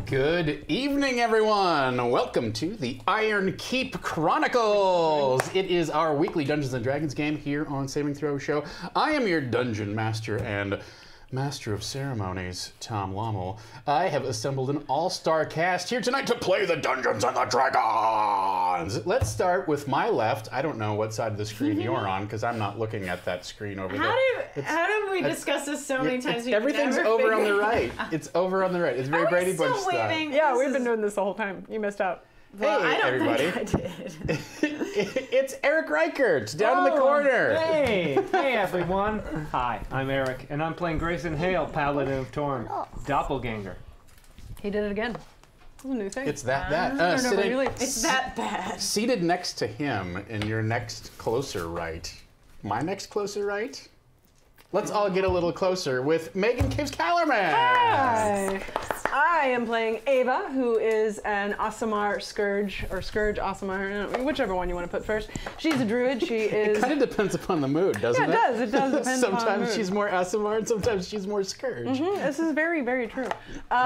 Good evening, everyone. Welcome to the Ironkeep Chronicles. It is our weekly Dungeons & Dragons game here on Saving Throw Show. I am your Dungeon Master and Master of Ceremonies, Tom Lommel. I have assembled an all-star cast here tonight to play the Dungeons and the Dragons. Let's start with my left. I don't know what side of the screen you're on because I'm not looking at that screen over there. How did we discuss this so many times? Everything's over on the right. It's over on the right. It's very Brady Bunch style. Yeah, we've been doing this the whole time. You missed out. Well, Hey, I don't everybody. think I did. It's Eric Reichert down in the corner. Hey everyone. Hi, I'm Eric, and I'm playing Grayson Hale, Paladin of Torm, Doppelganger. He did it again. It's a new thing. It's that. It's that bad. Seated next to him in your next closer right. My next closer right? Let's all get a little closer with Megan Caves-Callerman. Hi. I am playing Ava, who is an Aasimar Scourge, or Scourge Aasimar, whichever one you want to put first. She's a druid. She is... It kind of depends upon the mood, doesn't it? Yeah, it does. It does depend upon the Sometimes mood. she's more Aasimar and sometimes she's more Scourge. This is very, very true.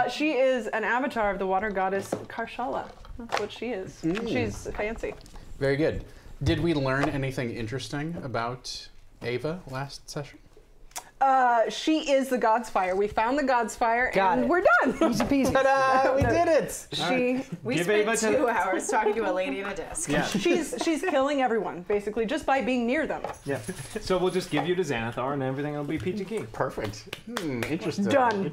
She is an avatar of the water goddess Karshala. That's what she is. She's fancy. Very good. Did we learn anything interesting about Ava last session? She is the God's Fire. We found the God's Fire, Got and it. we're done. Easy peasy. Ta-da! We did it! We Give spent Ava to 2 hours talking to a lady in a desk. Yeah. She's killing everyone, basically, just by being near them. Yeah. So we'll just give you to Xanathar, and everything will be peachy keen. Perfect. Interesting. Done.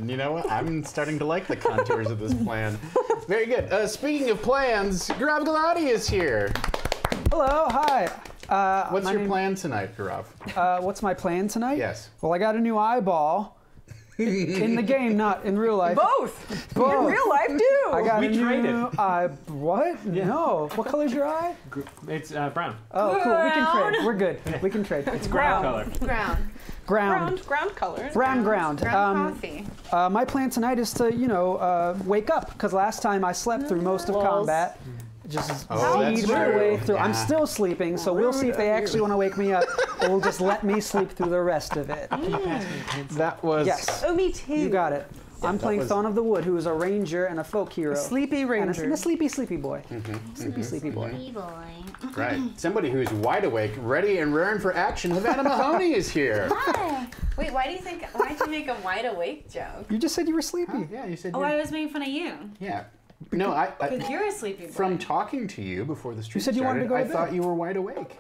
You know what? I'm starting to like the contours of this plan. Very good. Speaking of plans, Gaurav Gulati is here. Hello, hi. What's your plan tonight, Gaurav? What's my plan tonight? Yes. Well, I got a new eyeball. In the game, not in real life. Both. Both. In real life, too. I got We a new traded. eye. What? Yeah. No. What color's your eye? It's brown. Oh, cool. We can Brown. trade. We're good. We can trade. It's Brown color. Ground. Ground color. Brown. Ground coffee. My plan tonight is to, wake up, because last time I slept through most of combat. Just Oh, that's z'd my true. way through. I'm Yeah. still sleeping, so we'll see if they actually want to wake me up, or will just let me sleep through the rest of it. That was... Yes. Oh, me too. You got it. I'm playing was- Thorn of the Wood, who is a ranger and a folk hero. Sleepy ranger. And a sleepy boy. Sleepy boy. Right. Somebody who's wide awake, ready and raring for action. Havana Mahoney is here. Hi. Wait, why'd you make a wide awake joke? You just said you were sleepy. Yeah, you said Oh, I was making fun of you. Yeah. No, Because you're a sleepy boy. from talking to you before the stream said you wanted to started, go to I bed. thought you were wide awake.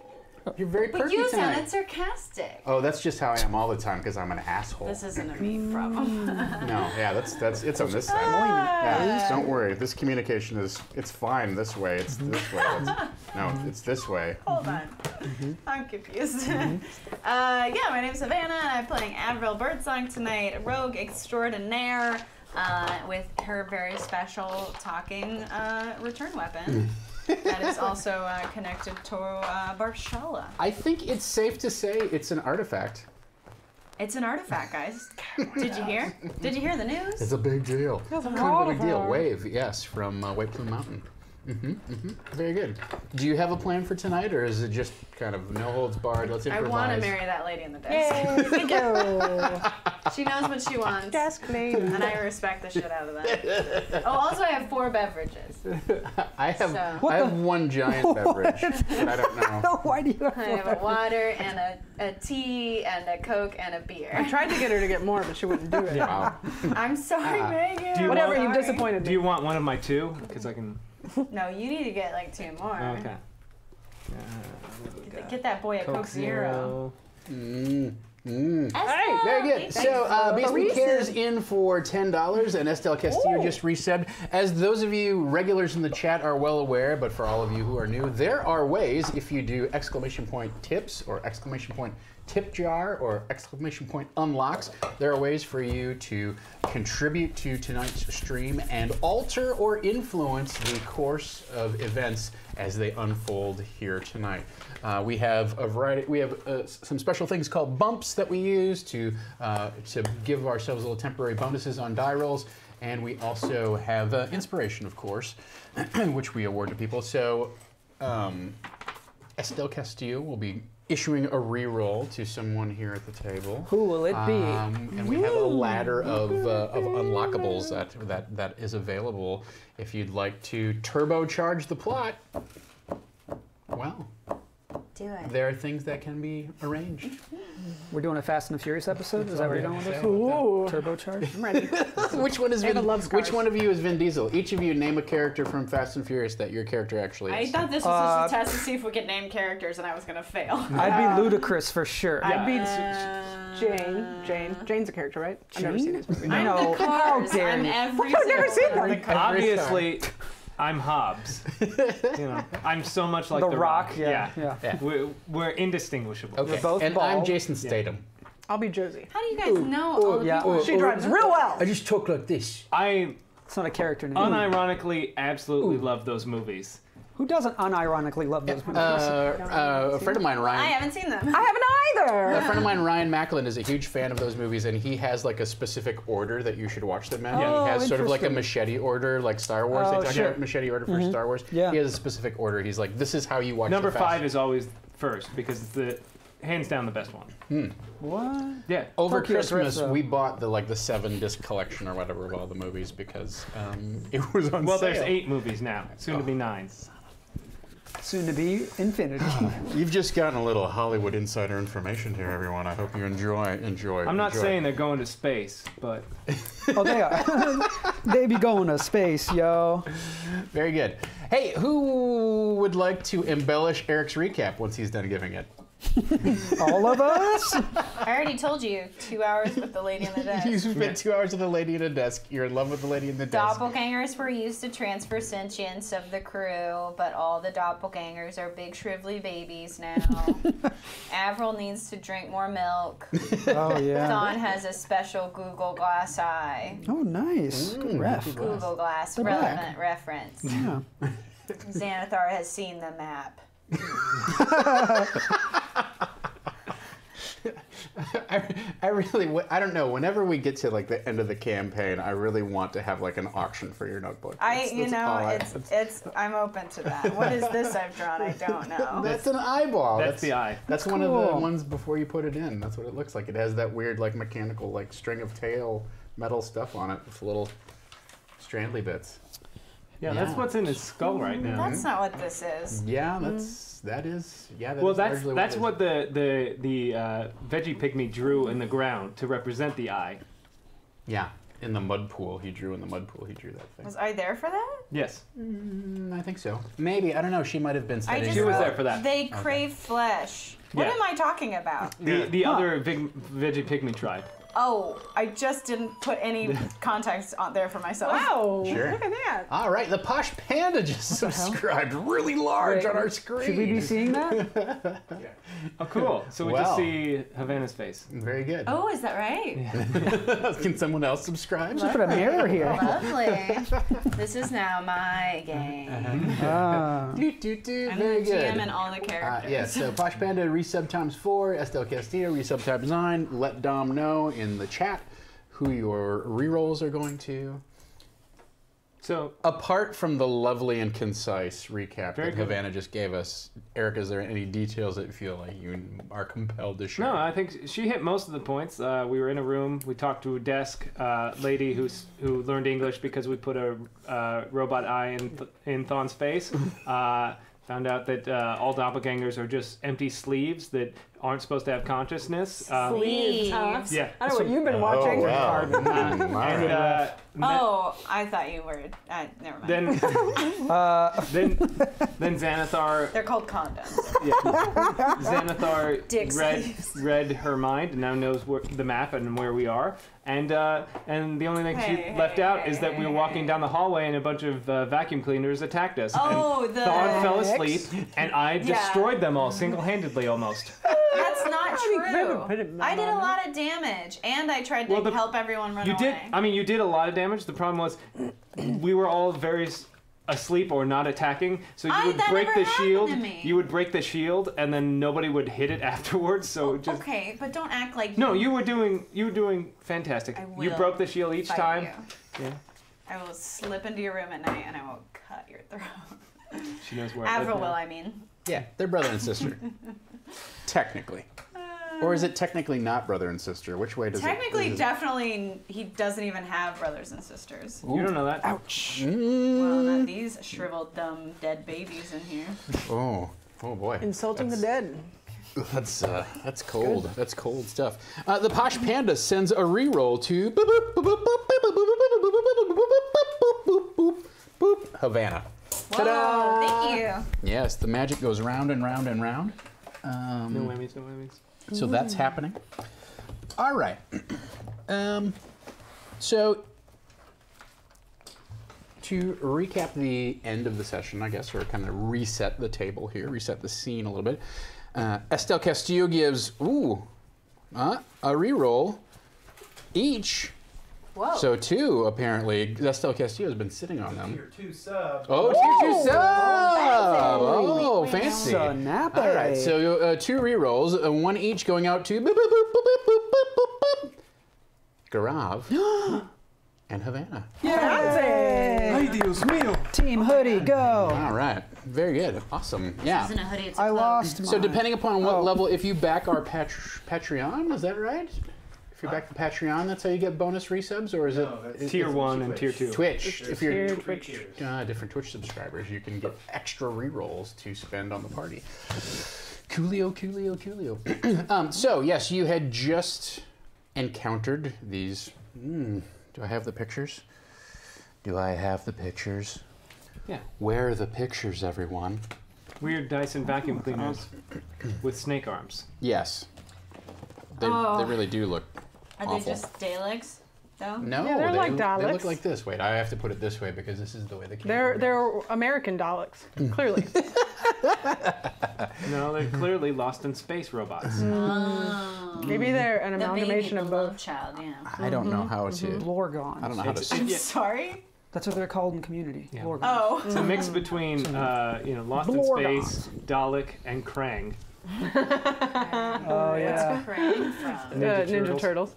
You're very But perky you tonight. sounded sarcastic. Oh, that's just how I am all the time because I'm an asshole. This isn't a me problem. No, yeah, that's it's on this side. Yeah, don't worry. This communication it's fine this way. It's this way. It's this way. Hold on. I'm confused. Yeah, my name's Savannah, and I'm playing Admiral Birdsong tonight, a rogue extraordinaire with her very special talking return weapon that is also connected to Barshala. I think it's safe to say it's an artifact. It's an artifact, guys. Did you hear? Did you hear the news? It's a big deal. It's a Kind of a big deal. artifact. Wave, yes, from White Plume Mountain. Very good. Do you have a plan for tonight, or is it just kind of no holds barred? Let's I improvise. want to marry that lady in the desk. She knows what she wants. Desk lady. And I respect the shit out of that. Oh, also I have 4 beverages. I have So- I have one giant beverage, but I don't know. Why do you have I have a water and a tea and a Coke and a beer. I tried to get her to get more, but she wouldn't do it. Wow. I'm sorry, Megan. Do you Whatever, want- you've disappointed Do me. you want one of my 2? Because I can. No, you need to get like 2 more. Okay. Get that boy a Coke Zero. Hey, Estelle, very good. thanks. So, Beastly Reese's. Cares in for $10, and Estelle Castillo just reset. As those of you regulars in the chat are well aware, but for all of you who are new, there are ways if you do exclamation point tips or exclamation point tip jar or exclamation point unlocks, there are ways for you to contribute to tonight's stream and alter or influence the course of events as they unfold here tonight. We have a variety. We have some special things called bumps that we use to give ourselves little temporary bonuses on die rolls, and we also have inspiration, of course, which we award to people. So Estelle Castillo will be issuing a reroll to someone here at the table. Who will it be? And we have a ladder of unlockables that is available. If you'd like to turbocharge the plot, well, Do it. there are things that can be arranged. We're doing a Fast and the Furious episode. Is that where you're going with this? Ooh. Turbocharge. I'm ready. Which one is Ava Vin? loves Which cars. one of you is Vin Diesel? Each of you name a character from Fast and Furious that your character actually I is. thought this was just a test to see if we could name characters, and I was gonna fail. I'd be Ludacris for sure. I'd be Jane. Jane's a character, right? I've never seen this movie. I'm No, the cars. how dare I'm you. every I've never seen single that. one. Obviously, I'm Hobbs. You know, I'm so much like The The Rock, yeah. Yeah. We're indistinguishable. Okay, both and I'm bald. Jason Statham. I'll be Josie. How do you guys know all the yeah. people? She drives real well. I just talk like this. I It's not a character name. unironically absolutely love those movies. Who doesn't unironically love those movies? A friend of mine, I Ryan. haven't seen them. I haven't A either. friend of mine, Ryan Macklin, is a huge fan of those movies, and he has like a specific order that you should watch them in. Oh, He has sort of like a interesting. machete order, like Star Wars. Oh, They talk sure. about machete order for Star Wars. Yeah. He has a specific order. He's like, this is how you watch. Number the Fast. 5 is always first because it's the hands down the best one. What? Yeah. Over Tokyo Drift, Christmas, though. we bought the 7-disc collection or whatever of all the movies because it was on Well, sale. there's 8 movies now. Soon to be 9. Soon to be Infinity. You've just gotten a little Hollywood insider information here, everyone. I hope you enjoy. I'm not saying they're going to space, but Oh, they are. They be going to space, yo. Very good. Hey, who would like to embellish Eric's recap once he's done giving it? All of us? I already told you 2 hours with the lady in the desk. You spent 2 hours with the lady in a desk. You're in love with the lady in the desk. Doppelgangers were used to transfer sentience of the crew, but all the doppelgangers are big shrivelly babies now. Avril needs to drink more milk. Oh, yeah. Thon has a special Google Glass eye. Oh, nice. Good ref. Google Glass They're relevant reference. Yeah. Xanathar has seen the map. I really, I don't know. Whenever we get to like the end of the campaign, I really want to have like an auction for your notebook. I'm open to that. What is this I've drawn? I don't know. That's an eyeball. that's the eye. That's one of the cool. ones before you put it in. That's what it looks like. It has that weird like mechanical like string of tail metal stuff on it with little strandly bits. Yeah, that's what's in his skull right now. That's not what this is. Yeah, that is Well, largely that's it is. what the veggie pygmy drew in the ground to represent the eye. Yeah, in the mud pool he drew that thing. Was I there for that? Yes. I think so. Maybe, I don't know. She might have been I studying. just She was wrote, there for that. They crave flesh. What Yeah. am I talking about? The other veggie pygmy tribe. Oh, I just didn't put any context on there for myself. Wow. Sure. Look at that. All right, the Posh Panda just subscribed really large Wait, on our screen. Should we be seeing that? Oh, cool. So we Wow. just see Havana's face. Very good. Oh, is that right? Can someone else subscribe? Just put a mirror here. Lovely. This is now my game. Ah. Do, do, do. I'm Very the GM good. and all the characters. Yeah, so Posh Panda resub ×4, Estelle Castillo resub ×9. Let Dom know in the chat who your rerolls are going to. So Apart from the lovely and concise recap Very that good. Havana just gave us, Eric, is there any details that you feel like you are compelled to share? no, I think she hit most of the points. We were in a room. We talked to a desk lady who learned English because we put a robot eye in Thon's face. Found out that all doppelgangers are just empty sleeves that aren't supposed to have consciousness. Sleeves, huh? Yeah. I know what you've been watching. And, Oh, I thought you were. Never mind. then then Xanathar They're called condoms. Xanathar Dick sleeves. read her mind and now knows the map and where we are. And the only thing she left out is that we were walking down the hallway and a bunch of vacuum cleaners attacked us. Oh, and the Thon fell X. asleep, and I Yeah. destroyed them all single-handedly almost. That's not true. put it I did a lot of damage, and I tried to Well, help everyone run You away. did. I mean, you did a lot of damage. The problem was we were all very asleep or not attacking, so you would that break never the happened shield. to me. You would break the shield, and then nobody would hit it afterwards. So just Okay, but don't act like no. You were doing fantastic. I You will broke the shield each fight time. you. Yeah. I will slip into your room at night and I will cut your throat. She knows where. Avril will, I mean. Yeah, they're brother and sister. Technically. Or is it technically not brother and sister? Which way does Technically, definitely, he doesn't even have brothers and sisters. You don't know that. Ouch. Well, not these shriveled, dumb, dead babies in here. Oh boy. Insulting the dead. That's cold. That's cold stuff. The Posh Panda sends a reroll to Havana. Ta-da! Thank you. Yes, the magic goes round and round and round. No whammies, no whammies. So that's happening. All right. So to recap the end of the session, I guess, or kind of reset the table here, reset the scene a little bit. Estelle Castillo gives a reroll each. Whoa. So 2, apparently. Estelle Castillo has been sitting on them. Tier 2 sub. Oh, tier 2 sub! Oh, fancy. Snappy. All right, so 2 rerolls, 1 each going out to Garav and Havana. Yay! Ay, Dios mío. Team Hoodie, go! All right, very good, awesome. Yeah. Isn't a hoodie, it's a I cloak. lost mine. So depending upon what level, if you back our Patreon, is that right? If you back the Patreon, that's how you get bonus resubs, or is No, it that's Tier 1 and Tier 2. Twitch? If you're Twitch. different Twitch subscribers, you can get extra rerolls to spend on the party. Coolio, coolio, coolio. So yes, you had just encountered these. Do I have the pictures? Do I have the pictures? Yeah. Where are the pictures, everyone? Weird Dyson vacuum cleaners with snake arms. Yes. They really do look Are awful. they just Daleks, though? No, Yeah, they're like They Daleks. look like this. Wait, I have to put it this way because this is the way the camera They're American Daleks, clearly. No, they're clearly Lost in Space robots. Maybe they're an The baby, amalgamation the of love both. child, yeah. I don't know how to. Lorgons. I don't know how It's- to. I'm Yeah. sorry? That's what they're called in community. Yeah. Lorgons. Oh. It's a mix between, Lost in Blorgon. Space, Dalek, and Krang. Oh, yeah. Krang from? Ninja Turtles.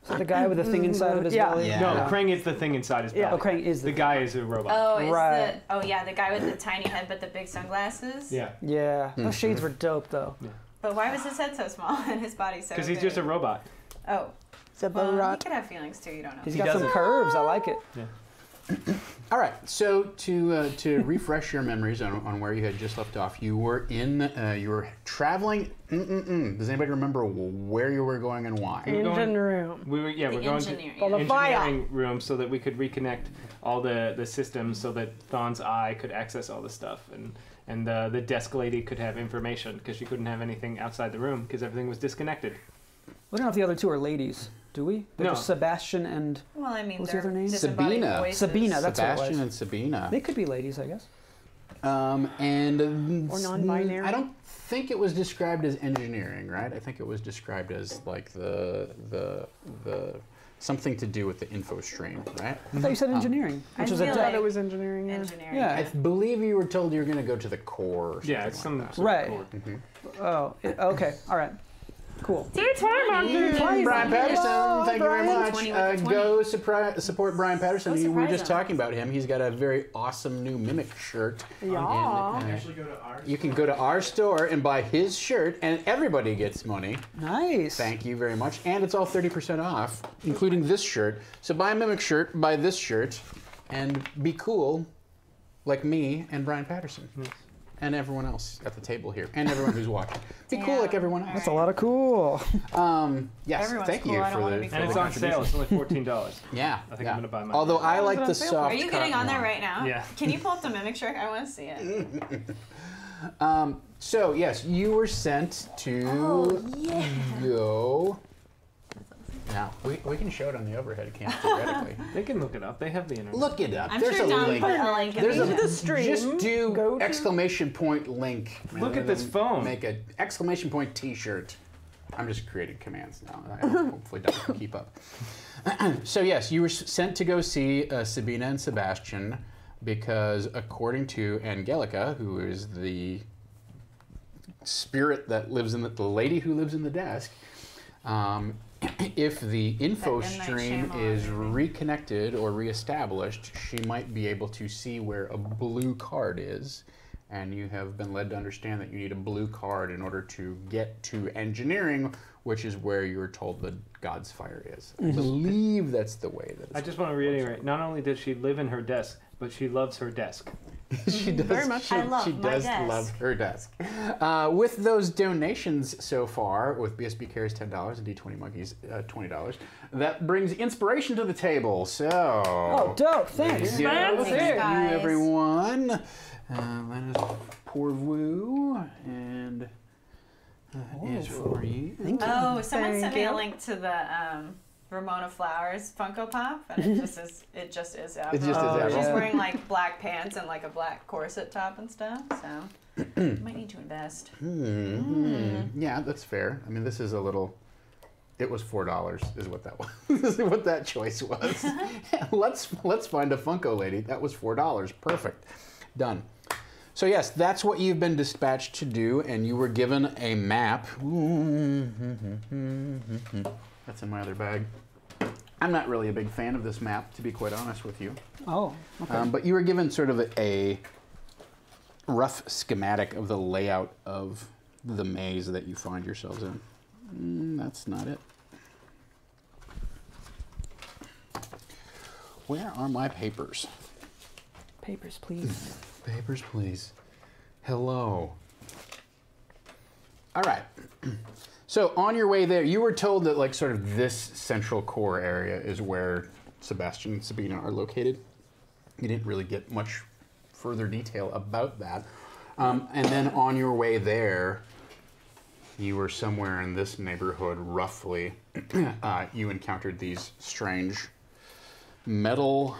So the guy with the thing inside of his Yeah. belly? Yeah. No, Krang is the thing inside his Yeah. belly. Oh, Krang is The guy is a robot. Oh, it's Right. the guy with the tiny head but the big sunglasses? Yeah, Yeah. Those shades were dope, though. But why was his head so small and his body so because he's big? just a robot. Oh. The Well, he Barot. could have feelings too, you don't know. He's He got some doesn't. curves. I like it. All right. So to refresh your memories on where you had just left off, you were traveling. Does anybody remember where you were going and why? Engine room. We're going to engineering. Well, the fire. engineering room so that we could reconnect all the systems so that Thon's eye could access all the stuff and the desk lady could have information because she couldn't have anything outside the room because everything was disconnected. We don't know if the other 2 are ladies, do we? They're No. just Sebastian and Well, I mean, What's the they're other name? disembodied Sabina. voices. Sabina, that's what it Sebastian was. and Sabina. They could be ladies, I guess. And Or non-binary. I don't think it was described as engineering, right? I think it was described as like the something to do with the info stream, right? I thought you said engineering, I which is a feel I deck. thought it was engineering. Yeah. Engineering. Yeah. I believe you were told you were going to go to the core. Or something Yeah, it's some like that. sort Right. of code. Oh, okay. All right. Cool. Brian Patterson, thank you very much. 20 with the 20. Go support Brian Patterson. Go We were surprise just him. talking about him. He's got a very awesome new Mimic shirt. Yeah. And, Actually go to our you can go to our store and buy his shirt, and everybody gets money. Nice. Thank you very much. And it's all 30% off, including this shirt. So buy a Mimic shirt, buy this shirt, and be cool like me and Brian Patterson. And everyone else at the table here, and everyone who's watching. Be cool Damn. like everyone else. That's a lot of cool. Yes, Everyone's thank cool. you I don't for wanna the be for And the it's on sale. contribution. It's only $14. Yeah, I think yeah. I'm gonna buy mine. Although I like it the on sale for? soft. Are you getting cotton on there one. right now? Yeah. Can you pull up the mimic shirt? I want to see it. So yes, you were sent to go. Now we can show it on the overhead cam theoretically. They can look it up. They have the internet. Look it up. I'm There's sure a Don link. put a link in There's the a the stream. Just do Go to- exclamation point link. Look and at this then phone. Make an exclamation point T-shirt. I'm just creating commands now. I hopefully don't keep up. So yes, you were sent to go see Sabina and Sebastian because, according to Angelica, who is the spirit that lives in the lady who lives in the desk, if the info That M. Night stream Shyamalan is movie. reconnected or reestablished, she might be able to see where a blue card is and you have been led to understand that you need a blue card in order to get to engineering, which is where you're told the God's Fire is. I believe that's the way that it's I just want to reiterate, not only does she live in her desk, but she loves her desk. She does. Very much. I love She my does desk. love her desk. With those donations so far, with BSB Cares $10 and D20 Monkeys $20, that brings inspiration to the table. So. Oh, dope! Thanks. There you go. Thanks, Thank you, guys. everyone. That is pour vous, and that is for you. Thank you. Oh, someone Thank sent me a you. link to the Ramona Flowers Funko Pop, and it just is. It just is. Avril. It just is Avril. She's Yeah. wearing like black pants and like a black corset top and stuff. So might need to invest. Yeah, that's fair. I mean, this is a little. It was $4, is what that was. This is what that choice was. let's find a Funko lady. That was $4. Perfect. Done. So yes, that's what you've been dispatched to do, and you were given a map. That's in my other bag. I'm not really a big fan of this map, to be quite honest with you. Oh, okay. But you were given sort of a rough schematic of the layout of the maze that you find yourselves in. That's not it. Where are my papers? Papers, please. Papers, please. Hello. All right. So on your way there, you were told that like sort of this central core area is where Sebastian and Sabina are located. You didn't really get much further detail about that. And then on your way there, you were somewhere in this neighborhood, roughly. You encountered these strange metal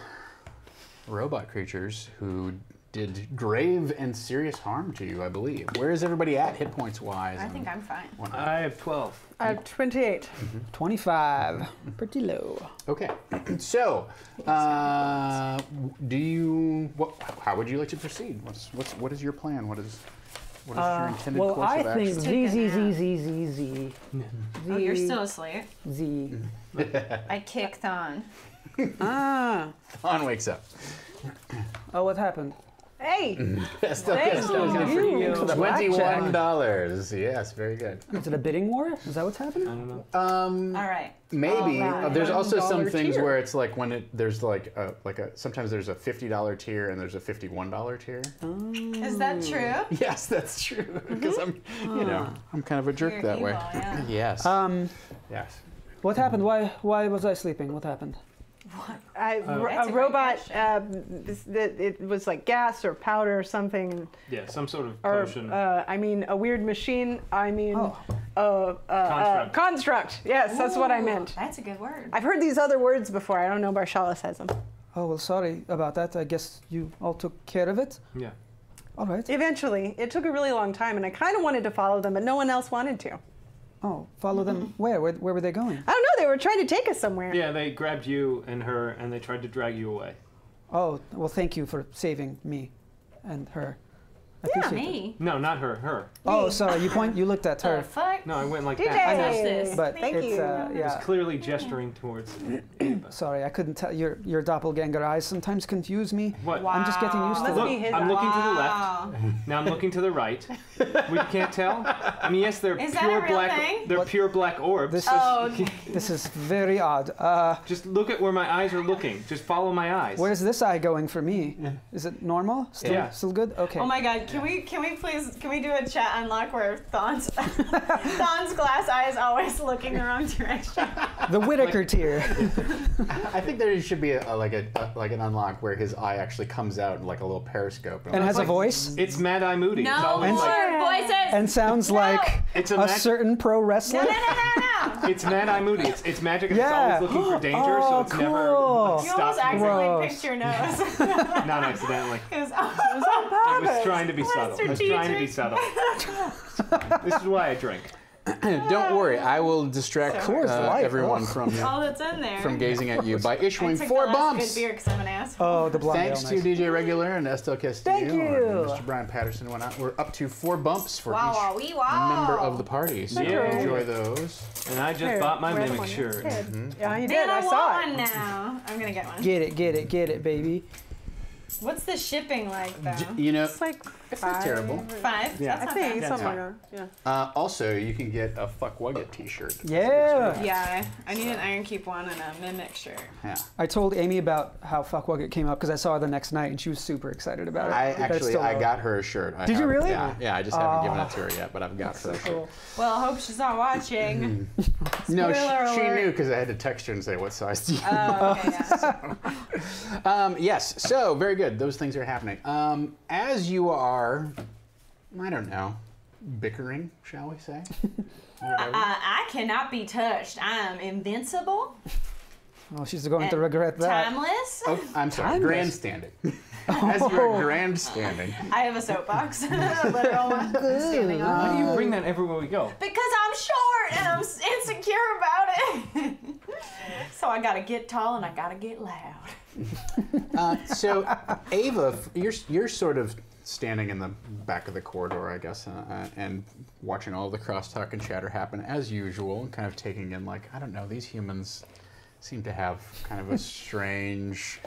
robot creatures who did grave and serious harm to you, I believe. Where is everybody at, hit points wise? I think I'm fine. I have 12. I have 28. 25. Pretty low. Okay, so do you? How would you like to proceed? What is your plan? What is your intended Well, course I of action? think Take a Z, nap. Z. Oh, you're still asleep. Z. I kicked on. Ah. On wakes up. Oh, what happened? Hey. Still Thank you. For the blackjack. $21. Yes, very good. Is it a bidding war? Is that what's happening? I don't know. All right. Maybe. All right. There's also some $1 things tier. where it's like when there's like a sometimes there's a $50 tier and there's a $51 tier. Is that true? Yes, that's true. Because I'm I'm kind of a jerk You're that way. evil, yeah. Yes. Yes. What happened? Why was I sleeping? What happened? That's a A great robot, question. it was like gas or powder or something. Yeah, some sort of Or, potion. I mean, a weird machine. I mean, Construct. construct. Yes, that's what I Ooh, meant. That's a good word. I've heard these other words before. I don't know Barshala says them. Oh, well, sorry about that. I guess you all took care of it. Yeah. All right. Eventually, it took a really long time, and I kind of wanted to follow them, but no one else wanted to. Oh, follow them. Where? Where were they going? I don't know. They were trying to take us somewhere. Yeah, they grabbed you and her and they tried to drag you away. Oh, well, thank you for saving me and her. I Yeah, appreciate it. Me? No, not her. Her. Oh, sorry. You looked at The her. fuck? No, I went like DJ. that. I know this. But Thank it's you. I was yeah. clearly gesturing towards. Sorry, I couldn't tell. Your doppelganger eyes sometimes confuse me. What? I'm just getting used to Must them. be his I'm looking to the Wow. left. Now I'm looking to the right. We can't tell. I mean, yes, they're Is that pure a real black. thing? They're pure black orbs. This Oh, This is very odd. Just look at where my eyes are looking. Just follow my eyes. Where's this eye going for me? Is it normal? Still, Yeah. still good? Okay. oh my god, can we do a chat unlock where Thon's glass eye is always looking the wrong direction? The Whitaker tier. I think there should be like an unlock where his eye actually comes out like a little periscope. And has a voice It's Mad Eye Moody. It's No always more like, voices! and sounds No. like It's a a mag- certain pro wrestler. No. it's Mad Eye Moody. It's magic and Yeah. it's always looking for danger, so Oh, it's cool. never You almost stopped. accidentally Gross. picked your nose. Not accidentally. It was It was trying to be subtle. It was trying to be strategic. subtle. This is why I drink. Don't worry, I will distract Coors Light, everyone ugh. all that's in there. from gazing at you by issuing I took 4 the last bumps. good beer 'cause I'm an asshole. Oh, the blonde Thanks ale, to nice. DJ Regular and Estelle Castillo. Thank you. And Mr. Brian Patterson and whatnot. We're up to 4 bumps for Wow, each wow, wee, wow. member of the party. So Yeah. enjoy those. And I just Here, bought my red mimic one. shirt. Good. Yeah, you Man, did. I I saw want it. one now. I'm gonna get one. Get it, baby. What's the shipping like, though? You know, It's like it's not terrible. 5? Yeah. I That's not think bad. something Yeah. like that. Yeah. Also, you can get a Fuck Wugget t-shirt. Yeah. Yeah, I need an Ironkeep one and a Mimic shirt. Yeah. I told Amy about how Fuck Wugget came up because I saw her the next night and she was super excited about it. I But it's still I out. got her a shirt. Did you really? Yeah, I just haven't given it to her yet, but I've got her So a shirt. cool. Well, I hope she's not watching. No, Spoiler she alert. knew because I had to text her and say, what size do you Oh, okay, yeah. Yes, so very good. Those things are happening. As you are, I don't know, bickering, shall we say? Whatever. I cannot be touched. I am invincible, Oh, she's going to regret that. timeless. Oh, I'm sorry, Timeless. grandstanding. As you are grandstanding. I have a soapbox. Literal one. Standing on. Why do you bring that everywhere we go? Because I'm short and I'm insecure about it. So I gotta get tall and I gotta get loud. So, Ava, you're sort of standing in the back of the corridor, I guess, and watching all the crosstalk and chatter happen as usual, and kind of taking in, like, I don't know, these humans seem to have kind of a strange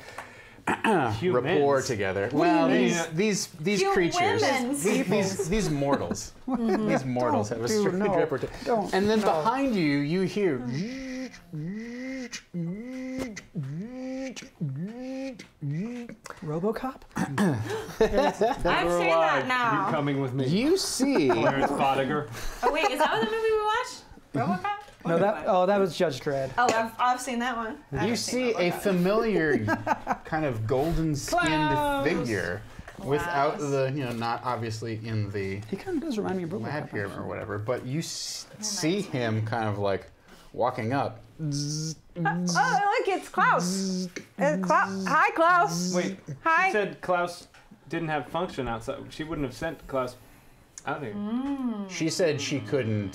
rapport together. Well, these creatures, Humans. these mortals, these mortals have a Dude, strange no. rapport. Don't. And then behind you, you hear. RoboCop? I've seen that now. You're coming with me. You see. There's Fodiger. Oh wait, is that what the movie we watched? RoboCop? No, that was Judge Dredd. Oh, I've seen that one. I You haven't seen see a RoboCop. familiar kind of golden-skinned Klaus. figure without the, not obviously in the He kind of does remind me of lab RoboCop. here or whatever, but you see him kind of like walking up. Oh, look, it's Klaus. Hi, Klaus. Wait, Hi. she said Klaus didn't have function outside. She wouldn't have sent Klaus out there. She said she could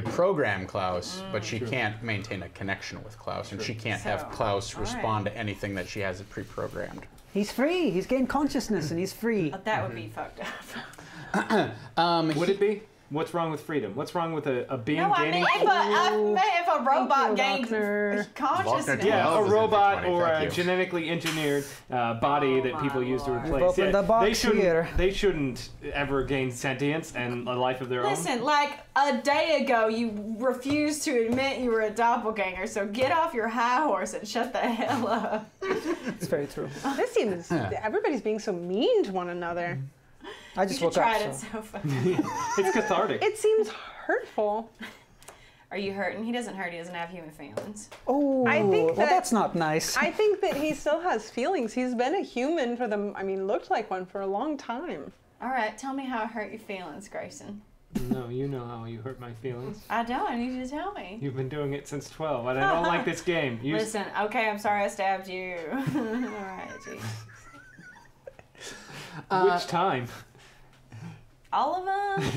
program Klaus, but she can't maintain a connection with Klaus, and she can't have So, Klaus all right. respond to anything that she hasn't pre-programmed. He's free. He's gained consciousness and he's free. That would be fucked up. Would it be? What's wrong with freedom? What's wrong with a being No, I gaining? mean if a robot you, gains Wagner. consciousness. Yeah, Well, a this is robot funny, or thank a you. genetically engineered body that people use to Lord. replace. We've opened the box here. They shouldn't ever gain sentience and a life of their own. Listen, like a day ago, you refused to admit you were a doppelganger, so get off your high horse and shut the hell up. It's very true. This seems, everybody's being so mean to one another. I You just should woke try up. it, it's So. so funny. It's cathartic. It seems hurtful. Are you hurting? He doesn't hurt, he doesn't have human feelings. Oh, I think well, that- that's not nice. I think that he still has feelings. He's been a human for looked like one for a long time. All right, tell me how it hurt your feelings, Grayson. No, you know how you hurt my feelings. I don't, I need you to tell me. You've been doing it since 12, and I don't like this game. You Listen, okay, I'm sorry I stabbed you. All right, geez. which time? All of them?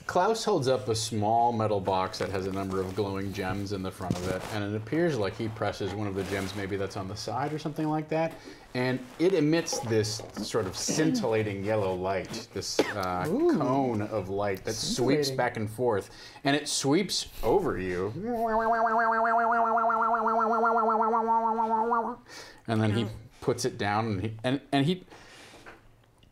Klaus holds up a small metal box that has a number of glowing gems in the front of it, and it appears like he presses one of the gems, maybe that's on the side or something like that, and it emits this sort of scintillating yellow light, this cone of light that sweeps Scintillating. back and forth, and it sweeps over you. And then he puts it down, and he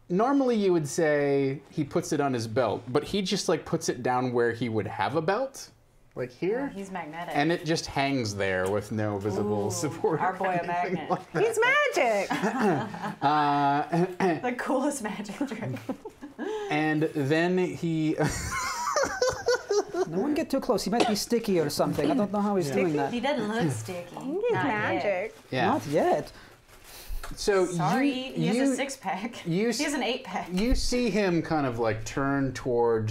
normally you would say he puts it on his belt, but he just like puts it down where he would have a belt, like here, He's magnetic. and it just hangs there with no visible support. Our or boy a anything magnet. like that. He's magic. The coolest magic trick. And then he No one get too close. He might be sticky or something. I don't know how he's doing that. He doesn't look sticky. He's Not magic. yeah. Not yet. So Sorry, he has you a 6-pack. you He has an 8-pack. you see him kind of like turn toward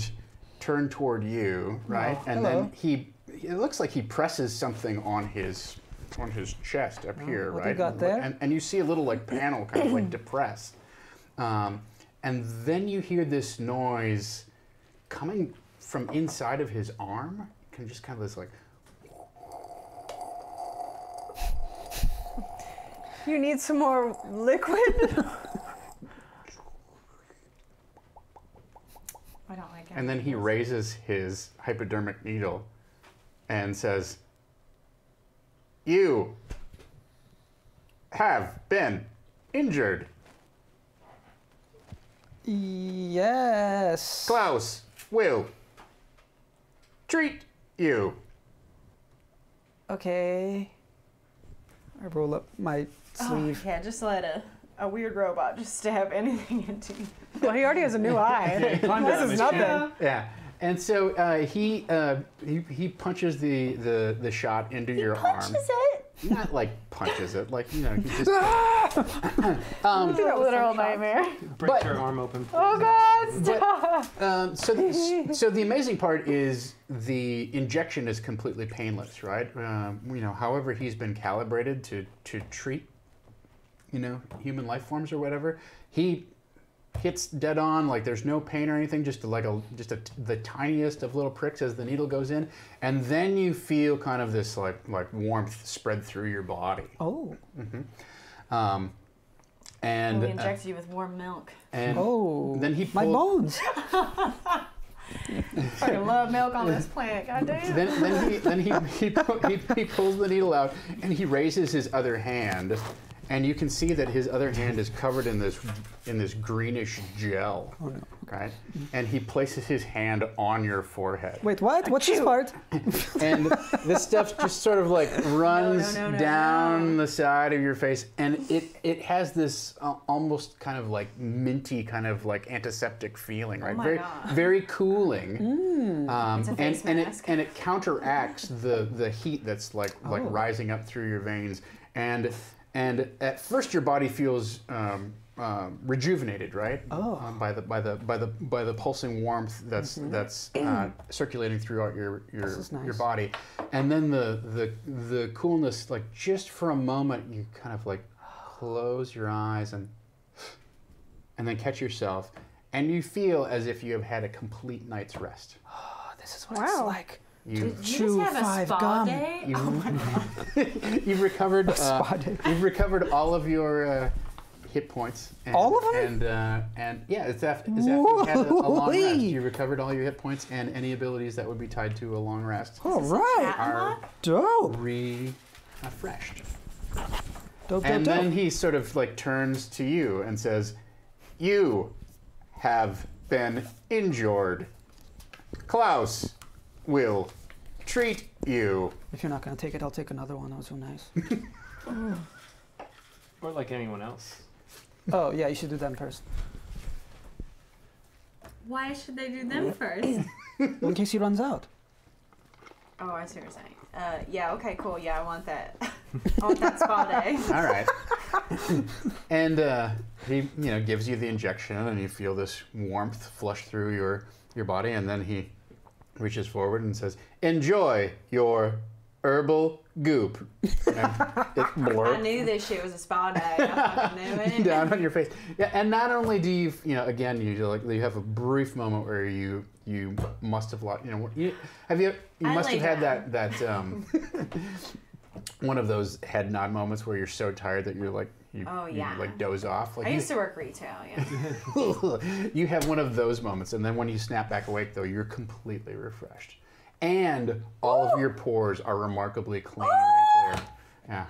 you, right? And hello. then it looks like he presses something on his chest up here, what do right? you got there? And you see a little like panel kind of like depressed. And then you hear this noise coming from inside of his arm. Just kind of this like You need some more liquid? I don't like it. and then he raises his hypodermic needle and says, "You have been injured. Yes. Klaus will treat you. Okay. I roll up my sleeve. Yeah, just let a weird robot just stab anything into you. Well, he already has a new eye. This is nothing. Yeah. And so he punches the shot into your arm. Punches it? Not like punches it, like, you know, he just. Literal nightmare. Break your arm open. Oh God! Stop. So the amazing part is the injection is completely painless, right? You know, however he's been calibrated to treat, you know, human life forms or whatever, he hits dead on. Like there's no pain or anything, just the tiniest of little pricks as the needle goes in, and then you feel kind of this like warmth spread through your body. Oh. And we inject you with warm milk. And then he my bones. I love milk on this planet. Goddamn. Then he pulls the needle out and he raises his other hand, and you can see that his other hand is covered in this greenish gel. Oh no. Right? And he places his hand on your forehead. Wait, what? What's this part? And this stuff just sort of like runs down the side of your face, and it has this almost kind of like minty, kind of like antiseptic feeling, right? God. Very cooling. It's a face mask. And it counteracts the heat that's like rising up through your veins, and at first your body feels rejuvenated, right? Oh. By the pulsing warmth that's circulating throughout your body, and then the coolness, like just for a moment you kind of like close your eyes and then catch yourself, and you feel as if you have had a complete night's rest. Oh, this is what it's like. You chew just have 5 a spa gum. Day? Oh my God. You've recovered. You've recovered all of your hit points. And, all of them? And yeah, it's after you've had a long rest. You recovered all your hit points and any abilities that would be tied to a long rest. All right. Are dope. Refreshed. Dope. Then he sort of like turns to you and says, "You have been injured. Klaus will treat you." If you're not going to take it, I'll take another one. That was so nice. Or like anyone else. Oh, yeah, you should do them first. Why should they do them first? In case he runs out. Oh, I see what you're saying. Yeah, okay, cool. Yeah, I want that. I want that spa day. All right. And he, gives you the injection, and you feel this warmth flush through your body, and then he reaches forward and says, "Enjoy your herbal goop." I knew this shit was a spa day. I fucking knew it. Down on your face. Yeah, and not only do you, again, you have a brief moment where you must have lost, you must have had that one of those head nod moments where you're so tired that you're like, you like doze off. Like I used to work retail, yeah. You have one of those moments, and then when you snap back awake, though, you're completely refreshed. And all of your pores are remarkably clean and clear.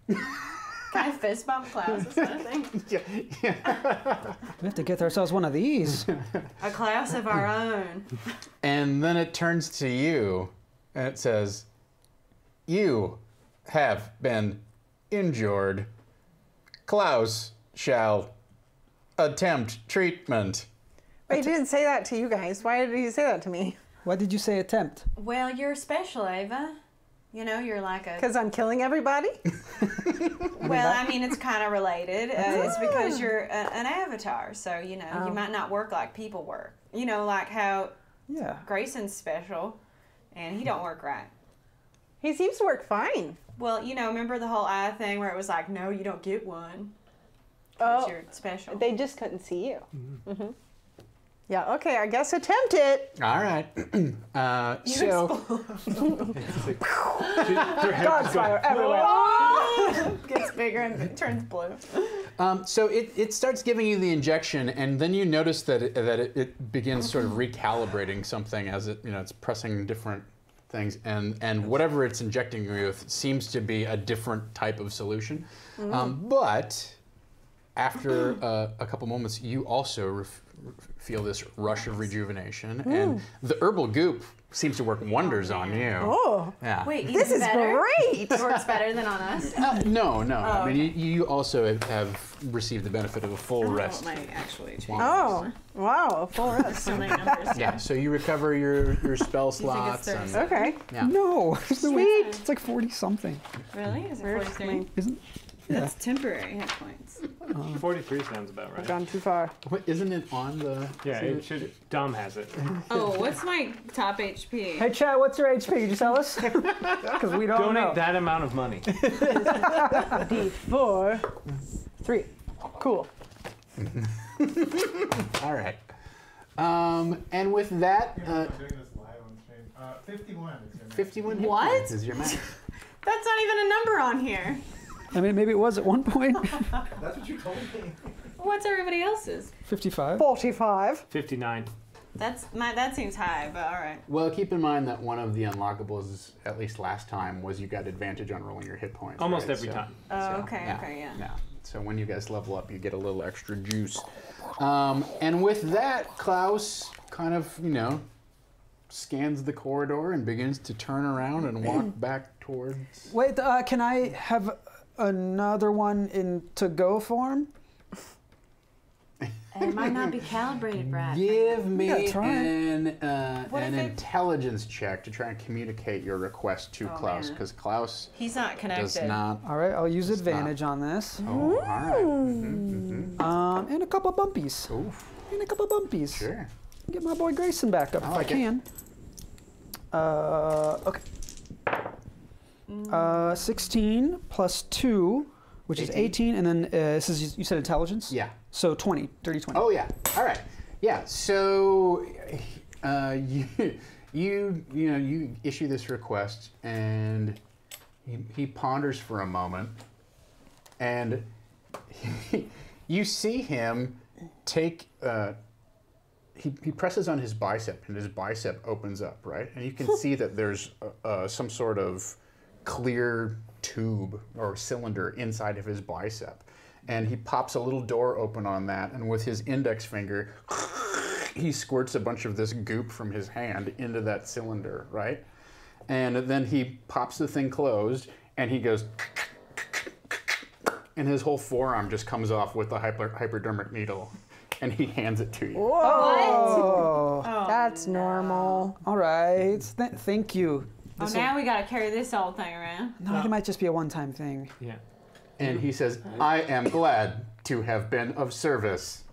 Yeah. Can I fist bump Klaus? Is that a thing? Yeah. We have to get ourselves one of these. A class of our own. And then it turns to you, and it says, "You have been injured. Klaus shall attempt treatment." Wait, he didn't say that to you guys. Why did he say that to me? Why did you say attempt? Well, you're special, Ava. You're like a... Because I'm killing everybody? Well, I mean, it's kind of related. It's because you're an avatar, so, you might not work like people work. Like how Grayson's special, and he don't work right. He seems to work fine. Well, remember the whole eye thing where it was like, no, you don't get one. Oh, you're special. They just couldn't see you. Mm-hmm. Yeah, okay, I guess attempt it. All right. So... God's fire everywhere. Gets bigger and it turns blue. So it starts giving you the injection, and then you notice that it begins sort of recalibrating something as it's pressing different things, and whatever it's injecting you with seems to be a different type of solution. But after a couple moments, you also feel this rush of rejuvenation, and the herbal goop seems to work wonders on you. Oh, Yeah. Wait, this is great. It works better than on us. No. I mean, okay. you also have received the benefit of a full rest. Might actually change. Oh, wow, a full rest. So many numbers. Yeah, so you recover your spell slots. it's And, 30? Okay. yeah. No, Sweet. it's like 40 something. Really? Is it Weird. 43? Isn't? That's temporary hit points. 43 sounds about right. Gone too far. What, isn't it on the? Yeah, it should. Dom has it. Oh, what's my top HP? Hey, Chad, what's your HP? Could you tell us? Because we don't Donate know. that amount of money. D4. 3. Cool. All right. And with that, I'm doing this live on stream. 51 is your 51 hit What? points is your max. That's not even a number on here. I mean, maybe it was at one point. That's what you told me. What's everybody else's? 55. 45. 59. That seems high, but all right. Well, keep in mind that one of the unlockables, at least last time, was you got advantage on rolling your hit points. Almost right? every time. Oh, okay, yeah, okay, yeah. Yeah. So when you guys level up, you get a little extra juice. And with that, Klaus kind of, scans the corridor and begins to turn around and walk back towards. Wait, can I have another one in to-go form? It might not be calibrated, Brad. Give me Yeah, try an if it- intelligence check to try and communicate your request to Oh, Klaus, man. because Klaus He's not connected. does not. All right, I'll use It's advantage on this. Oh, all right. And a couple bumpies. Oof, And a couple bumpies. sure. Get my boy Grayson back up I if like I it. can. Okay. 16 plus 2, which is 18, and then this is, you said intelligence? Yeah. So 20, dirty 20. Oh yeah. All right. Yeah. So you issue this request, and he ponders for a moment, and you see him take. He presses on his bicep, and his bicep opens up, right? And you can see that there's some sort of clear tube or cylinder inside of his bicep. And he pops a little door open on that, and with his index finger, he squirts a bunch of this goop from his hand into that cylinder, right? And then he pops the thing closed, and he goes, and his whole forearm just comes off with the hypodermic needle, and he hands it to you. Oh, That's normal. all right. Thank you. Oh, now we gotta carry this old thing around. No, it might just be a one-time thing. Yeah. And he says, I am glad to have been of service.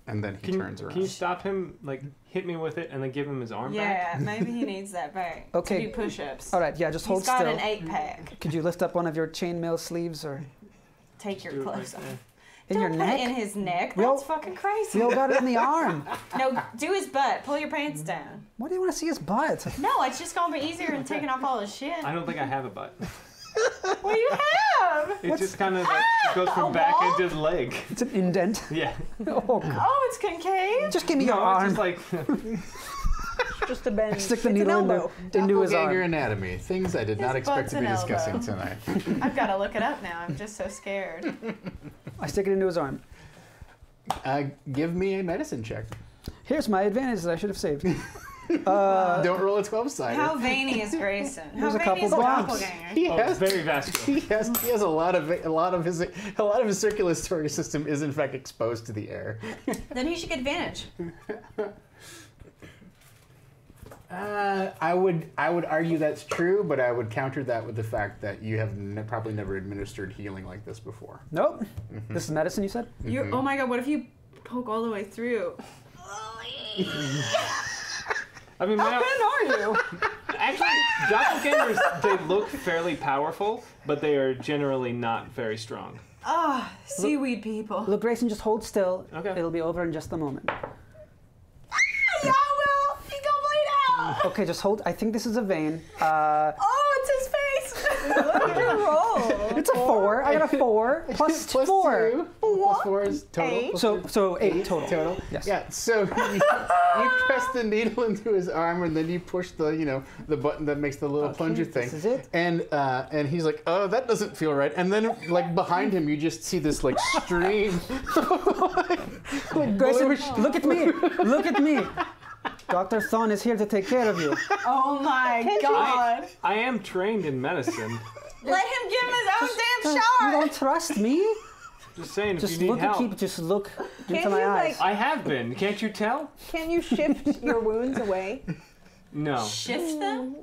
And then he turns around. Can you stop him, hit me with it and then give him his arm back? Yeah, maybe he needs that back. Okay. To do push-ups. All right, yeah, just hold He's got still. an 8-pack. Could you lift up one of your chainmail sleeves or Take your Do it right clothes off. there. in your Don't put neck? it in his neck. We all- That's fucking crazy. We all got it in the arm. No, do his butt. Pull your pants down. Why do you want to see his butt? No, it's just gonna be easier than taking off all his shit. I don't think I have a butt. What do you have? It just kind of goes a from back wall? into the leg. It's an indent. Yeah. Oh, God. Oh, it's concave. Just give me your No, arm. it's just like Just a bend. Stick the It's an needle elbow. into his Doppelganger arm. anatomy. Things I did not His expect butt's to be an discussing elbow. tonight. I've got to look it up now. I'm just so scared. I stick it into his arm. Give me a medicine check. Here's my advantage that I should have saved. Don't roll a 12-sided. How veiny is Grayson? How There's a veiny couple is a bumps. doppelganger? He oh, has very vascular. he has a lot of his circulatory system is in fact exposed to the air. Then he should get advantage. I would argue that's true, but I would counter that with the fact that you have probably never administered healing like this before. Nope. This is medicine, you said? You're, oh my god, what if you poke all the way through? I mean, How thin are you? actually, doppelgangers, they look fairly powerful, but they are generally not very strong. Ah, seaweed people. Look, Grayson, just hold still. Okay. It'll be over in just a moment. Yeah, Will! He gonna bleed out! Okay, just hold. I think this is a vein. Oh, it's his face! Look at your roll. It's a 4. I got a 4 plus 4. 2. Plus 4 is total. Eight. So 8 total. Total. Yes. Yeah. So you press the needle into his arm, and then you push the the button that makes the little plunger thing. This is it. And he's like, oh, that doesn't feel right. And then like behind him, you just see this like stream. Grayson, look at me. Look at me. Dr. Thon is here to take care of you. Oh my god. I am trained in medicine. Let him give him his own damn You shot. don't trust me? Just saying, if Just you need look help. just look into Can't my you, eyes. like- I have been. Can't you tell? Can you shift your wounds away? No. Shift them?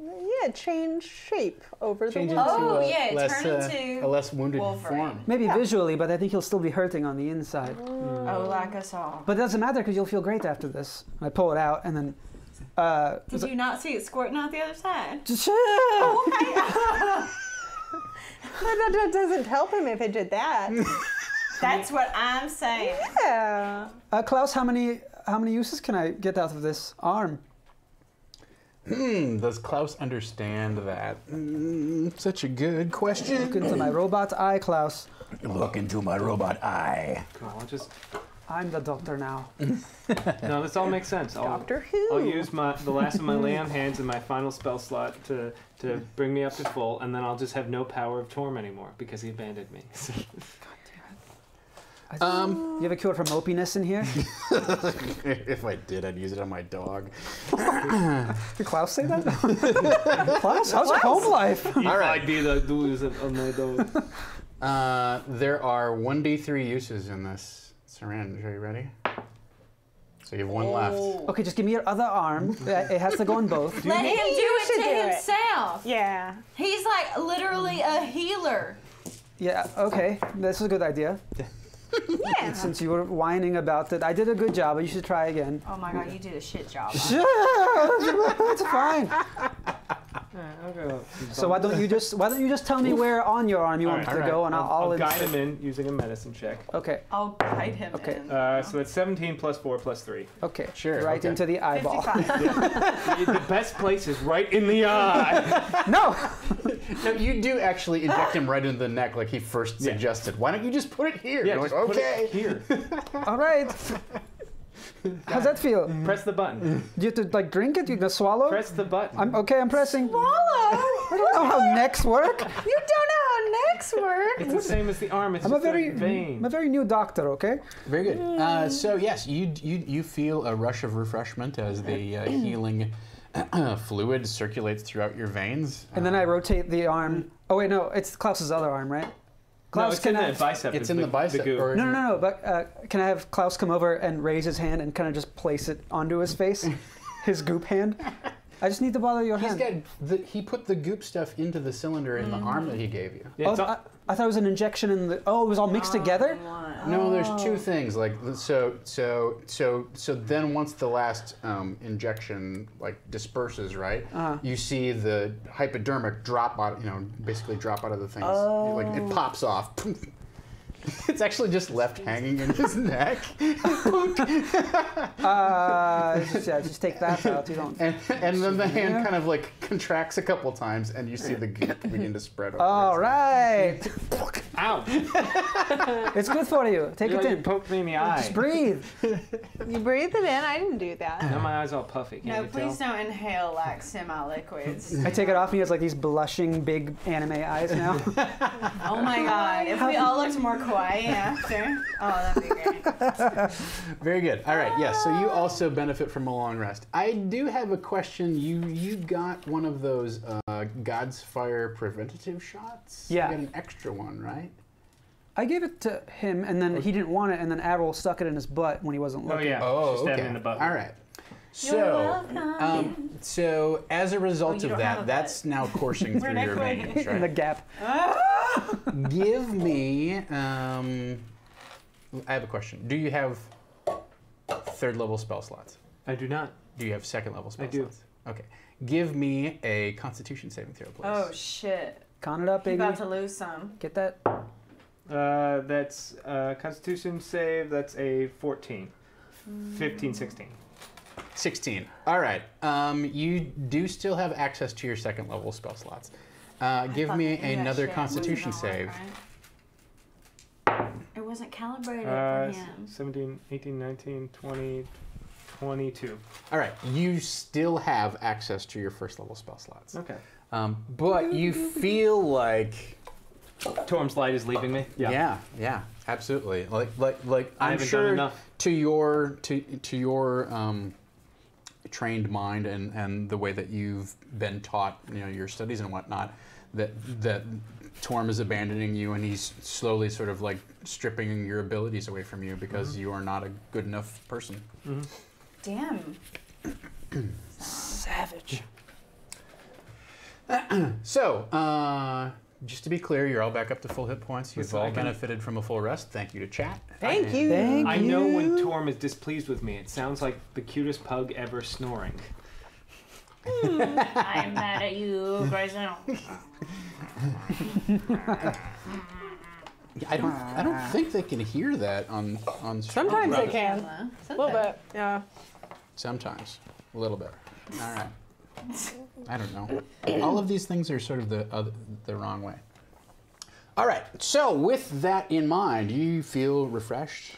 Yeah, change shape over Change the wound. into Oh, a yeah, less, turn into a less wounded Wolverine. form. Maybe visually, but I think he'll still be hurting on the inside. Oh, like us all. But it doesn't matter because you'll feel great after this. I pull it out and then. Did you not see it squirting out the other side? Just, That doesn't help him if it did that. That's what I'm saying. Yeah. Klaus, how many uses can I get out of this arm? Does Klaus understand that? Such a good question. Look into my robot eye, Klaus. Look into my robot eye. Come on, I'll just. I'm the doctor now. No, this all makes sense. Doctor Who. I'll use the last of my lay on hands and my final spell slot to bring me up to full, and then I'll just have no power of Torm anymore because he abandoned me. You have a cure for mopiness in here? If I did, I'd use it on my dog. Did Klaus say that? Klaus, how's your home life? All right. I'd be the dudes on my dog. There are 1d3 uses in this syringe. Are you ready? So you have one left. Okay, just give me your other arm. It has to go on both. Let him do it should to do it. himself. Yeah. He's like literally a healer. Yeah, okay. This is a good idea. Yeah. Since you were whining about it, I did a good job, but you should try again. Oh my god, you did a shit job. That's fine. I'll go. So why don't you just tell me where on your arm you want it to go, and I'll I'll guide him in using a medicine check. Okay, I'll guide him Okay. in. So that's 17 plus 4 plus 3. okay. Sure, Right okay. into the eyeball. 55. The best place is right in the eye. No! No, you do actually inject him right into the neck like he first suggested. Why don't you just put it here? Yeah, You're just like, put okay. it here. All right. How's that feel? Press the button. Do you have to like drink it? You gonna swallow? Press the button. I'm pressing. Swallow. I don't know how necks work. You don't know how necks work. It's the same as the arm. It's I'm a just very, a vein. I'm a very new doctor. Okay. Very good. So yes, you feel a rush of refreshment as the healing fluid circulates throughout your veins. And then I rotate the arm. Oh wait, no, it's Klaus's other arm, right? No, Klaus, it's in can the bicep. It's is in the bicep. goo. Or No. But can I have Klaus come over and raise his hand and kind of just place it onto his face, his goop hand? I just need to bother your hand. he put the goop stuff into the cylinder in the arm that he gave you. Yeah, it's Oh, all- I thought it was an injection in the. Oh, it was all mixed together. No, there's two things. Like so then once the last injection like disperses, right? You see the hypodermic drop out. Basically drop out of the things. Like it pops off. It's actually just left hanging in his neck. Just take that out. You don't. And then the hand kind of like contracts a couple times, and you see the goop begin to spread over. All right. Ow! It's good for you. Take You it in. poked me in the eye. Just breathe. You breathe it in. I didn't do that. Now my eye's all puffy. Can't No, you please tell? don't inhale like semi-liquids. I take it off, and he has like these blushing big anime eyes now. Oh my god, if we all looked more kawaii after, oh, that'd be great. Very good. All right. Yes. So you also benefit from a long rest. I do have a question. You got one of those God's Fire preventative shots. Yeah. You got an extra one, right? I gave it to him, and then he didn't want it, and then Avril stuck it in his butt when he wasn't Oh looking. yeah. Oh, She stabbed okay. me in the butt. All right. You're So, welcome. so as a result you of don't have that, a that's now coursing through your We're veins, In the right? gap. Give me. I have a question. Do you have third level spell slots? I do not. Do you have second level spell I do. slots? Okay. Give me a Constitution saving throw, please. Oh shit. Con it up, You're baby. about to lose some. Get that. That's Constitution save. That's a 14. 15, 16. 16. All right. You do still have access to your second level spell slots. Give me Fucking do that another shit. Constitution Wasn't gonna save. work, right? It wasn't calibrated for him. 17, 18, 19, 20, 22. All right, you still have access to your first level spell slots. Okay. But you feel like Torm's light is leaving me. yeah, absolutely. Like I I'm haven't sure done enough. to your trained mind and the way that you've been taught, your studies and whatnot, that Torm is abandoning you and he's slowly sort of like stripping your abilities away from you because you are not a good enough person. Damn. Savage. So, just to be clear, you're all back up to full hit points. You've Listen, all I can- benefited from a full rest. Thank you to chat. Thank you. Thank I you. know when Torm is displeased with me. It sounds like the cutest pug ever snoring. I'm mad at you, Grayson. I don't think they can hear that on Sometimes they Right. can. A little bit, yeah. Sometimes, a little bit. All right. I don't know. All of these things are sort of the wrong way. All right. So with that in mind, you feel refreshed,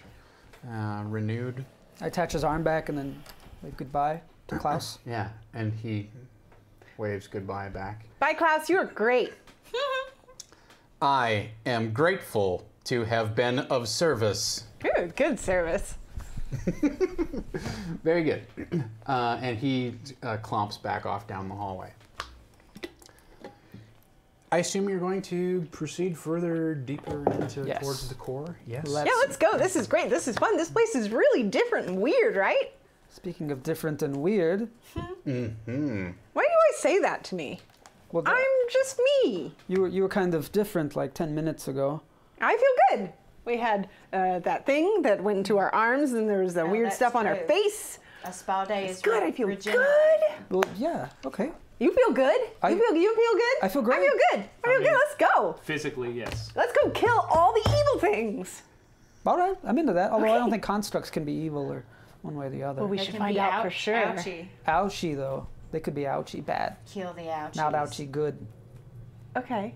renewed. I attach his arm back and then wave goodbye to Klaus. Yeah, and he waves goodbye back. Bye, Klaus. You were great. I am grateful to have been of service. Good service. Very good. And he clomps back off down the hallway. I assume you're going to proceed further deeper into Yes. towards the core? Yes. Yeah, let's go. This is great. This is fun. This place is really different and weird, right? Speaking of different and weird, Mm-hmm. Why do you always say that to me? well, I'm just me. you were kind of different like 10 minutes ago. I feel good. We had that thing that went into our arms, and there was the weird that's stuff on our true. face. A spa day is Good. I feel regenerating. good. Well, yeah, okay. You feel good? I- you feel good? I feel great. I feel good. I feel good. Let's go. Physically, yes. Let's go kill all the evil things. All right, I'm into that. Although I don't think constructs can be evil or one way or the other. Well, we They should can find be out for sure. Ouchie. Ouchie, though. They could be ouchie bad. Kill the ouchies. Not ouchie good. Okay.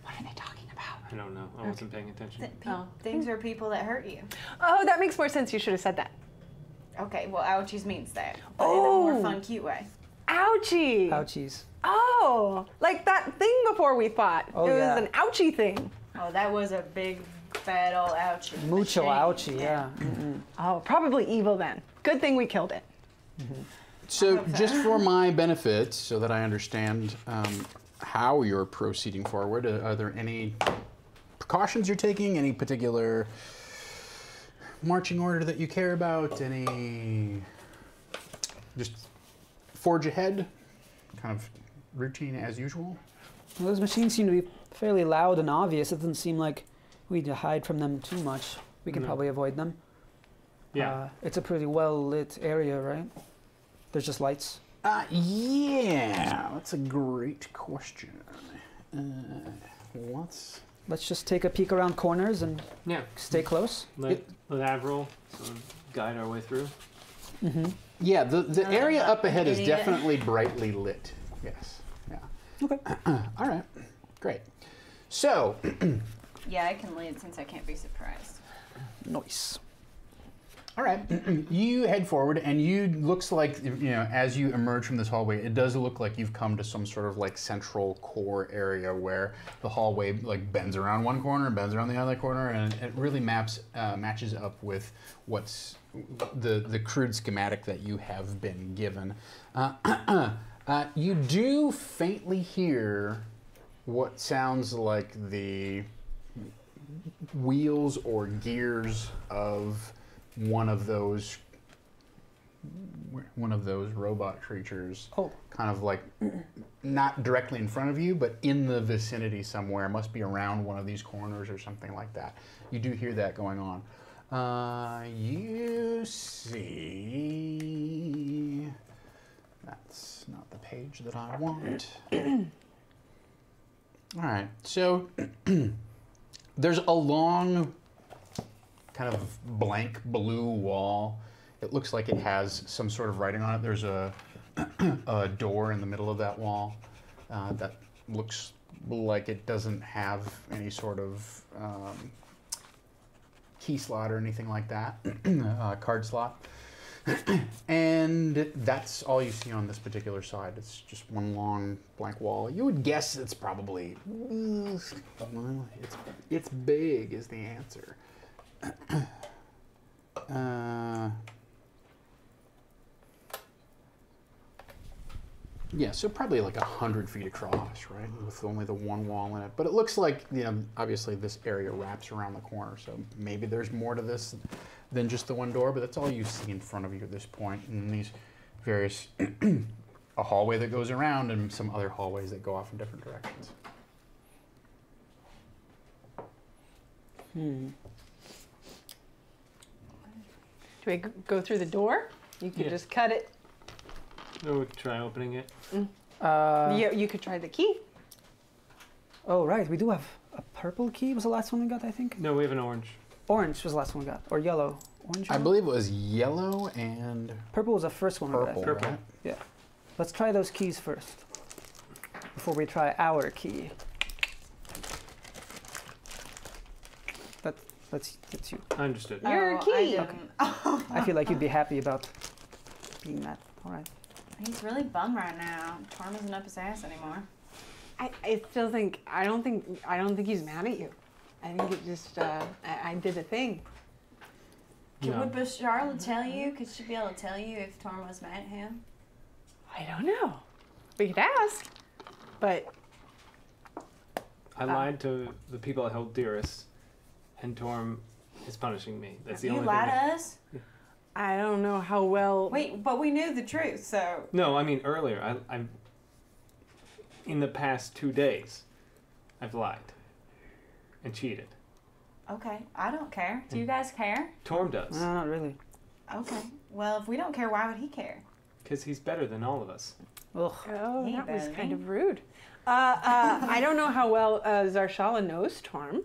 What are they talking about? I don't know. I wasn't paying attention. Things are people that hurt you. Oh, that makes more sense. You should have said that. Okay, well, ouchies means that, but in a Oh. more fun, cute way. Ouchie. Ouchies. Oh, like that thing before we fought. Oh, it yeah. was an ouchie thing. Oh, that was a big, fat old ouchie. Mucho Shame. ouchie, yeah. Oh, probably evil then. Good thing we killed it. So just for my benefit, so that I understand how you're proceeding forward, are there any precautions you're taking? Any particular marching order that you care about? Any just forge ahead, kind of routine as usual? Well, those machines seem to be fairly loud and obvious. It doesn't seem like we need to hide from them too much. We can probably avoid them. Yeah. It's a pretty well lit area, right? There's just lights. Yeah, that's a great question. Let's just take a peek around corners and Yeah. stay close. Let Avril sort of guide our way through. Yeah, the area not up ahead is idiot. definitely brightly lit. Yes. Yeah. Okay. All right. Great. So, Yeah, I can lead since I can't be surprised. Nice. all right, you head forward, and looks like, as you emerge from this hallway, it does look like you've come to some sort of like central core area where the hallway like bends around one corner, bends around the other corner, and it really matches up with what's the crude schematic that you have been given. You do faintly hear what sounds like the wheels or gears of one of those robot creatures, kind of like not directly in front of you, but in the vicinity somewhere. Must be around one of these corners or something like that. You do hear that going on. You see, that's not the page that I want. All right, so there's a long, kind of blank blue wall. It looks like it has some sort of writing on it. There's a door in the middle of that wall. that looks like it doesn't have any sort of key slot or anything like that, card slot. And that's all you see on this particular side. It's just one long blank wall. You would guess it's probably, it's big is the answer. Yeah, so probably like 100 feet across, right? With only the one wall in it. But it looks like, you know, obviously this area wraps around the corner, so maybe there's more to this than just the one door, but that's all you see in front of you at this point. And these various, a hallway that goes around and some other hallways that go off in different directions. Do we go through the door? You could just cut it. No, we could try opening it. You could try the key. Oh, right. We do have a purple key. Was the last one we got, I think? No, we have an orange. Orange was the last one we got. Or yellow. Orange? I Yellow? believe it was yellow and Purple was the first one we got, I purple, think. Purple. right? Yeah. Let's try those keys first. Before we try our key. That's you. I understood. Your key. I didn't. I feel like you'd be happy about being that. All right. He's really bummed right now. Torm isn't up his ass anymore. I still think I don't think he's mad at you. I think it just I did a thing. No. Would Charlotte tell you? Could she be able to tell you if Torm was mad at him? I don't know. We could ask, but I lied to the people I held dearest, and Torm is punishing me. That's the You only lied thing. to us? I don't know how well. Wait, but we knew the truth, so. No, I mean earlier. I'm in the past 2 days, I've lied and cheated. Okay, I don't care. Do you guys care? Torm does, No, not really. Okay. Well, if we don't care, why would he care? because he's better than all of us. Ugh. Oh, Hey, that was baby. kind of rude. I don't know how well Zarshala knows Torm.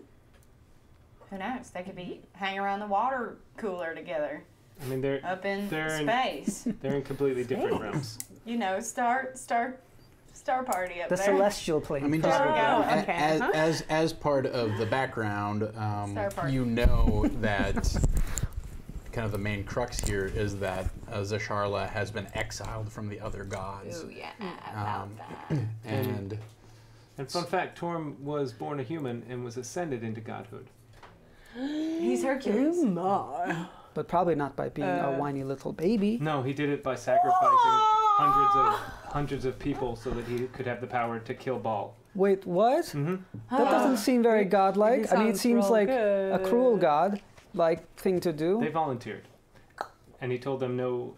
Who knows? They could be hanging around the water cooler together, I mean, they're up in They're in- space. they're in completely different realms. You know, star party up The there. celestial plane. I mean, There just we go. Okay. as part of the background, Star Park. you know that kind of the main crux here is that Zasharla has been exiled from the other gods. Ooh, yeah. Um, and And fun fact, Torm was born a human and was ascended into godhood. He's Hercules. But probably not by being a whiny little baby. No, he did it by sacrificing hundreds of people so that he could have the power to kill Baal. Wait, what? Mm-hmm. That doesn't seem very godlike. I mean, it sounds seems real like good. a cruel god-like thing to do. They volunteered, and he told them no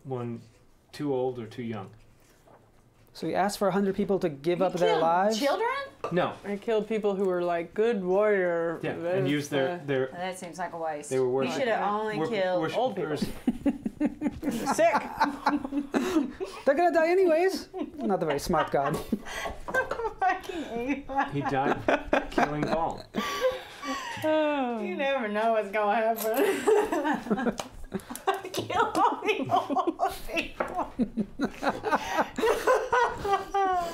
one too old or too young. So he asked for 100 people to give up You their killed lives. Children? No, I killed people who were like good warrior. yeah, and used their That seems like a waste. They were You worship- should have only wor- killed worship- old people. sick. They're gonna die anyways. Not a very smart god. Fucking Ava. He died killing Baal. You never know what's gonna happen. Kill all the old people.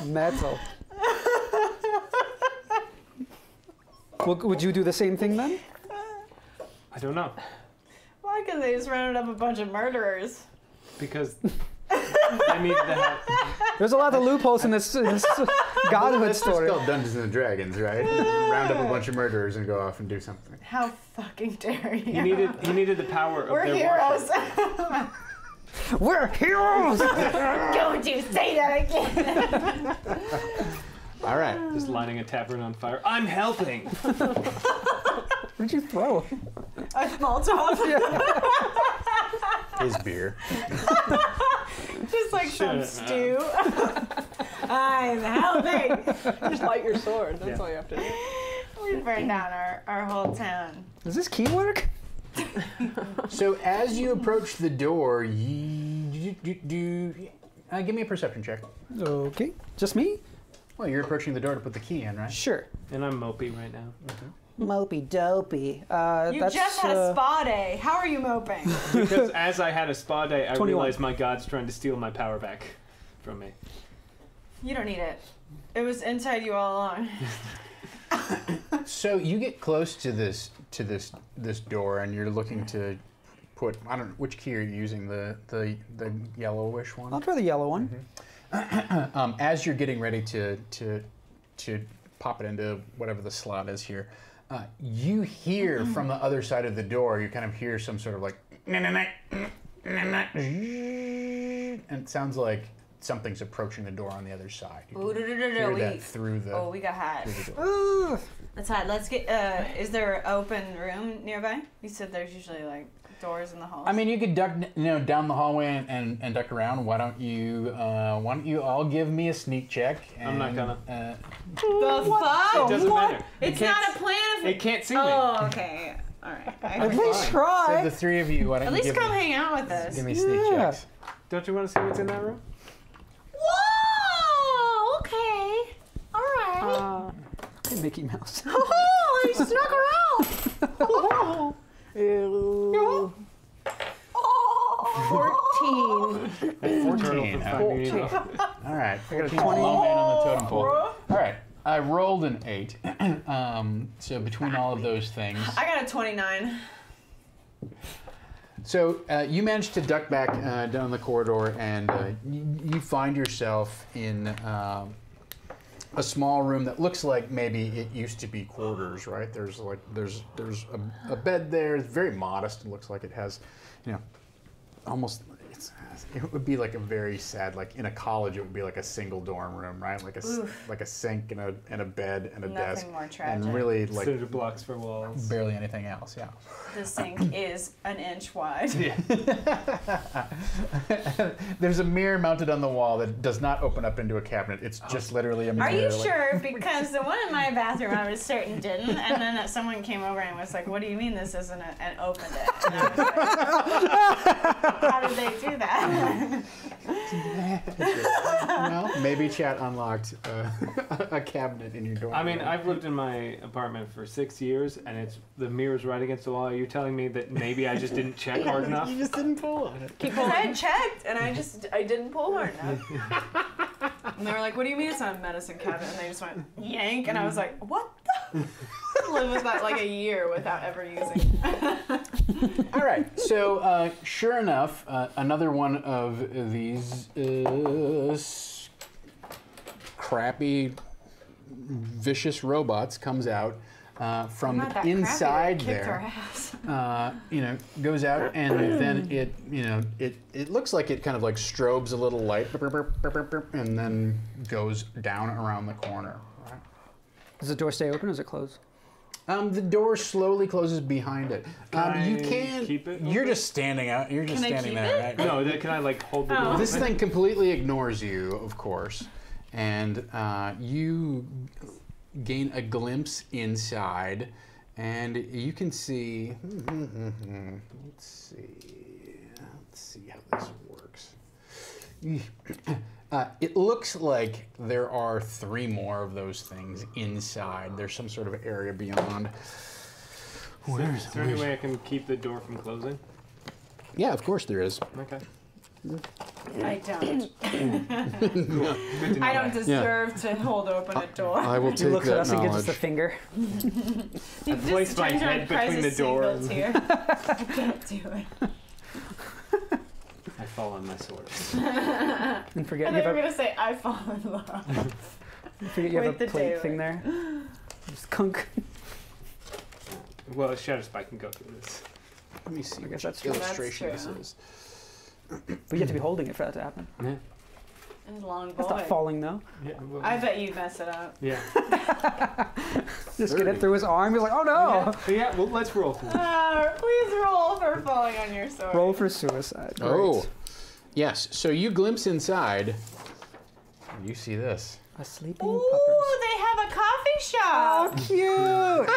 Metal. Would you do the same thing then? I don't know, Why? Because they just rounded up a bunch of murderers. because they needed to have. There's a lot of loopholes in this godhood that's just story. called Dungeons and Dragons, right? Round up a bunch of murderers and go off and do something. How fucking dare you? He needed the power of We're their heroes. worship. We're heroes! Don't you say that again. All right. Just lighting a tavern on fire. I'm helping. What did you throw? A small top. His beer. Just like some Shut stew. I'm helping. Just light your sword. That's Yeah. all you have to do. We burned down our whole town. Does this key work? So as you approach the door, give me a perception check. Okay. Just me? Well, you're approaching the door to put the key in, right? Sure. And I'm mopey right now. Mopey dopey. You That's, just had a spa day. How are you moping? Because as I had a spa day, I 21. realized my god's trying to steal my power back from me. You don't need it. It was inside you all along. So you get close to this door, and you're looking to put. I don't know which key are you using. The yellowish one. I'll try the yellow one. As you're getting ready to pop it into whatever the slot is here, you hear from the other side of the door. You kind of hear some sort of like, and it sounds like something's approaching the door on the other side. You can hear that through the. Oh, we got hot. Ooh. That's hot. Let's get. Is there an open room nearby? You said there's usually like doors in the halls. I mean, you could duck, down the hallway and duck around. Why don't you all give me a sneak check? And, I'm not gonna. The fuck? It doesn't matter. It's not a plan. It can't see me. Oh, okay. All right. At least try. So the three of you, why don't At you least give come me, hang out with us. give me sneak checks? Don't you want to see what's in that room? Whoa! Okay. All right. Hey, Mickey Mouse. Oh, he snuck around. Ew. 14. 14. All right. 14 low man on the totem pole. All right. I rolled an 8. So between all of those things. I got a 29. So you managed to duck back down the corridor, and you find yourself in a small room that looks like maybe it used to be quarters, right? There's a bed there. It's very modest. It looks like it has, almost. It would be like a very sad, like in a college, it would be like a single dorm room, right? Like a sink and a bed and a desk. Nothing more tragic. And really like Cinder blocks for walls. barely anything else. Yeah. The sink is an inch wide. Yeah. There's a mirror mounted on the wall that does not open up into a cabinet. It's just literally a mirror. Are you sure? Because the one in my bathroom, I was certain didn't, and then someone came over and was like, "What do you mean this isn't?" And opened it. And I was like, "How did they do that?" Well, maybe chat unlocked a cabinet in your door. I mean, I've lived in my apartment for 6 years, and the mirror's right against the wall. Are you telling me that maybe I just didn't check hard enough? You just didn't pull on it. Because I checked and I didn't pull hard enough. And they were like, "What do you mean it's not a medicine cabinet?" And they just went yank, and I was like, "What the?" Live with that like a year without ever using. All right. So sure enough, another one of these crappy, vicious robots comes out from Not that inside crappy, there. kicked our ass. Goes out, and then it looks like it kind of like strobes a little light, and then goes down around the corner. Right? Does the door stay open or does it close? The door slowly closes behind it. You can't. Keep it You're open? just standing out. You're just Can I standing keep there, it? right? No, can I like hold the door? This open? thing completely ignores you, of course, and you gain a glimpse inside, and you can see. Let's see how this works. It looks like there are 3 more of those things inside. There's some sort of area beyond. Is there any way I can keep the door from closing? Yeah, of course there is. Okay. I don't. Good to know I don't that. deserve to hold open a door. I will He take looks at that us and gives us knowledge. the finger. He placed my turns on head between crisis the door sequence and- here. I can't do it. I fall on my sword. And forget I you thought you were have gonna say I fall in love. you have with a the plate daylight. thing there. Just kunk. Well, a shadow spike can go through this. Let me see I guess which that's true. illustration That's this true. is. But you have to be holding it for that to happen. Yeah. And long That's not boy. falling though. Yeah. Well, I bet you mess it up. yeah. Just get it through his arm. You're like, oh no! Yeah. Well, let's roll for it. Please roll for falling on your sword. Roll for suicide. Great. Oh, yes. So you glimpse inside. And you see this. A sleeping Ooh, puppers. they have a coffee shop. Cute.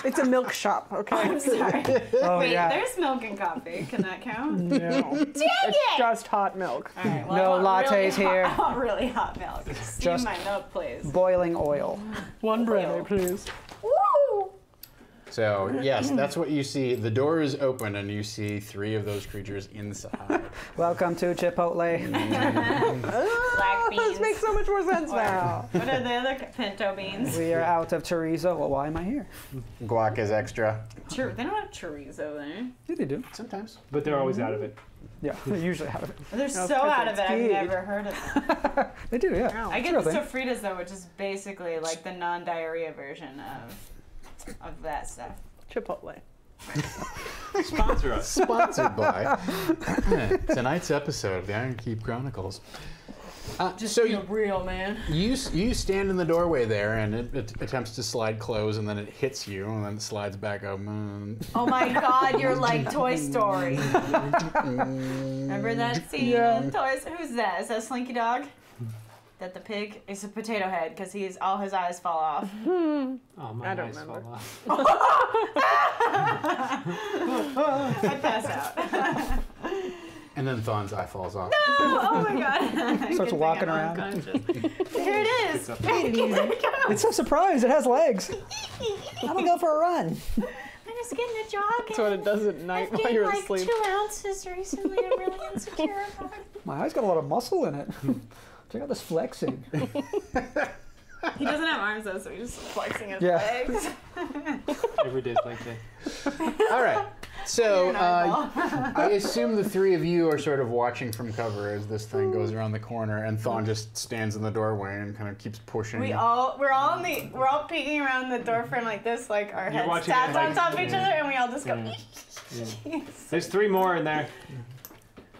It's a milk shop, okay? I'm sorry. Oh Wait, yeah. there's milk and coffee. Can that count? No. Dang It's it! just hot milk. All right, well, No I want really lattes here. I want really hot milk. Steam Just- my milk, please. Boiling oil. One brandy, please. Woo! So yes, that's what you see. The door is open, and you see 3 of those creatures inside. Welcome to Chipotle. black beans. This makes so much more sense now. What are the other pinto beans? We are out of chorizo. Well, why am I here? Guac is extra. They don't have chorizo there. Yeah, they do. Sometimes. But they're always out of it. Yeah, they're usually out of it. They're No, so out of it's it, I've key. never heard of them. They do, yeah. I get Real the thing. sofritas though, which is basically like the non-diarrhea version of that stuff. Chipotle. Sponsor us. Sponsored by tonight's episode of the Ironkeep Chronicles. So Be a real man. you stand in the doorway there, and it attempts to slide close, and then it hits you, and then it slides back open. Oh my God, you're like Toy Story. Remember that scene in Toy Story? Who's that? Is that Slinky Dog? That the pig is a potato head because all his eyes fall off. Oh, my I don't eyes remember. fall off. I'd pass out. And then Thon's eye falls off. Oh my God. Starts walking around. Here it is. It's a surprise. It has legs. I'm gonna go for a run. I'm just getting a jog. That's what it does at night I've while gained you're like asleep. 2 ounces recently. I'm really insecure about it. My eye's got a lot of muscle in it. Check out this flexing. He doesn't have arms though, so he's just flexing his Yeah. legs. Every day's like that. All right. So You're an eyeball. I assume the three of you are sort of watching from cover as this thing goes around the corner, and Thon just stands in the doorway and kind of keeps pushing. we're all peeking around the door frame like this, like our You're heads watching tapped it like- on top of each other, and we all just go. Yeah. There's 3 more in there.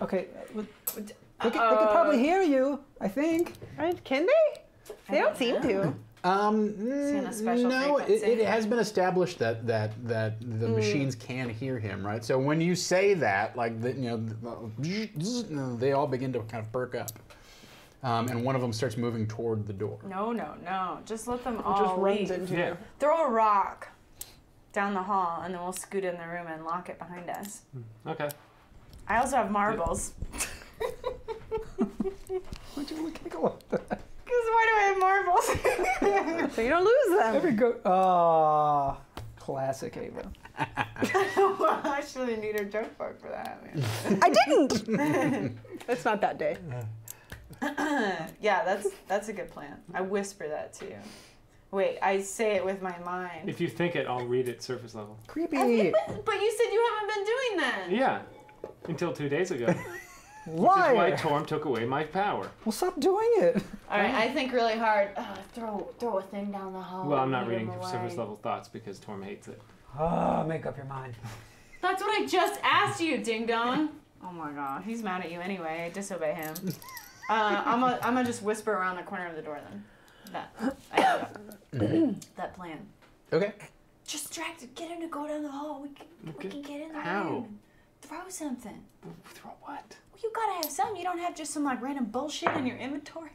Okay. They could probably hear you, I think. Right? Can they? They don't seem to. in a special no, frequency. it has been established that the machines can hear him, right? So when you say that, like they all begin to kind of perk up, and one of them starts moving toward the door. No. Just let them It all just runs leave. into Yeah. you. Throw a rock down the hall, and then we'll scoot in the room and lock it behind us. Okay. I also have marbles. Why'd you want to giggle at that? Because why do I have marbles? So you don't lose them. Every go. Classic Ava. I should have need a joke book for that, man. I didn't. It's not that day. Yeah, that's a good plan. I whisper that to you. Wait, I say it with my mind. If you think it, I'll read it surface level. Creepy. But you said you haven't been doing that. Yeah. Until 2 days ago. Which is why Liar. Torm took away my power. Well, stop doing it. All right, I think really hard. Throw a thing down the hall. Well, I'm not lead reading him away. surface level thoughts because Torm hates it. Make up your mind. That's what I just asked you, ding dong. Oh my god, he's mad at you anyway. Disobey him. I'm gonna just whisper around the corner of the door then. That plan. Okay. Just distracted. Get him to go down the hall. We can get in the How? room. And throw something. Throw what? Well, you gotta have something. You don't have just some like random bullshit in your inventory.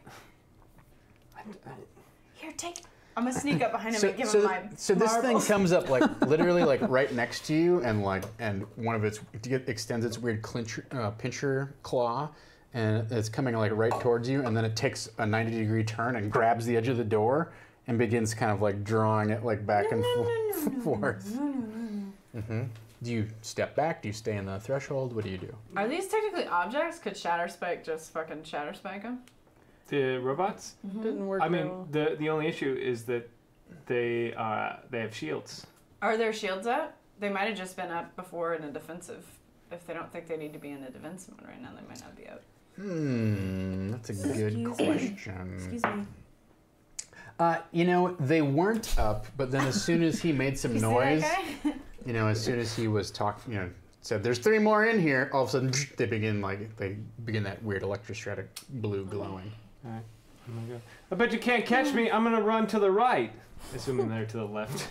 Here, take. I'm gonna sneak up behind him and give him my so this thing marbles. comes up like literally like right next to you, and one of its extends its weird pincher claw, and it's coming like right towards you, and then it takes a 90-degree turn and grabs the edge of the door and begins kind of like drawing it like back and forth. Mm-hmm. Do you step back? Do you stay in the threshold? What do you do? Are these technically objects? Could Shatterspike just fucking Shatterspike them? The robots? Didn't work I very mean, well. the only issue is that they have shields. Are their shields up? They might have just been up before in a defensive. If they don't think they need to be in the defensive mode right now, they might not be up. That's a good question. Excuse me. They weren't up, but then as soon as he made some You see noise, that guy? as soon as he was talking, said there's 3 more in here, all of a sudden they begin that weird electrostatic blue glowing. All right. I'm gonna go. I bet you can't catch me. I'm gonna run to the right. Assuming they're to the left.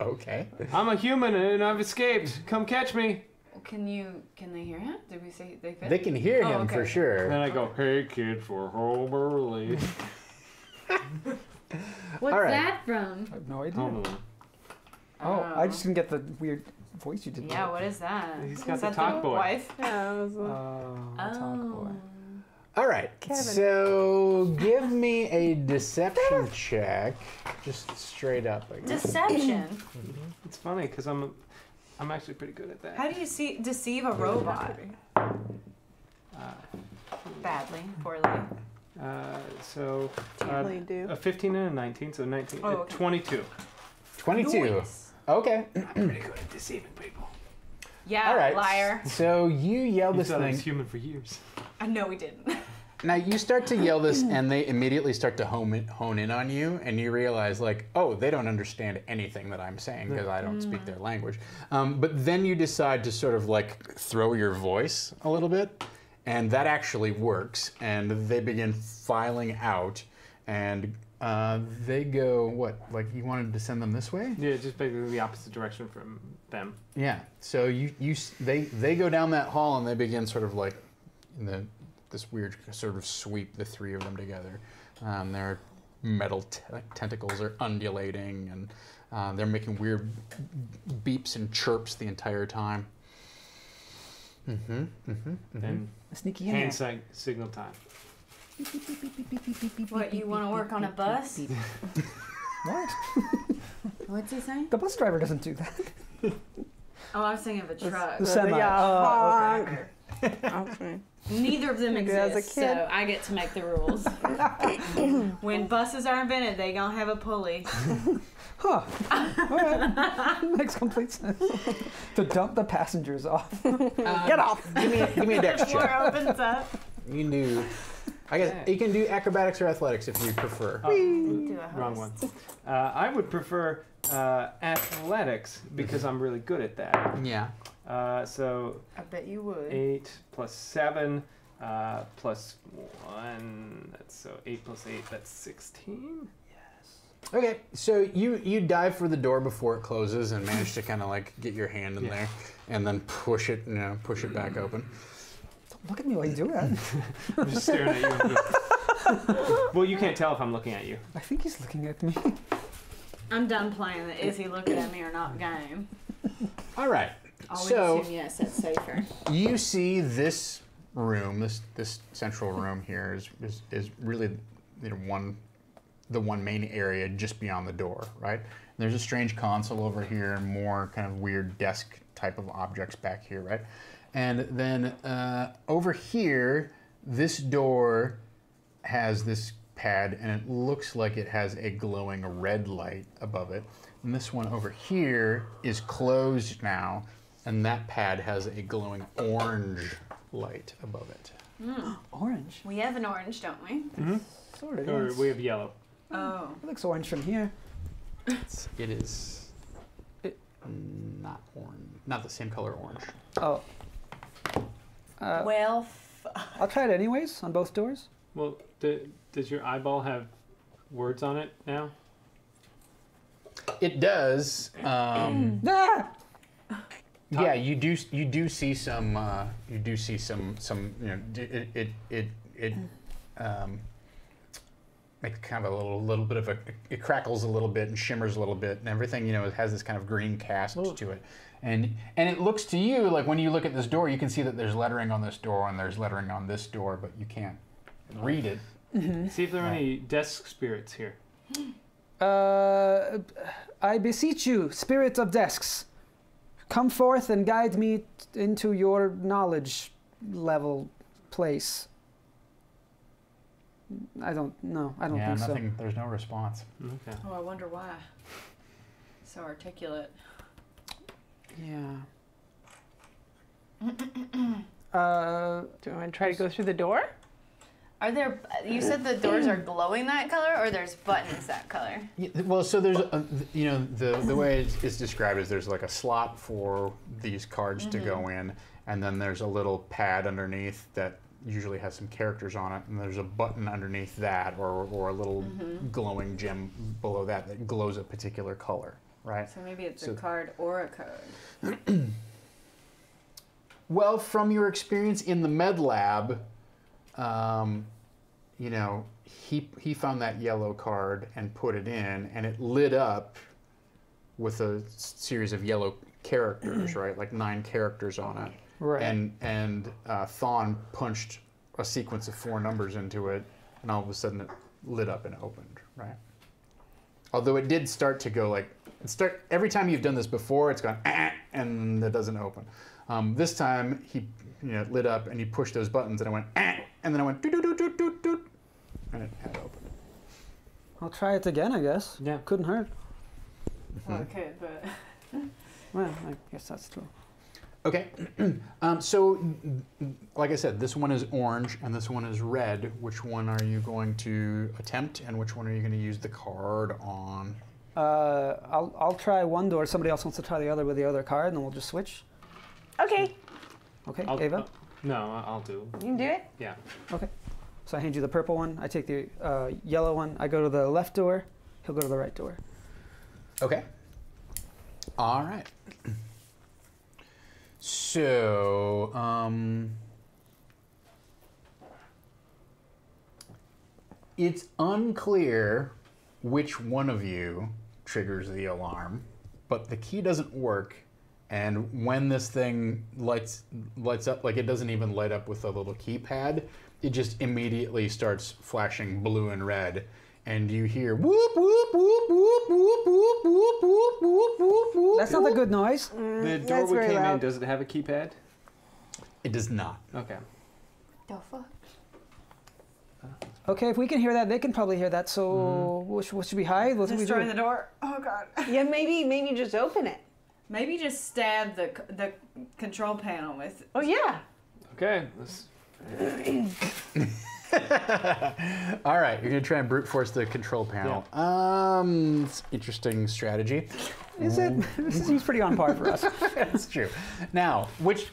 Okay. I'm a human and I've escaped. Come catch me. Can they hear him? Did we say they could? They can hear him okay. for sure. Then I go, hey kid, for home early. What's All right. that from? I have no idea. Hold on. Oh, I just didn't get the weird voice you did. Yeah, what is that? He's Is got the that talk boy. Wife? Yeah, it was Talk boy. All right. Kevin. So give me a deception check, just straight up. I guess. Deception. It's funny because I'm actually pretty good at that. How do you deceive a robot? Badly, poorly. So Definitely do. a 15 and a 19, so 19, Oh, okay. 22. 22. Nice. Okay. I'm pretty good at deceiving people. Yeah, All right. liar. So you yell You this thought I was thing. human for years. I know we didn't. Now you start to yell this, and they immediately start to hone in on you, and you realize like, oh, they don't understand anything that I'm saying because I don't speak their language. But then you decide to sort of like throw your voice a little bit, and that actually works. And they begin filing out, and they go what? Like you wanted to send them this way? Yeah, just basically the opposite direction from them. Yeah. So they go down that hall, and they begin sort of like in this weird sort of sweep, the three of them together. Their metal tentacles are undulating, and they're making weird beeps and chirps the entire time. Then Sneaky in hand there. signal time. What, you want to work on a bus? What? What's he saying? The bus driver doesn't do that. Oh, I was thinking of a truck. The semi. Yeah. Okay. Okay. Neither of them Maybe as a exist, kid. so I get to make the rules. When buses are invented, they gonna have a pulley. Huh. All right. Makes complete sense. To dump the passengers off. Get off. Give me a dex Door check. opens up. You can do. I guess you can do acrobatics or athletics if you prefer. Do a Wrong host. one. I would prefer athletics because I'm really good at that. Yeah. So I bet you would. 8 plus 7 plus 1. That's so 8 plus 8. That's 16. Okay, so you dive for the door before it closes and manage to kind of like get your hand in there, and then push it back open. Don't look at me while you do that. I'm just staring at you. Well, you can't tell if I'm looking at you. I think he's looking at me. I'm done playing the is he looking at me or not game. All right. Always So assume yes, that's safer. you see this room, this central room here is really the one main area just beyond the door, right? There's a strange console over here, and more kind of weird desk type of objects back here, right? And then over here, this door has this pad, and it looks like it has a glowing red light above it. And this one over here is closed now, and that pad has a glowing orange light above it. Orange. We have an orange, don't we? Sort of. Or Yes. we have yellow. Oh. It looks orange from here. It is not orange, not the same color orange. Oh. Well, I'll try it anyways on both doors. Well, does your eyeball have words on it now? It does. Ah! Yeah, you do see some it makes kind of a little bit of it crackles a little bit and shimmers a little bit, and everything it has this kind of green cast to it, and it looks to you like when you look at this door, you can see that there's lettering on this door and there's lettering on this door, but you can't read it. See if there are any desk spirits here. I beseech you, spirit of desks, come forth and guide me into your knowledge level place. I don't think so. Nothing. There's no response. Okay. oh, I wonder why. So articulate. Yeah. Do you want to try to go through the door? Are there? You said the doors are glowing that color, or there's buttons that color? Yeah, well, so there's the way it's described is there's like a slot for these cards to go in, and then there's a little pad underneath that usually has some characters on it, and there's a button underneath that, or a little glowing gem below that glows a particular color, right? So maybe it's a card or a code. Well, from your experience in the med lab, he found that yellow card and put it in, and it lit up with a series of yellow characters, right? Like 9 characters on it. Right. And Thawne punched a sequence of 4 numbers into it, and all of a sudden it lit up and opened, right? Although it did start to go every time you've done this before, it's gone, and it doesn't open. This time, it lit up, and he pushed those buttons, and it went, and then I went doot, doot, doot, doot, doot, doot, and it had opened. I'll try it again, I guess. Yeah. Couldn't hurt. Okay, but Well, I guess that's true. Okay, so like I said, this one is orange and this one is red. Which one are you going to attempt, and which one are you going to use the card on? I'll try one door. Somebody else wants to try the other with the other card, and then we'll just switch. okay, Okay, I'll, Ava? no, I'll do. you can do it. Yeah. Okay. So I hand you the purple one. I take the yellow one. I go to the left door. He'll go to the right door. Okay. All right. So, it's unclear which one of you triggers the alarm, but the key doesn't work, and when this thing lights up, like it doesn't even light up with a little keypad, it just immediately starts flashing blue and red, and you hear whoop whoop whoop whoop whoop whoop whoop whoop whoop whoop whoop. That's not a good noise. The door that's we very came in, loud. does it have a keypad? It does not. Okay. The fuck? Okay, if we can hear that, they can probably hear that. So what should we hide? What should we Destroy do? the door. Oh god. Yeah, maybe just open it. Maybe just stab the control panel with. Oh yeah. Okay. Let's, All right, you're gonna try and brute force the control panel. It's interesting strategy. Is it? This seems pretty on par for us. That's true. Now, which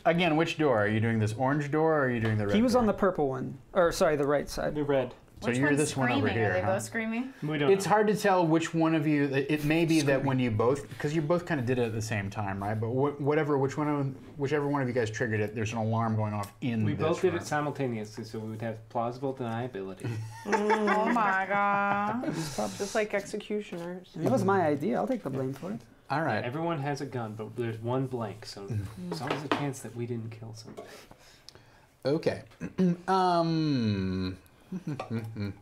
door? Are you doing this orange door, or are you doing the red? He was door? on the purple one, or sorry, the right side. do red. So Which you're one's this one over screaming? here. Are they huh? both screaming? We don't It's know. hard to tell which one of you. It may be that when you both, because you both kind of did it at the same time, right? But whichever one of you guys triggered it, there's an alarm going off in. We this both did room. it simultaneously, so we would have plausible deniability. Oh my god. Just like executioners. It was my idea. I'll take the blame for it. All right. Everyone has a gun, but there's one blank, so there's always a chance that we didn't kill somebody. Okay.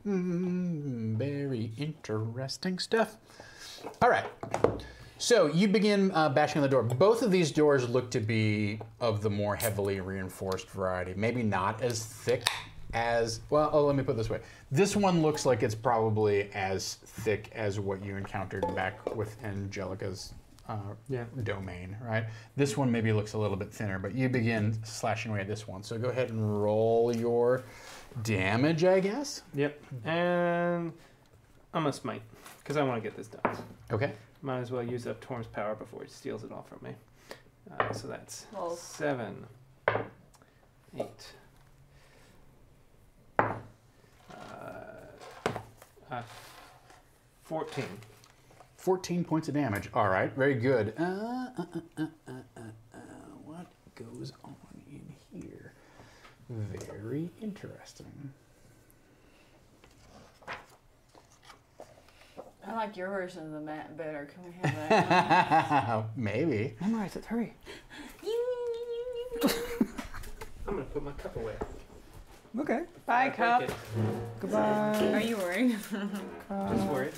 Very interesting stuff. All right. So you begin bashing on the door. Both of these doors look to be of the more heavily reinforced variety. Maybe not as thick as, well, let me put it this way. This one looks like it's probably as thick as what you encountered back with Angelica's domain, right? This one maybe looks a little bit thinner, but you begin slashing away at this one. So go ahead and roll your damage, I guess. Yep. And I'm gonna smite, because I want to get this done. Okay. Might as well use up Torm's power before he steals it all from me. So that's Well, 7, 8. 14. 14 points of damage. All right, very good. What goes on in here? Very interesting. I like your version of the mat better. Can we have that? Maybe. Memorize it. Hurry. I'm gonna put my cup away. Okay. Bye, cup. Goodbye. Are you worried? Just worried.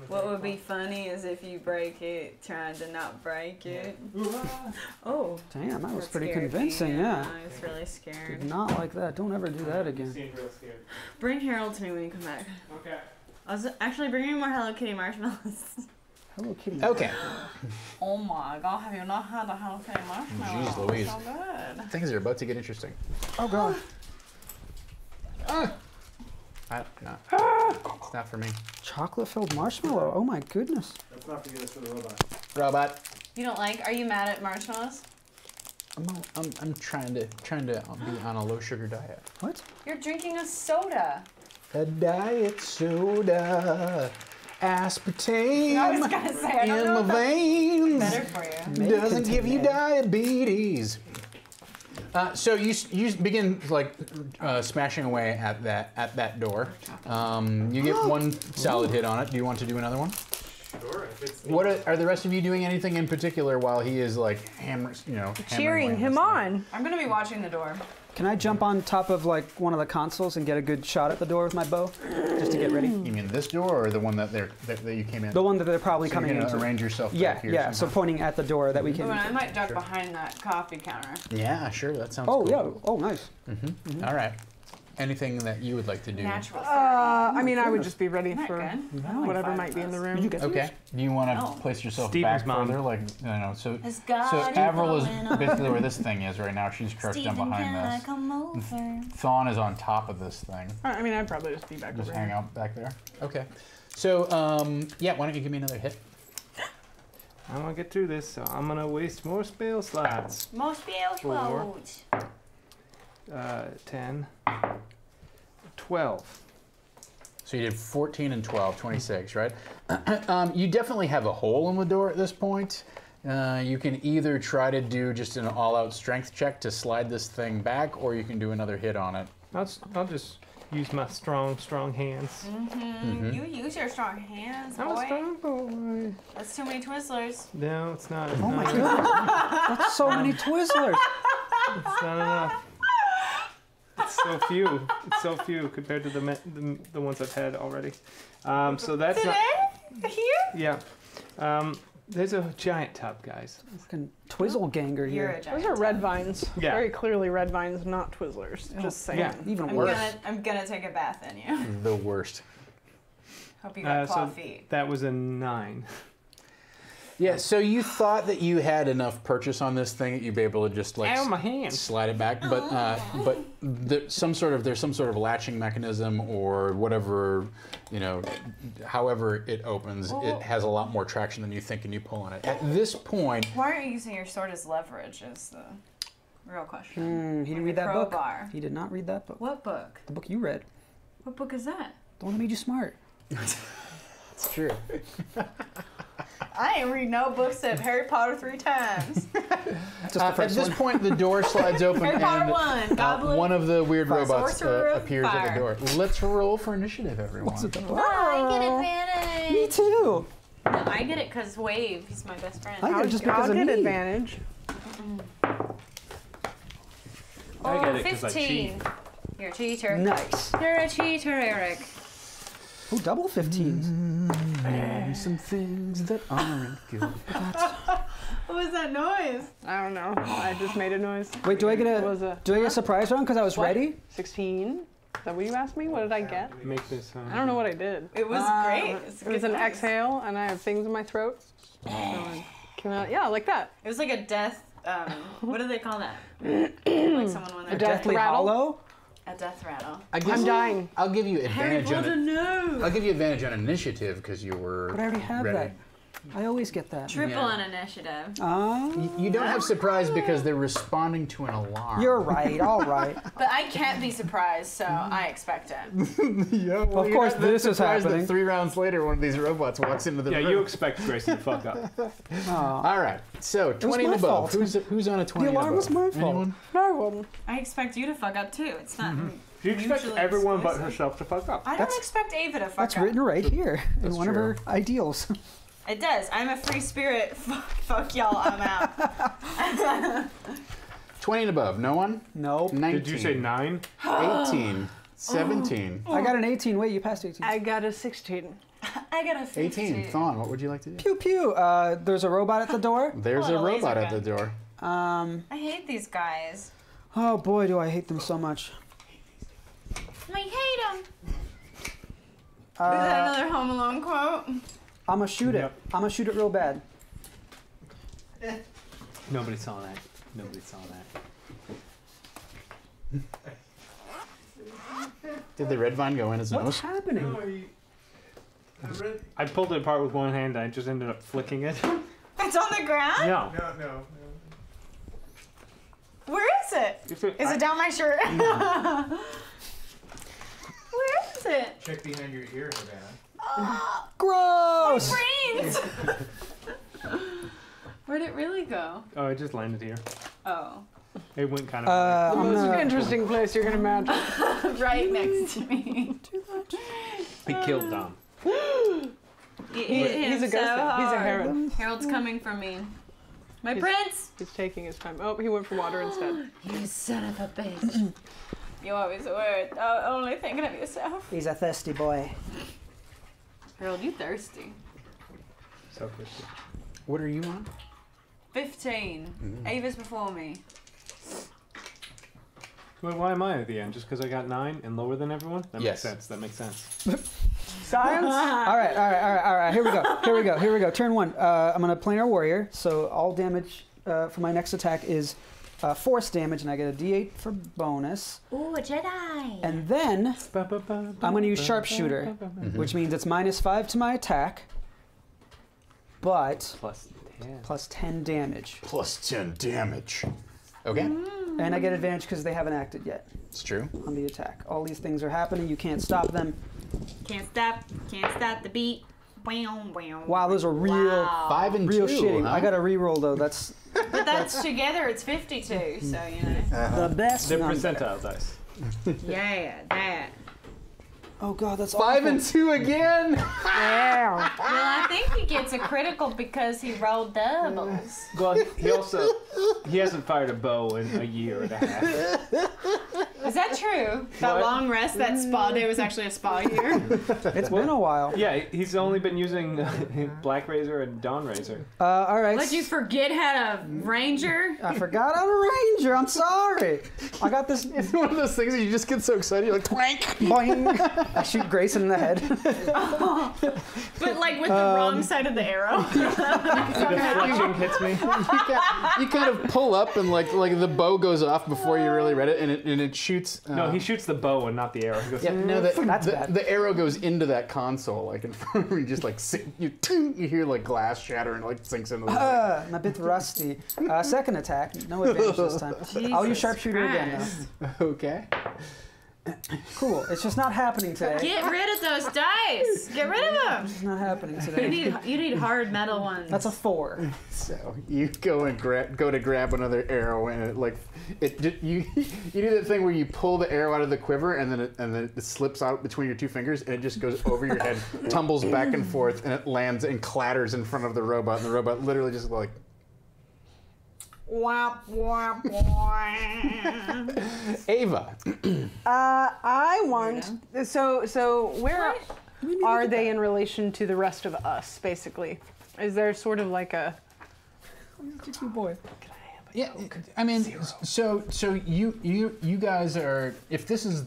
What would be funny is if you break it, trying to not break it. Oh, Damn, that was that pretty scared convincing. me. Yeah. I was really scared. Did not like that. Don't ever do that again. Seemed real scared. Bring Harold to me when you come back. Okay. I was actually bringing me more Hello Kitty marshmallows. Hello Kitty. Okay. Oh my god, have you not had a Hello Kitty marshmallow? Jeez Louise. So good. Things are about to get interesting. Oh god. It's not for me. Chocolate-filled marshmallow. Oh my goodness. That's not for you, that's for the robot. Robot. You don't like? Are you mad at marshmallows? I'm trying to be on a low sugar diet. What? You're drinking a soda. A diet soda, aspartame I was gonna say, I don't in know my veins Better for you. doesn't give you diabetes. So you begin like smashing away at that door. You get one solid hit on it. Do you want to do another one? Sure. If it's What are the rest of you doing anything in particular while he is like hammering Cheering away him this thing? on. I'm gonna be watching the door. Can I jump on top of like one of the consoles and get a good shot at the door with my bow, just to get ready? You mean this door or the one that you came in? The one that they're probably coming you're into. gonna arrange yourself Yeah, back here yeah. So somehow? pointing at the door that we came Oh, and into. I might duck behind that coffee counter. Yeah, sure. That sounds Oh cool. yeah. Oh nice. All right. Anything that you would like to do? Natural. I mean, I would just be ready Isn't that for good? whatever might be in the room. Okay. Do you want to Oh. place yourself Stephen's back mom. further? Like, I don't know. So God Avril going is basically where this thing is right now. She's crouched down behind this. Come over. Thawne is on top of this thing. I mean, I'd probably just be back Just over hang here. out back there. Okay. So, yeah, why don't you give me another hit? I want to get through this, so I'm gonna waste more spell slots. Most beautiful. 10, 12. So you did 14 and 12, 26, right? You definitely have a hole in the door at this point. You can either try to do just an all-out strength check to slide this thing back, or you can do another hit on it. I'll just use my strong hands. You use your strong hands, I'm a boy. strong boy. That's too many Twizzlers. No, it's not. Oh my god. That's so many Twizzlers. It's not enough. It's so few. It's so few compared to the ones I've had already. So that's Today? not. Here? Yeah. There's a giant tub, guys. Fucking Twizzle-ganger You're here. a giant. Those are red vines. Yeah. Very clearly red vines, not Twizzlers. Just saying. Yeah. Even I'm worse. gonna take a bath in you. The worst. Hope you got claw So feet. that was a 9. Yeah, so you thought that you had enough purchase on this thing that you'd be able to just like Ow, my hands. slide it back, but there's some sort of latching mechanism or whatever, you know, however it opens, it has a lot more traction than you think, and you pull on it. At this point, Why aren't you using your sword as leverage? Is the real question. He didn't Like read a that book. crowbar. He did not read that book. What book? The book you read. What book is that? The one that made you smart. it's true. I ain't read no books except Harry Potter 3 times. Just the At first this one. point, the door slides open, Harry Potter and 1, Goblet. one of the weird robots Sorcerer of appears at Fire. the door. Let's roll for initiative, everyone. What's at the door? I get Me advantage. too. No, I get it because Wave, he's my best friend. I get it just because I'll of get me. advantage. I get it 'cause I 15. You're a cheater. Nice. You're a cheater, Eric. Oh, double 15s. Some things that aren't good. What was that noise? I don't know. I just made a noise. Wait, do I get It was a a surprise round because I was What? ready? 16. Is that what you asked me? What did I get? Make this. I don't know what I did. It was great. It was an exhale, and I have things in my throat. So it came out, yeah, like that. It was like a death. What do they call that? Like someone when they're A death rattle? hollow? A death rattle. I guess I'm dying. I'll give you Harry advantage on Potter, it. no. I'll give you advantage on initiative because you were. But I already have ready. that. I always get that. Triple Yeah. on initiative. You don't have surprise because they're responding to an alarm. You're right. All right. But I can't be surprised, so I expect it. Yeah, well, Of you're course not that this is surprised that happening. 3 rounds later, one of these robots walks into the Yeah, room. you expect Grayson to fuck up. All right, so 20 and my above. fault. Who's on a 20 The alarm and was above? my fault. Anyone? No, I wouldn't. I expect you to fuck up too. It's not. You expect mutually everyone but exclusive. herself to fuck up. I don't expect Ava to fuck That's up. written right here in That's one of true. her ideals. It does. I'm a free spirit. Fuck y'all. I'm out. 20 and above. No one? Nope. 19. Did you say 9? 18. 17. I got an 18. Wait, you passed 18. I got a 16. I got a 15. 18. Thawne, what would you like to do? Pew pew. There's a robot at the door. There's Oh, a a laser robot at the gun. door. I hate these guys. Oh boy, do I hate them so much. I hate them. Is that another Home Alone quote? I'm gonna shoot it. Yep. I'm gonna shoot it real bad. Nobody saw that. Nobody saw that. Did the red vine go in his What's nose? happening? I pulled it apart with one hand. I just ended up flicking it. It's on the ground? No. No. Where is it? Is it down my shirt? Where is it? Check behind your ear, Havana. Gross! Brains! Where'd it really go? Oh, it just landed here. Oh. It went kind The of. I'm most gonna- interesting place you can imagine. Right next to me. He killed Dom. He's He's a ghost. He's a Herod. Harold's coming for me. My prince! He's taking his time. Oh, he went for water instead. You son of a bitch. You always were only thinking of yourself. He's a thirsty boy. Harold, you thirsty. So thirsty. What are you on? 15. Ava's before me. Wait, why am I at the end? Just because I got 9 and lower than everyone? That Yes. makes sense. That makes sense. Science? All right. Here we go. Turn 1. I'm going to planar warrior, so all damage for my next attack is force damage, and I get a D8 for bonus. Ooh, a Jedi! And then I'm going to use sharpshooter, which means it's -5 to my attack, but plus 10. plus 10 damage. Plus 10 damage. Okay. And I get advantage because they haven't acted yet It's true. on the attack. All these things are happening. You can't stop them. Can't stop the beat. Wow, those are real, 5 and real 2. shitty. Huh? I got a reroll though. That's But that's together, it's 52, so you know. the best. They're number. percentile dice. Yeah, that. Oh god, that's 5 and 2 again. Yeah. Well, I think he gets a critical because he rolled doubles. Well, he hasn't fired a bow in a year and a half. Is that true? That What? long rest, that spa day was actually a spa year? It's been a while. Yeah, he's only been using Black Razor and Dawn Razor. All right. Let you forget how to ranger? I forgot I'm a ranger. I'm sorry. I got this. It's one of those things that you just get so excited. You're like, clank. Boing. I shoot Grayson in the head. But like with the wrong side of the arrow. The fletching hits me. You kind of pull up and like the bow goes off before you really read it, and it shoots. No, he shoots the bow and not the arrow. He goes, Yeah, no, That's bad. the arrow goes into that console, like in front of you, just like you hear like glass shatter and like sinks into the. I'm a bit rusty. Second attack. No advantage this time. I'll use sharpshooter again though. Okay. Cool. It's just not happening today. Get rid of those dice. Get rid of them. It's not happening You today. need hard metal ones. That's a 4. So you go to grab another arrow, and you do that thing where you pull the arrow out of the quiver, and then it slips out between your two fingers, and it just goes over your head, tumbles back and forth, and it lands and clatters in front of the robot, and the robot literally just like. Wop, wop, wop. Ava. I want. So where are they in relation to the rest of us? Basically, is there sort of like a? Boy. Yeah, I mean, so you guys are. If this is,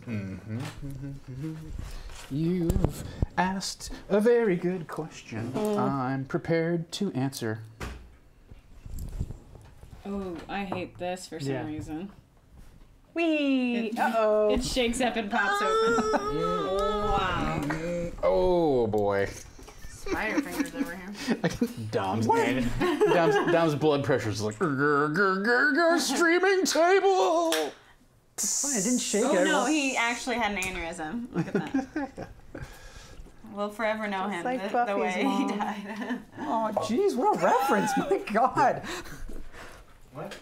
you've asked a very good question. I'm prepared to answer. Oh, I hate this for some reason. Wee. Uh-oh. It shakes up and pops open. Wow. Oh boy. Spider fingers over here. Dom's blood pressure is like streaming table. Fine, it didn't shake Oh it. no, he actually had an aneurysm. Look at that. We'll forever know him like the Buffy's way mom. he died. Oh, jeez, what a reference! My God. What?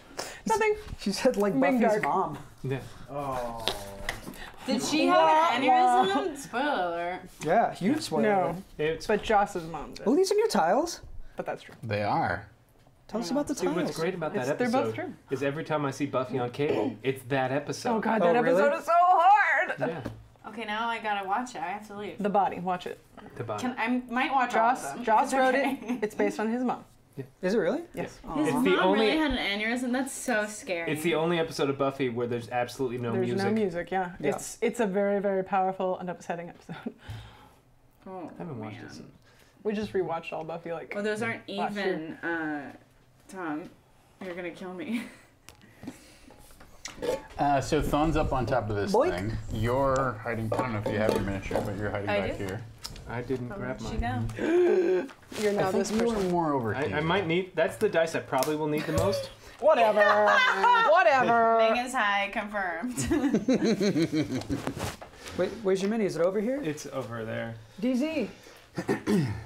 Nothing. She said like Being Buffy's dark. mom. Yeah. Oh. Did she have an aneurysm? Spoiler alert. Yeah, huge spoiler. No, It's but Joss's mom did. Oh, these are new tiles. But that's true. They are. Tell us about the See, tiles. what's great about that They're episode both true. is every time I see Buffy on cable, it's that episode. Oh God, Oh, that really? episode is so hard. Yeah. Okay, now I gotta watch it. I have to leave. The body, watch it. The bottom. I might watch all of them. Joss It's wrote okay. it. It's based on his mom. Is it really? Yes. His It's mom the only- really had an aneurysm? That's so scary. It's the only episode of Buffy where there's absolutely no There's music. no music. Yeah. Yeah. It's a very very powerful and upsetting episode. Oh, I haven't watched man. it since. We just rewatched all Buffy like. Well, those aren't last even, Tom. You're gonna kill me. So Thon's up on top of this Boink. thing. You're hiding. I don't know if you have your miniature, but you're hiding I back do. here. I didn't grab Where'd she mine. go? You're now I think this you person. were more over I here. might need. That's the dice I probably will need the most. Whatever. Whatever. Megan's high, confirmed. Wait, where's your mini? Is it over here? It's over there. DZ.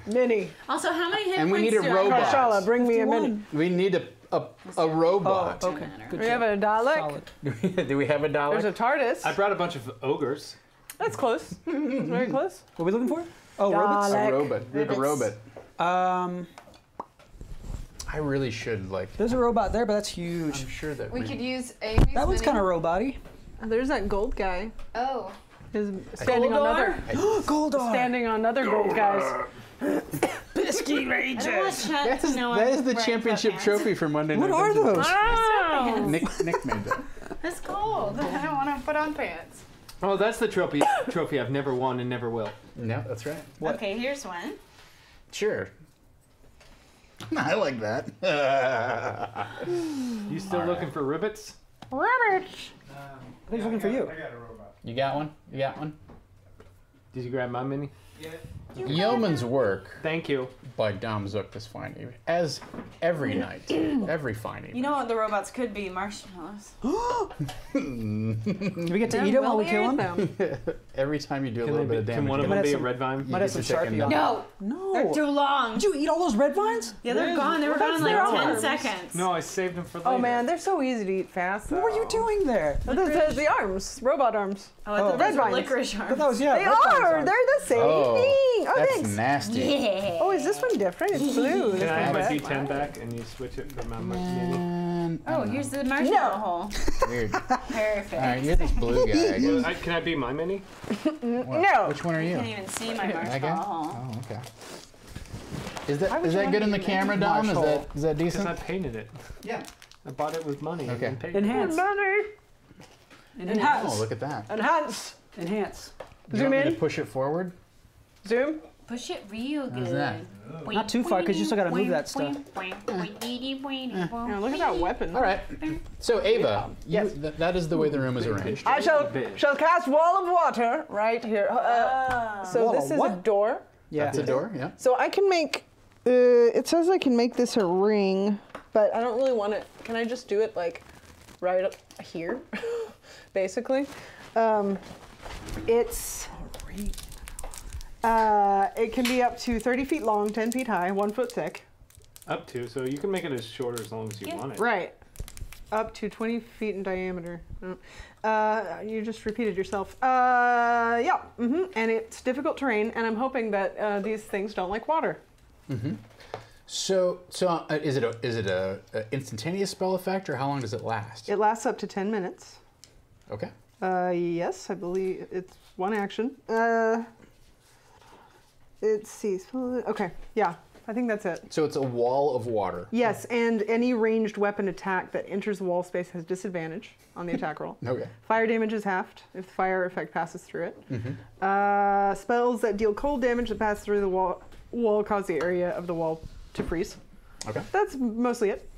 Mini. Also, how many hit And we points need a do I robot. have? Karshala, bring me a mini. We need a robot. Oh, okay. matter. Good We have job. a Dalek. Solid. Do we have a dollar? There's a TARDIS. I brought a bunch of ogres. That's close. That's very close. What are we looking for? Oh, robots. Dalek. A robot. We have a robot. I I really should There's a robot there, but that's huge. I'm sure that We could use Amy's That one's mini- kind of robot-y. There's that gold guy. Oh. Is standing on other Goldar! standing on other gold guys. Biscuit I Ranger! don't want chat to know That I'm is the wearing championship sweatpants. trophy for Monday Night. What are Dungeons. those? Oh. Nick made that. It's cold. I don't want to put on pants. Oh, that's the trophy I've never won and never will. No, that's right. What? Okay, here's one. Sure. I like that. You still looking for ribbits? I think he's looking for you. I got a robot. You got one? You got one? Did you grab my mini? Yeah. Yeoman's Work Thank you. by Dom Zook this fine evening. As every night, every fine You evening. know what the robots could be? Marshmallows. Do we get to eat him while we kill him? Every time you do a Can, little bit of can damage, one of you them might be have a some- red vine? Might have get some to check Sharpie in on the- it. No. They're No. too long. Did you eat all those red vines? Yeah, they're gone. They were Well, gone in that's like their 10 arms. seconds. No, I saved them for later. Oh man, they're so easy to eat fast. What were you doing there? The arms, robot arms. Oh, I thought red those were vines. licorice But arms. that was, yeah. They red vines are. on. They're the same Oh, thing. Oh, that's thanks. nasty. Yeah. Oh, is this one different? It's blue. Can This I have my one's D10 red. back and you switch it to my mini? Man, I Oh, don't know. here's the marshmallow hole. Weird. Perfect. All right, you're this blue guy, I guess. Can I be my mini? What? No. Which one are You you? can't even see my That guy? marshmallow hole. Oh, okay. Is that would is you that wanna good in the be camera, named Dom? Is Marshall? that Because I decent? painted it. Yeah. I bought it with money. Okay. And paid Enhance. Money. Enhance. Oh, look at that. Enhance. Enhance. Do you Zoom want me in. to push it forward? Zoom. Push it real good. How's that? Not too far, 'cause you still gotta move that stuff. Yeah, look at that weapon. All right. So Ava, that is the way the room is arranged. I shall Bitch. cast wall of water right here. So Wall this of is a what? door. Yeah. That's a door. Yeah. So I can make. It says I can make this a ring, but I don't really want it. Can I just do it like right up here, basically? It's. It can be up to 30 feet long, 10 feet high, 1 foot thick. Up to, so you can make it as short as long as you Yeah. want it. Right. Up to 20 feet in diameter. You just repeated yourself. Yeah. And it's difficult terrain, and I'm hoping that these things don't like water. So is it a instantaneous spell effect, or how long does it last? It lasts up to 10 minutes. Okay. Yes, I believe it's one action. Let's see. Okay, yeah, I think that's it. So it's a wall of water. Yes, and any ranged weapon attack that enters the wall space has disadvantage on the attack roll. Okay. Fire damage is halved if the fire effect passes through it. Spells that deal cold damage that pass through the wall cause the area of the wall to freeze. Okay. That's mostly it.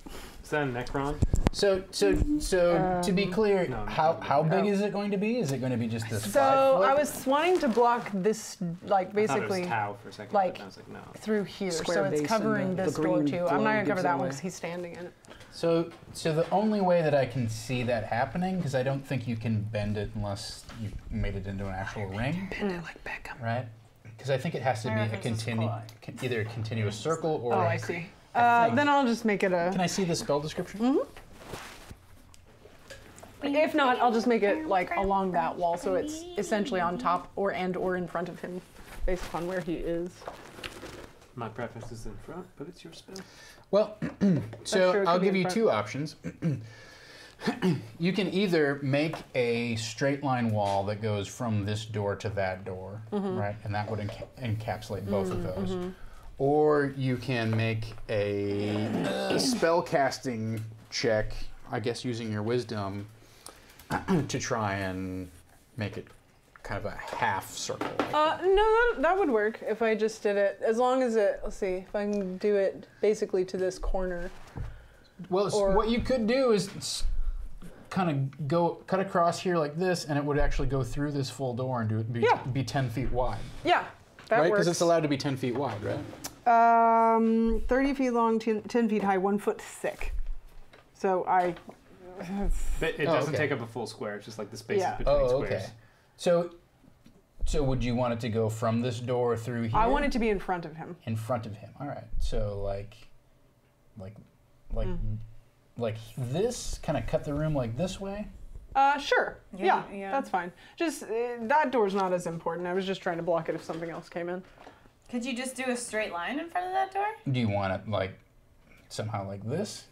Is that a Necron? So to be clear, No, how big is it going to be? Is it going to be just this 5 So foot? I was wanting to block this, like I thought basically it was Tau for a second. like- but I was like, no. through here. Square So it's base and covering the this door green too. I'm not glow gonna cover gives that it one away. because he's standing in it. So the only way that I can see that happening, because I don't think you can bend it unless you made it into an actual ring, Bend it like Beckham. right? Because I think it has to My be a reference is either a continuous circle or. Oh, I see. Then I'll just make it Can a. I see the spell description? If not, I'll just make it like along that wall, so it's essentially on top or in front of him, based upon where he is. My preference is in front, but it's your spell. Well, so true, it I'll could be give in you front. 2 options. You can either make a straight line wall that goes from this door to that door, right? And that would encapsulate both of those. Or you can make a spell casting check, I guess using your wisdom, to try and make it kind of a half circle. No, that would work if I just did it. As long as it, let's see, if I can do it basically to this corner. Well, or- what you could do is kind of cut across here like this, and it would actually go through this full door and be 10 feet wide. Yeah, that Right? works. Because it's allowed to be 10 feet wide, right? 30 feet long, 10 feet high, 1 foot thick. So But it Oh, doesn't okay. take up a full square. It's just like the spaces Yeah. between Oh, squares. okay. So would you want it to go from this door through here? I want it to be in front of him. in front of him. All right. So like this, kind of cut the room like this way. Sure. Yeah, Yeah, yeah. that's fine. Just that door's not as important. I was just trying to block it if something else came in. Could you just do a straight line in front of that door? Do you want it like somehow like this.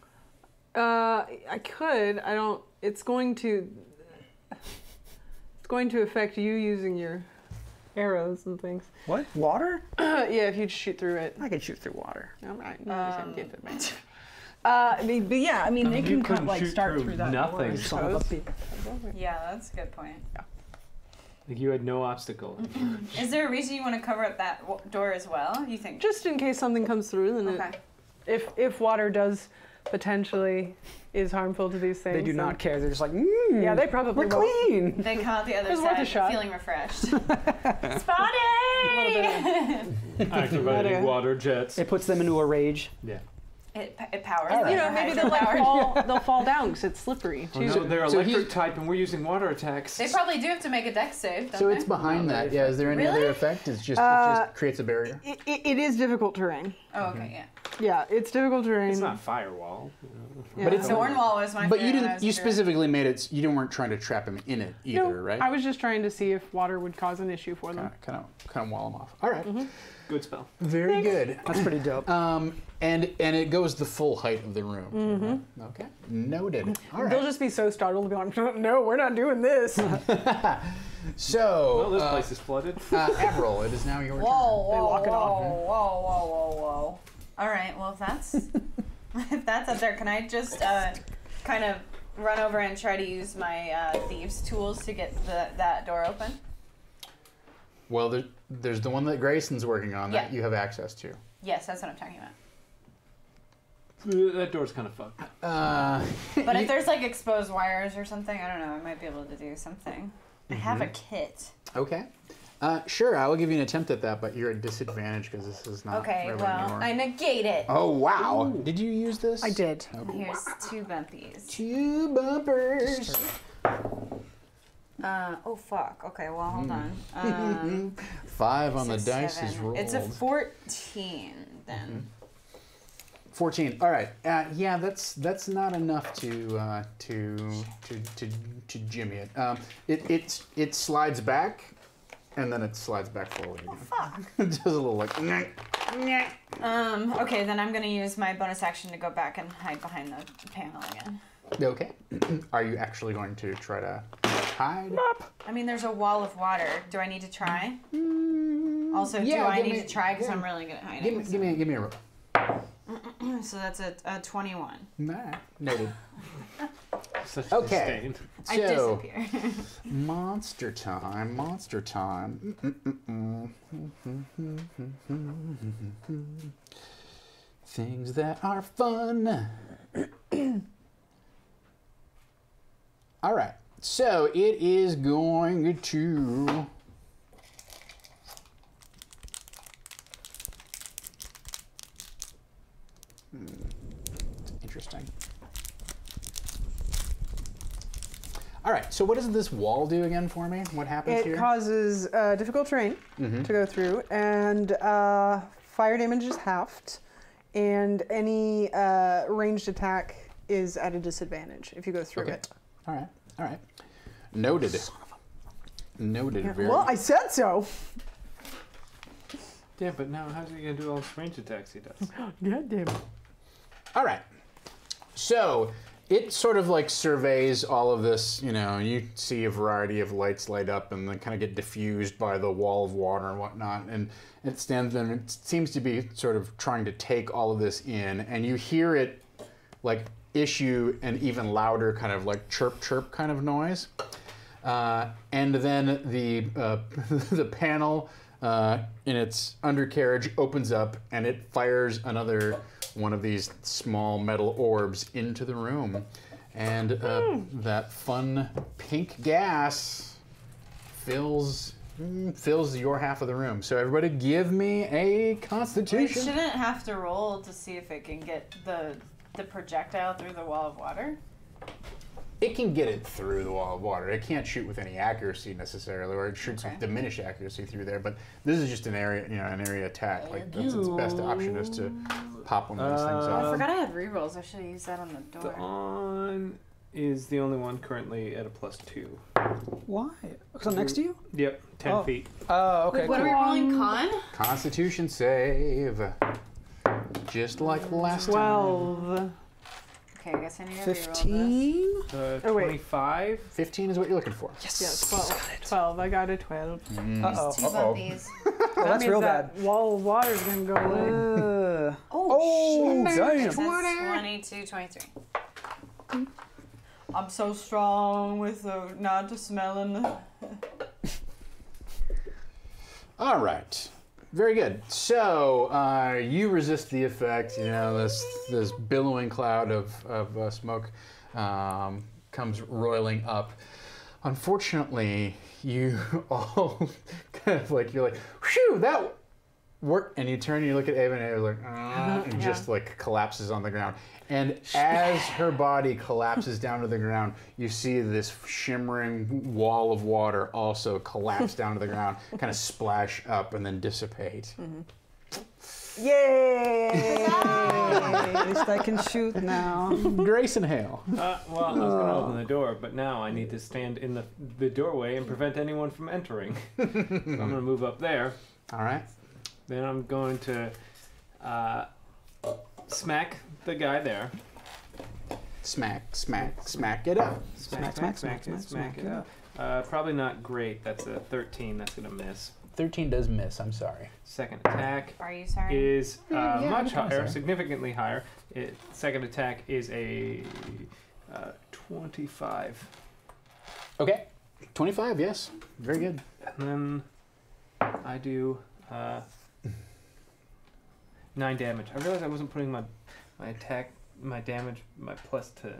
I could. I don't. It's going to affect you using your arrows and things. What? Water? Yeah, if you shoot through it. I can shoot through water. All right. Disadvantage. But yeah, I mean, they You can couldn't like shoot start through through that nothing. door, Son of a so- Yeah, that's a good point. Like you had no obstacle. Is there a reason you want to cover up that door as well? You think? Just in case something comes through, then Okay. if water does potentially is harmful to these things. They do then- not care. They're just like, Yeah, they probably we're won't. clean. They come out the other It's worth a side shot. feeling refreshed. Spotty! Activating water jets. It puts them into a rage. Yeah. It powers All them. right. You know, maybe they'll like Hydropowered. they'll fall down because it's slippery. Oh, no, they're so electric he- type, and we're using water attacks. They probably do have to make a dex save, don't So they? it's behind No, that. they Yeah. Is there any Really? other effect? It just creates a barrier. It is difficult terrain. Oh, okay, yeah. Yeah, it's difficult terrain. It's not firewall. Yeah. But it's Thornwall was my But you favorite when I didn't. was You a druid. specifically made it. You weren't trying to trap him in it either, No, right? I was just trying to see if water would cause an issue for them. kind of wall him off. All right. Good spell. Very good. That's pretty dope. And it goes the full height of the room. Okay. Noted. All right. They'll just be so startled to be like, no, we're not doing this. So, Well, this place is flooded. Avril, it is now your turn. Whoa, They whoa, lock it whoa, off. whoa. All right, well, if that's if that's up there, can I just kind of run over and try to use my thieves' tools to get that door open? Well, there's the one that Grayson's working on that Yeah. you have access to. Yes, that's what I'm talking about. That door's kind of fucked. But if there's like exposed wires or something, I don't know, I might be able to do something. I have a kit. Okay. Sure, I will give you an attempt at that, but you're at disadvantage because this is not Okay, really well, anymore. I negate it. Oh, wow. Did you use this? I did. Okay. Here's 2 bumpies. 2 bumpers. Oh fuck. Okay, well, hold on. 5 on the It's a dice 7. is rolled. It's a 14 then. 14. All right. Yeah, that's not enough to jimmy it. It slides back, and then it slides back forward again. Fuck. It does a little like. Okay, then I'm gonna use my bonus action to go back and hide behind the panel again. Okay. Are you actually going to try to hide? I mean, there's a wall of water. Do I need to try? Also, Yeah, do I give need me- to try because yeah. I'm really good at hiding? Give me a roll. So that's a 21. Nah, noted. Such Okay. disdain. I So, disappear. monster time, monster time. Things that are fun. All right, so it is going to. Interesting. All right, so what does this wall do again for me? What happens It here? causes difficult terrain to go through, and fire damage is halved, and any ranged attack is at a disadvantage if you go through Okay. it. All right, all right. Noted. Noted. Very. Well, I said so. Yeah, but now how's he gonna do all those range attacks he does? God damn it. All right. So it sort of like surveys all of this, you know, and you see a variety of lights light up and then kind of get diffused by the wall of water and whatnot. And it stands there and it seems to be sort of trying to take all of this in. And you hear it like issue an even louder kind of like chirp chirp kind of noise. And then the the panel in its undercarriage opens up and it fires another one of these small metal orbs into the room. And that fun pink gas fills your half of the room. So everybody give me a It constitution. shouldn't have to roll to see if it can get the projectile through the wall of water. It can get it through the wall of water. It can't shoot with any accuracy necessarily, or it shoots Okay. with diminished accuracy through there. But this is just an area, you know, an area attack. Like that's its best option is to pop one of those things I off. forgot I had rerolls. I should have used that on the The door. on is the only one currently at a +2. Why? So next to you? Yep, 10 Oh. feet. Oh, okay. What are we cool. rolling? Con? Constitution save. Just like last time. 12. Okay, I guess I need to reroll 15. Oh, wait. 25. 15 is what you're looking for. Yes. Yeah, 12. I got a 12. Uh-oh. Two bumpies. Oh, that's means real that bad. wall of water's gonna go away. Oh, damn. That's 22, 23. I'm so strong with the not smelling. All right. Very good. So you resist the effect. You know, this billowing cloud of smoke comes roiling up. Unfortunately, you all kind of like, you're like, whew, that worked. And you turn and you look at Ava, and Ava's like, and just like collapses on the ground. And as her body collapses down to the ground, you see this shimmering wall of water also collapse down to the ground, kind of splash up and then dissipate. Yay! At least I can shoot now. Grace and Hale. Well, I was going to open the door, but now I need to stand in the doorway and prevent anyone from entering. So I'm going to move up there. All right. Then I'm going to smack the guy there. Smack, smack, smack it up. Smack it up. Probably not great. That's a 13. That's going to miss. 13 does miss, I'm sorry. Second attack Are you sorry? is much I'm higher, sorry. significantly higher. Second attack is a 25. Okay. 25, yes. Very good. And then I do 9 damage. I realized I wasn't putting my attack, my damage, my plus to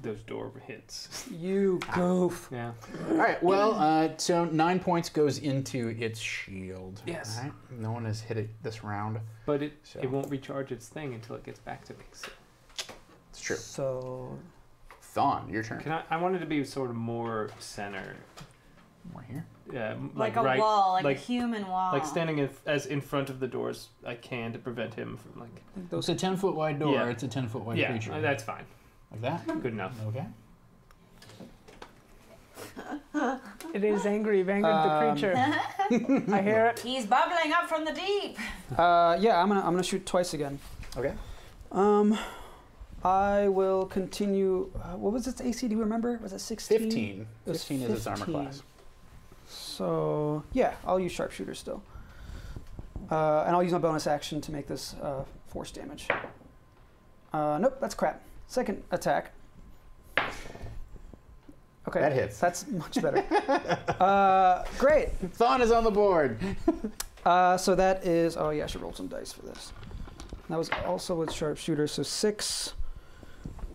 those door hits. You goof. Yeah. All right, well, so 9 points goes into its shield. Yes. All right. No one has hit it this round. But it So. won't recharge its thing until it gets back to me. So It's true. So, Thon, your turn. I wanted to be sort of more center. More here. like a right, wall, like a like human wall. like standing as in front of the doors I can to prevent him from like. It's a 10-foot wide door. Yeah. It's a 10-foot wide Yeah, creature. that's fine. Like that? Good enough. Okay. It is angry. You've angered the creature. I hear it. He's bubbling up from the deep. yeah, I'm gonna shoot twice again. Okay. I will continue. What was its AC? Do you remember? Was it 16? 15. It was 15 is its armor 15. class. So yeah, I'll use sharpshooter still, and I'll use my bonus action to make this force damage. Nope, that's crap. Second attack. Okay, That hits. That's much better. Great. Thon is on the board. So that is. Oh yeah, I should roll some dice for this. That was also with sharpshooter, so 6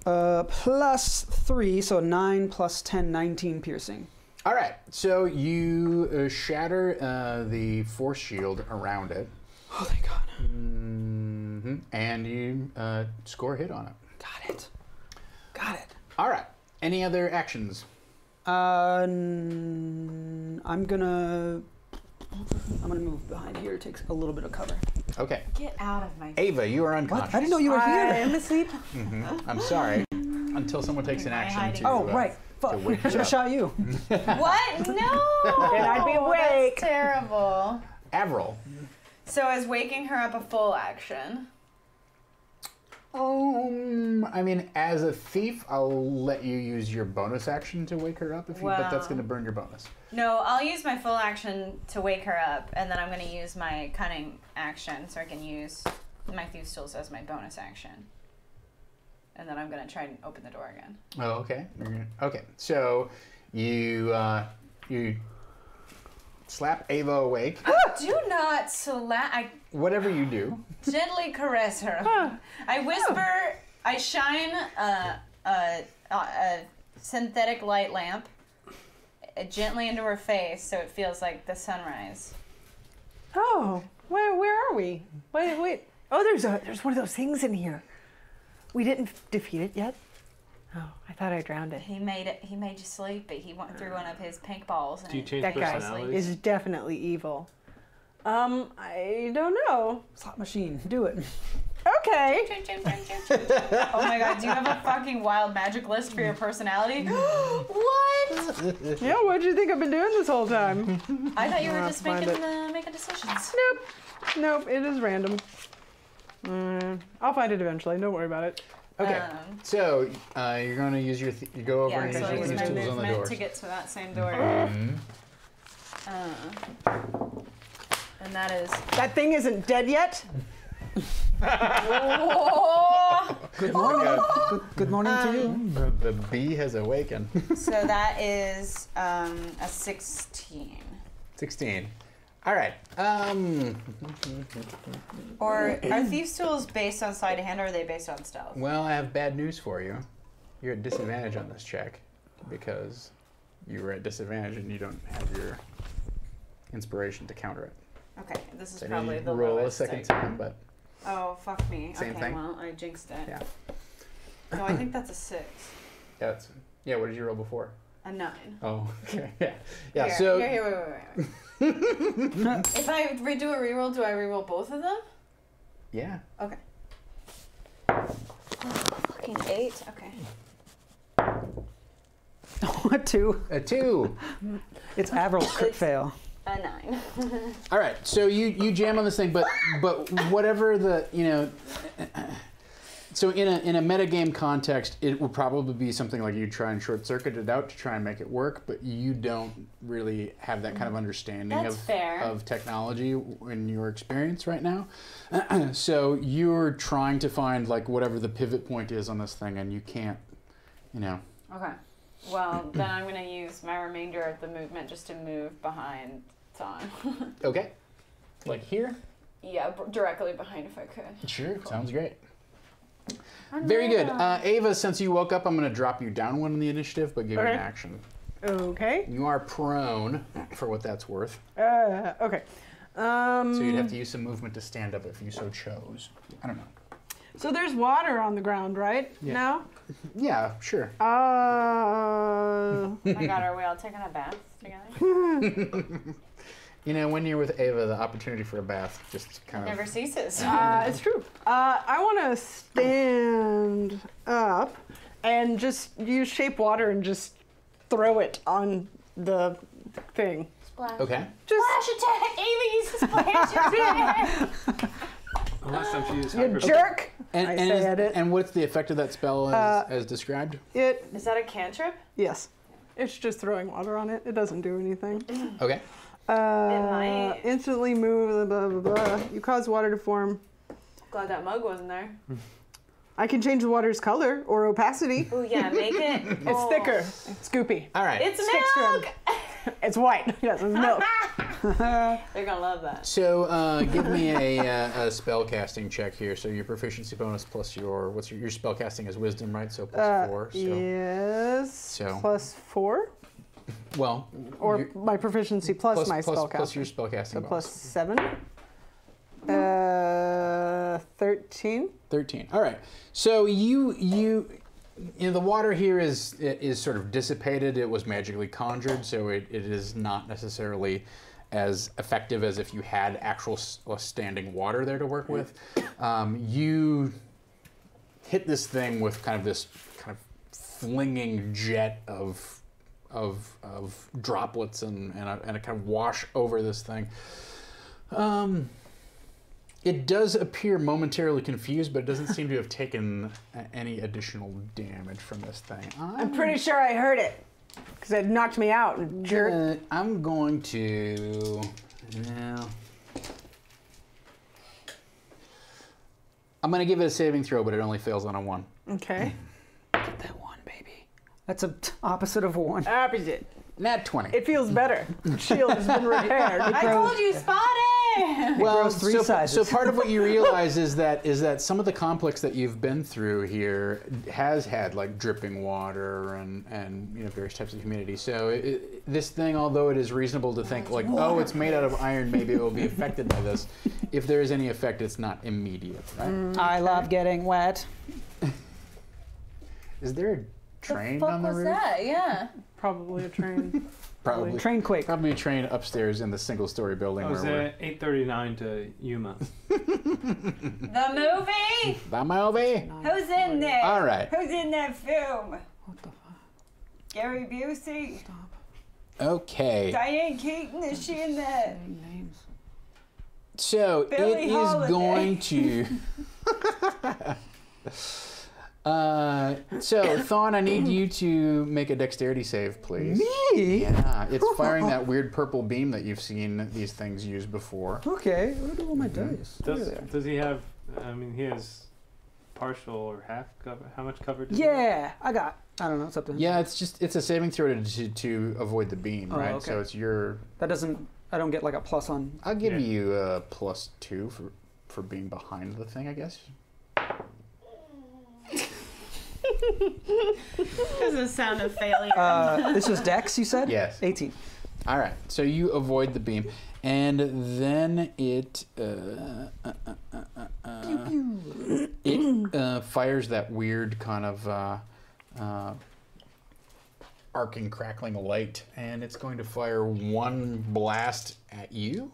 plus 3, so 9 plus 10, 19 piercing. All right, so you shatter the force shield around it. Oh, thank God. And you score a hit on it. Got it. All right, any other actions? I'm gonna move behind here. It takes a little bit of cover. Okay. Get out of my Ava, you are unconscious. What? I didn't know you were here. I'm asleep. I'm sorry. Until someone takes an Am I action hiding? to. Oh, right. Fuck. wake Should you have up. shot you. What? No! And I'd be awake. That's terrible. Avril. So is waking her up a full action? I mean, as a thief, I'll let you use your bonus action to wake her up, if you, but that's Wow. going to burn your bonus. No, I'll use my full action to wake her up, and then I'm going to use my cunning action, so I can use my thief's tools as my bonus action. And then I'm going to try and open the door again. Oh, okay. Okay, so you slap Ava awake. Do not slap. I Whatever you do. gently caress her. I whisper. I shine a synthetic light lamp gently into her face, so it feels like the sunrise. Oh, where are we? Wait. Oh, there's one of those things in here. We didn't defeat it yet. Oh, I thought I drowned it. He made you sleepy. He went through one of his pink balls. And Do you change That guy personalities? is definitely evil. I don't know. Slot machine. Do it. Okay. Oh my god, do you have a fucking wild magic list for your personality? What? Yeah, what'd you think I've been doing this whole time? I thought you were I'll just find making decisions. Nope, it is random. I'll find it eventually. Don't worry about it. Okay. So you're going to use your you go over Yeah, and so I use use your my tools on the movement door. to get to that same door. And that is. That thing isn't dead yet. Oh! Good morning. Good morning to you. The bee has awakened. So that is a 16. 16. All right. Or are thieves' tools based on sleight of hand, or are they based on stealth? Well, I have bad news for you. You're at disadvantage on this check because you were at disadvantage and you don't have your inspiration to counter it. Okay, this is So probably you the roll lowest. a second time, but Oh, fuck me. Same okay, thing? well, I jinxed it. yeah. So I think that's a 6. Yeah, what did you roll before? A 9. Oh, okay. Yeah. Yeah, Here, so here, wait. If I redo a reroll, do I reroll both of them? yeah. Okay. Fucking 8. Okay. A 2. A 2. It's Avril's crit fail. A 9. All right. So you jam on this thing, but whatever the, so in a metagame context, it will probably be something like you try and short circuit it out to try and make it work, but you don't really have that kind of understanding That's fair. of technology in your experience right now. So you're trying to find like whatever the pivot point is on this thing, and you can't, Okay. Well, then I'm going to use my remainder of the movement just to move behind Thon. Okay. Like here? Yeah, directly behind if I could. Sure. Sounds great. Very good. Ava, since you woke up, I'm going to drop you down one in the initiative, but give you an action. Okay. You are prone, for what that's worth. Okay. So you'd have to use some movement to stand up if you so chose. I don't know. So there's water on the ground, right? Yeah. Now? Yeah, sure. Oh my god, are we all taking a bath together? When you're with Ava, the opportunity for a bath just kind of... Never ceases. It's true. I want to stand up and just use shape water and just throw it on the thing. Splash. Okay. Splash attack! Ava uses splash attack! The last time she used You jerk! And and what's the effect of that spell as described? Is that a cantrip? Yes. It's just throwing water on it. It doesn't do anything. Okay. might. Instantly move, blah, blah, blah. You cause water to form. Glad that mug wasn't there. I can change the water's color or opacity. Oh yeah, make it. It's thicker. It's goopy. All right. It's Sticks to milk! It's white. Yes, it's milk. They're gonna love that. So give me a spell casting check here. So your proficiency bonus plus your spell casting is wisdom, right? So plus 4. So. Yes. So. Plus 4. Well. Or my proficiency plus my spell casting. Plus your spell casting So bonus. plus 7. 13. 13. All right. So the water here is sort of dissipated. It was magically conjured, so it is not necessarily as effective as if you had actual standing water there to work with. You hit this thing with kind of flinging jet of droplets and a kind of wash over this thing. It does appear momentarily confused, but it doesn't seem to have taken any additional damage from this thing. I'm pretty sure I heard it. Because it knocked me out, jerk. I'm going to... I'm going to give it a saving throw, but it only fails on a 1. Okay. Get that 1, baby. That's a opposite of 1. Opposite. Nat 20. It feels better. The shield has been repaired. I told you, spot it! Well, grows 3 sizes. So part of what you realize is that some of the complex that you've been through here has had like dripping water and various types of humidity. So this thing, although it is reasonable to think like, oh, it's made out of iron, maybe it will be affected by this. If there is any effect, it's not immediate, right? I love getting wet. Is there a train on the roof? What was that? Yeah. Probably a train. Probably. Train quake. Probably a train upstairs in the single-story building I was where at 8:39 to Yuma. The movie? we're... movie? Who's in there? All right. Who's in that film? What the fuck? Gary Busey? Stop. Okay. Diane Keaton, is she in that? Names. So Billie it is Holiday. going to... So, Thon, I need you to make a dexterity save, please. Me? Yeah, it's firing that weird purple beam that you've seen these things use before. Okay, where do all my dice? There they are. Does he have? I mean, he has partial or half cover. How much cover does he have? Yeah, I don't know. It's up to him. Yeah, it's a saving throw to avoid the beam, Oh, right? okay. So it's your. That doesn't. I don't get like a plus on. I'll give you a +2 for being behind the thing, I guess. This is a sound of failure. This was Dex, you said? Yes. 18. All right, so you avoid the beam, and then it fires that weird kind of arcing, crackling light, and it's going to fire one blast at you.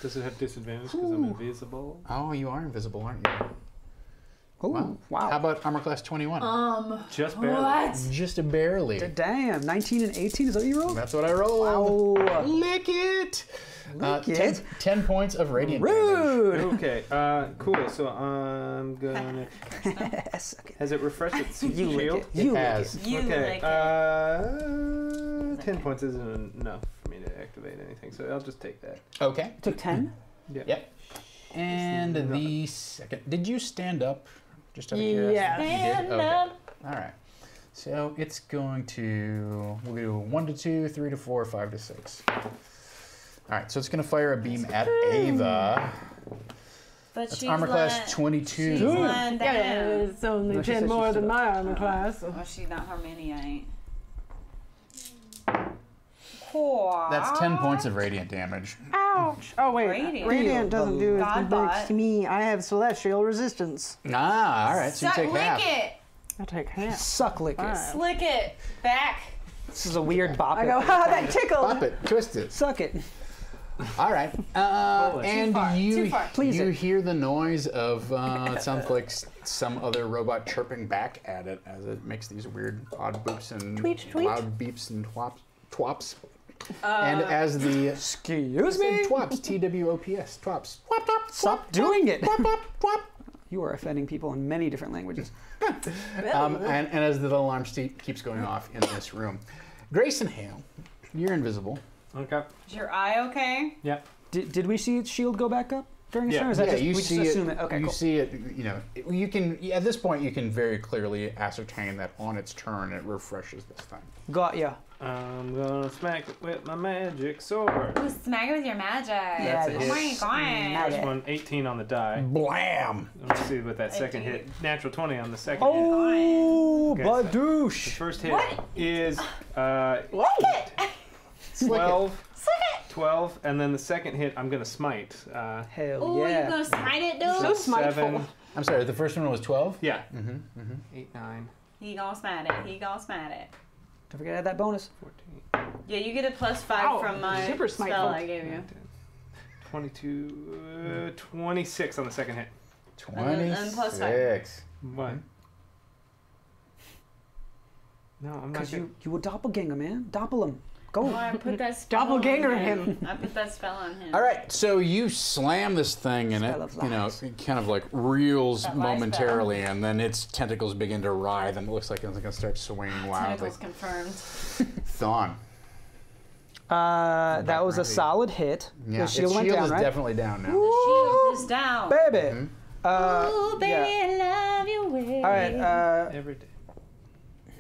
Does it have disadvantage because I'm invisible? Oh, you are invisible, aren't you? Oh, wow. How about armor class 21? Just barely. What? Just barely. Damn, 19 and 18, is that what you rolled? That's what I rolled. Wow. Lick it. Lick it. 10 points of radiant damage. Rude! Okay, cool. So I'm gonna. Suck it. Has it refreshed its You lick shield? it. You lick has. it. You Okay. like it. 10 points isn't enough for me to activate anything, so I'll just take that. Okay. Took 10? Yep. And the second. Did you stand up? Just out of curiosity. Yeah. You did? Stand Okay. up. All right. So it's going to. We'll do 1 to 2, 3 to 4, 5 to 6. All right. So it's going to fire a beam at Ava. But That's she's armor class 22. She's lying down. Yeah, it's only No, she 10 said more she than stood my armor class. Well, she's not Hermione. That's 10 points of radiant damage. Ouch! Oh wait, Radiant. Radiant doesn't do as God much bot. to me. I have celestial resistance. Ah, all right. So you Suck, take lick half. it. I take half. Suck lick it. Fine. Slick it. Back. This is a weird bop. I it. go, ha, that tickled. Pop it. Twist it. Suck it. All right. And far, you too far. Please you it. hear the noise of it sounds like some other robot chirping back at it as it makes these weird odd boops and Tweet, tweet. loud beeps and twops. And as the Excuse me? twops, TWOPS, twops. Twop, twop, Stop doing it. twop, twop, twop. You are offending people in many different languages. And as the alarm keeps going off in this room, Grace and Hale, you're invisible. Okay. Is your eye okay? Yeah. Did we see its shield go back up during its Yeah. turn? Or is that Yeah, just, you we see just it. assume it? Okay, you cool. see it. You know, you can at this point you can very clearly ascertain that on its turn it refreshes this thing. Got ya. I'm gonna smack it with my magic sword. Ooh, smack it with your magic. Yeah, That's a Oh hit. my god. First one, 18 on the die. Blam! Let's see what that second hit. Natural 20 on the second Oh, Okay, so- hit. The badoosh. first hit What? is Lick it. 12. Slick it. 12, and then the second hit I'm gonna smite. Hell Ooh, yeah. you gonna smite it, dude? So smiteful. 7. I'm sorry, the first one was 12? Yeah. Mm-hmm. 8, 9, He gonna smite it. He gonna smite it. Don't forget to add that bonus. 14, Yeah, you get a +5 Ow, from my super spell smiteful. I gave you. 10, 22, 26 on the second hit. 26. plus five. What? No, I'm not Because gonna... you a doppelganger, man. Doppel him. Go. Oh, I put that spell Doppelganger on him. I put that spell on him. All right, so you slam this thing and it, Spell of you know, lies. it kind of like reels That lie momentarily, and then its tentacles begin to writhe, and it looks like it's going to start swinging wildly. Tentacles confirmed. Thon. That was a ready. solid hit. Yeah, The shield its went shield down, is right? definitely down now. The shield is down. Baby. Ooh, baby, yeah. I love you way. All right. Every day.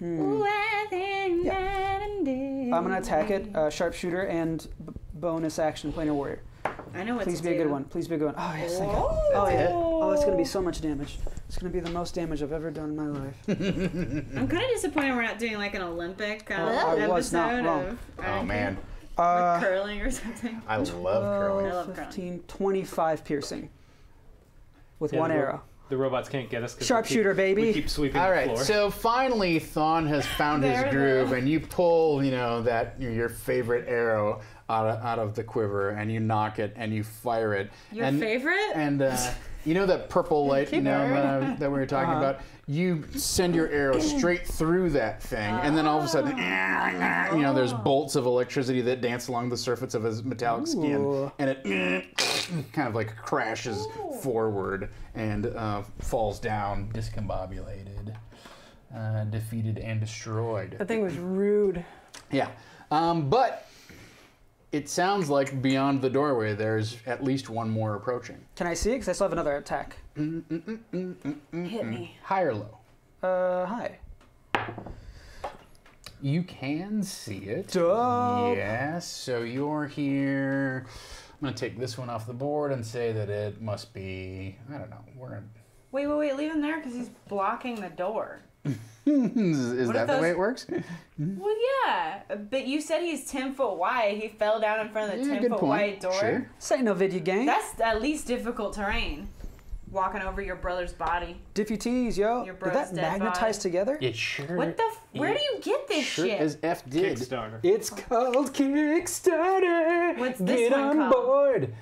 Ooh, I think night and day. I'm gonna attack it. Sharpshooter and bonus action planar warrior. I know what Please to be a do. good one. Please be a good one. Oh yes, thank God. Oh. Oh yeah. Oh, it's gonna be so much damage. It's gonna be the most damage I've ever done in my life. I'm kind of disappointed we're not doing like an Olympic I episode was not wrong. of Oh, man. or curling or something. I love curling. I love 15, 25 piercing with Yeah, one the ro- arrow. The robots can't get us. 'cause Sharpshooter, we baby. keep sweeping All the right, floor. so finally Thon has found his There it groove, is. and you pull, you know, that your favorite arrow out of the quiver, and you knock it and you fire it. Your and, favorite? And you know that purple light that we were talking about? You send your arrow straight through that thing, and then all of a sudden, there's bolts of electricity that dance along the surface of his metallic skin, and it kind of like crashes forward and falls down, discombobulated, defeated and destroyed. That thing was rude. Yeah, but it sounds like beyond the doorway, there's at least one more approaching. Can I see it? Because I still have another attack. Hit me. High or low? High. You can see it. Dope. Yes, so you're here. I'm going to take this one off the board and say that it must be, I don't know, we're going to... Wait, leave him there because he's blocking the door. Is that the way it works? Well, yeah, but you said he's 10 foot wide. He fell down in front of the 10 foot wide door. Sure. This ain't no video game. That's at least difficult terrain. Walking over your brother's body. Diffutees, yo. Your Did brother's that dead magnetize body. together? It sure... What the? Where do you get this sure shit? as F did. Kickstarter. It's called Kickstarter. What's this Get one on called? board.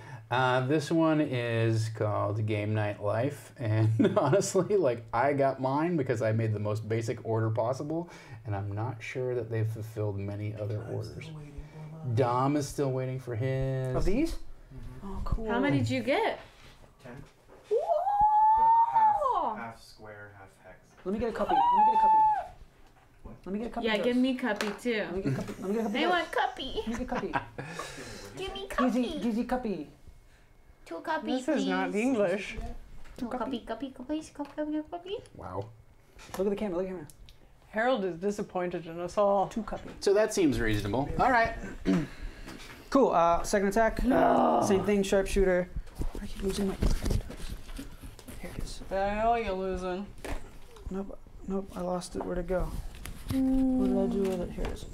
This one is called Game Night Life, and honestly, like, I got mine because I made the most basic order possible, and I'm not sure that they've fulfilled many other orders. Dom is still waiting for his. Of these? Oh, cool. How many did you get? 10. Whoa! Half square, half hex. Let me get a copy. Let me get a copy. Yeah, of give those. me cuppy too. Let me get a copy. Let me get a copy. I of want those. cuppy. Let me get a copy. Give me Easy copy. 2 cuppies, This please. is not English. 2 cuppy. Wow. Look at the camera. Look at the camera. Harold is disappointed in us all. 2 copy. So that seems reasonable. All right. Cool. Second attack. Same thing. Sharpshooter. I keep losing my. Here it is. I know you're losing. Nope. I lost it. Where'd it go? What did I do with it? Here it is.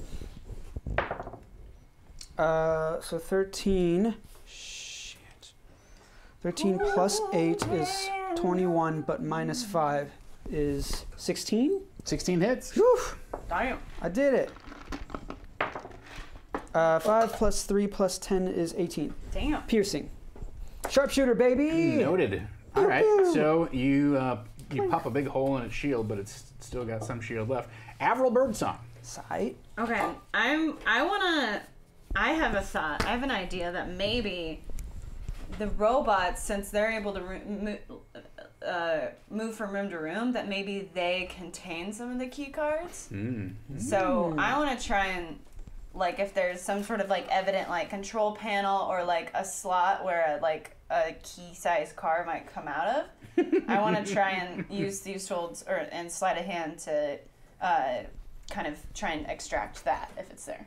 So 13. Shit. 13 plus 8 is 21, but minus 5 is 16. 16 hits. Whew. Damn. I did it. 5 plus 3 plus 10 is 18. Damn. Piercing. Sharpshooter, baby! Noted. All right. Pew, pew. So you pop a big hole in its shield, but it's still got some shield left. Avril Birdsong. Sight. Okay, I have a thought. I have an idea that maybe the robots, since they're able to move from room to room, that maybe they contain some of the key cards. So I want to try and, like, if there's some sort of, like, evident, like, control panel or, like, a slot where, like, a key-sized card might come out of, I want to try and use these tools and sleight of hand to kind of try and extract that if it's there.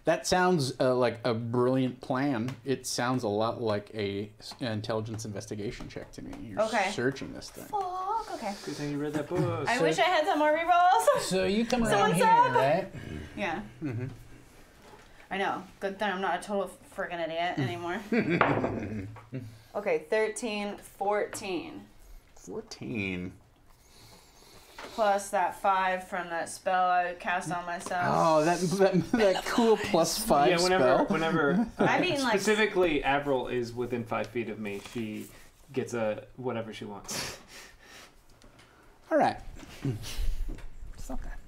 That sounds like a brilliant plan. It sounds a lot like an intelligence investigation check to me. You're searching this thing. Oh, okay. Good thing you read that book. I wish I had some more rerolls. So you come around Someone's here, up. right? Yeah. I know. Good thing I'm not a total friggin' idiot anymore. Okay, 13, 14. 14. Plus that 5 from that spell I cast on myself. Oh, that cool +5 Yeah, whenever I mean, like, specifically Avril is within 5 feet of me, she gets a whatever she wants. All right. Stop that.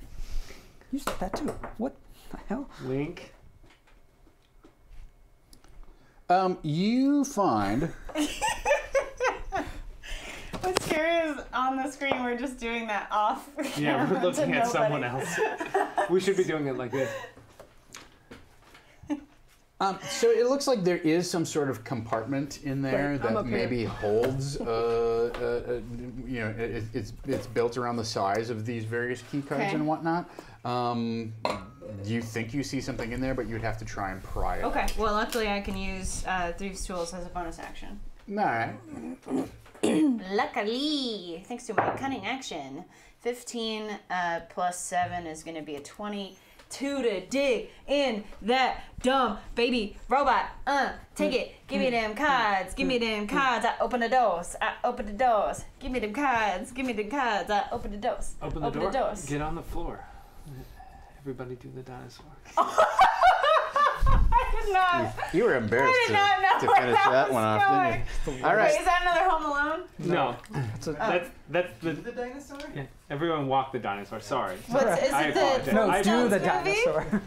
You stop that too. What the hell? Link. You find. what's scary is on the screen we're just doing that off. Yeah, we're looking at someone else. We should be doing it like this. So it looks like there is some sort of compartment in there Right, I'm that up here. maybe holds, it's built around the size of these various key cards Okay. and whatnot. You think you see something in there, but you'd have to try and pry it. Okay, well, luckily I can use these tools as a bonus action. All right. Luckily, thanks to my cunning action, 15 plus 7 is going to be a 22 to dig in that dumb baby robot. Take it. Give me them cards. Give me them cards. I open the doors. I open the doors. Give me them cards. Give me them cards. I open the doors. Open the door. doors. Get on the floor. Everybody do the dinosaur. I I did not. You were embarrassed I did not know to where finish that that was one off, going. didn't you? All right. Wait, is that another Home Alone? No. That's the. The dinosaur? Yeah, everyone walk the dinosaur. Sorry. What's, is I it apologize. the No, I do the movie? dinosaur.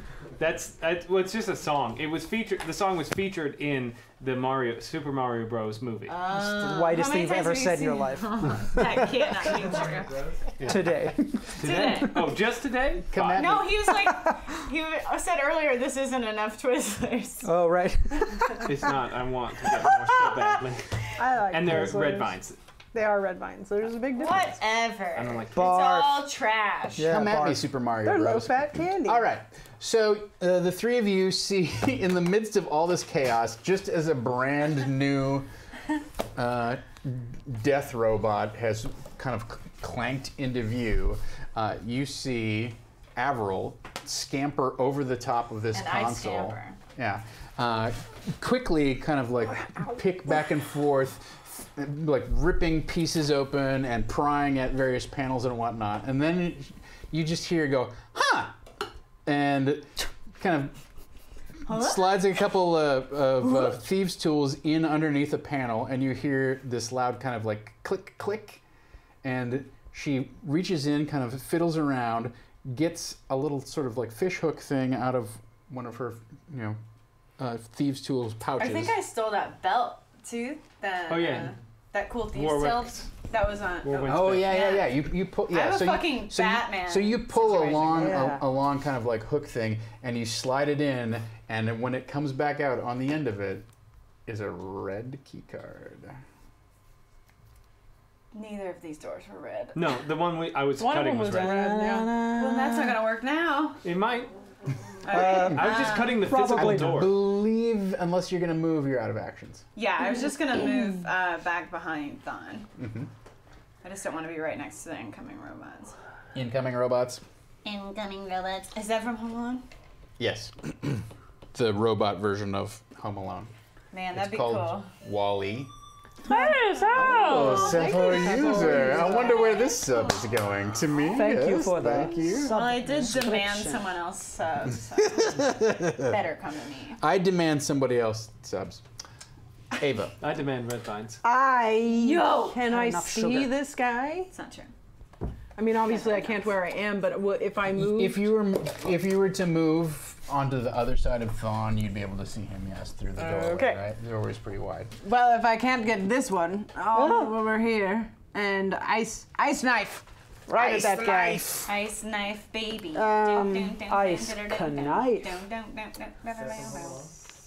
Well, it's just a song. It was featured. The song was featured in the Super Mario Bros. Movie. The whitest thing you've ever said in your life. That cannot be true. Today. Today. Oh, just today? Come at No, me. he was like, he said earlier, this isn't enough Twizzlers. Oh, right. It's not. I want to get more so badly. I like And they're Twizzlers. red vines. They are red vines. There's a big difference. Whatever. I don't like. It's Barf. all trash. Yeah, Come at me, barf. Super Mario They're Bros. low-fat candy. All right. So the three of you see, in the midst of all this chaos, just as a brand new death robot has kind of clanked into view, you see Avril scamper over the top of this And I console. scamper. Yeah. Quickly kind of like pick back and forth, like ripping pieces open and prying at various panels and whatnot. And then you just hear her go, huh! And kind of slides a couple of thieves' tools in underneath a panel, and you hear this loud kind of like click, click. And she reaches in, kind of fiddles around, gets a little sort of like fish hook thing out of one of her, thieves' tools pouches. I think I stole that belt too. Oh, yeah. That cool thieves' Warwick's. tilt. That was on. Warwick's. Oh bit. yeah. You pull. Yeah, I'm a so fucking Batman So you pull situation. along Yeah. along kind of like hook thing, and you slide it in, and when it comes back out, on the end of it is a red key card. Neither of these doors were red. No, the one I was One of cutting them was was red. red. Yeah. Well, that's not gonna work now. It might. Okay. I was just cutting the Probably physical door. Believe unless you're gonna move, you're out of actions. Yeah, I was just gonna move back behind Thon. Mm-hmm. I just don't want to be right next to the incoming robots. Incoming robots. Incoming robots. Is that from Home Alone? Yes. The robot version of Home Alone. Man, It's that'd be called cool. Wall-E. Oh, Sepho user. I wonder where this sub is going. To me. Thank you yes, for that. Thank you. Well, I did demand Subscription. someone else subs. So better come to me. I demand somebody else subs. Ava. I demand red vines. Yo! Can I enough see sugar. this guy? It's not true. I mean, obviously I can't where I am, but if I move, If you were to move onto the other side of Thon, you'd be able to see him, yes, through the doorway, Okay. right? The doorway's pretty wide. well, if I can't get this one, I'll move over here and ice knife right Ice at that guy. knife. Ice knife baby. Ice knife.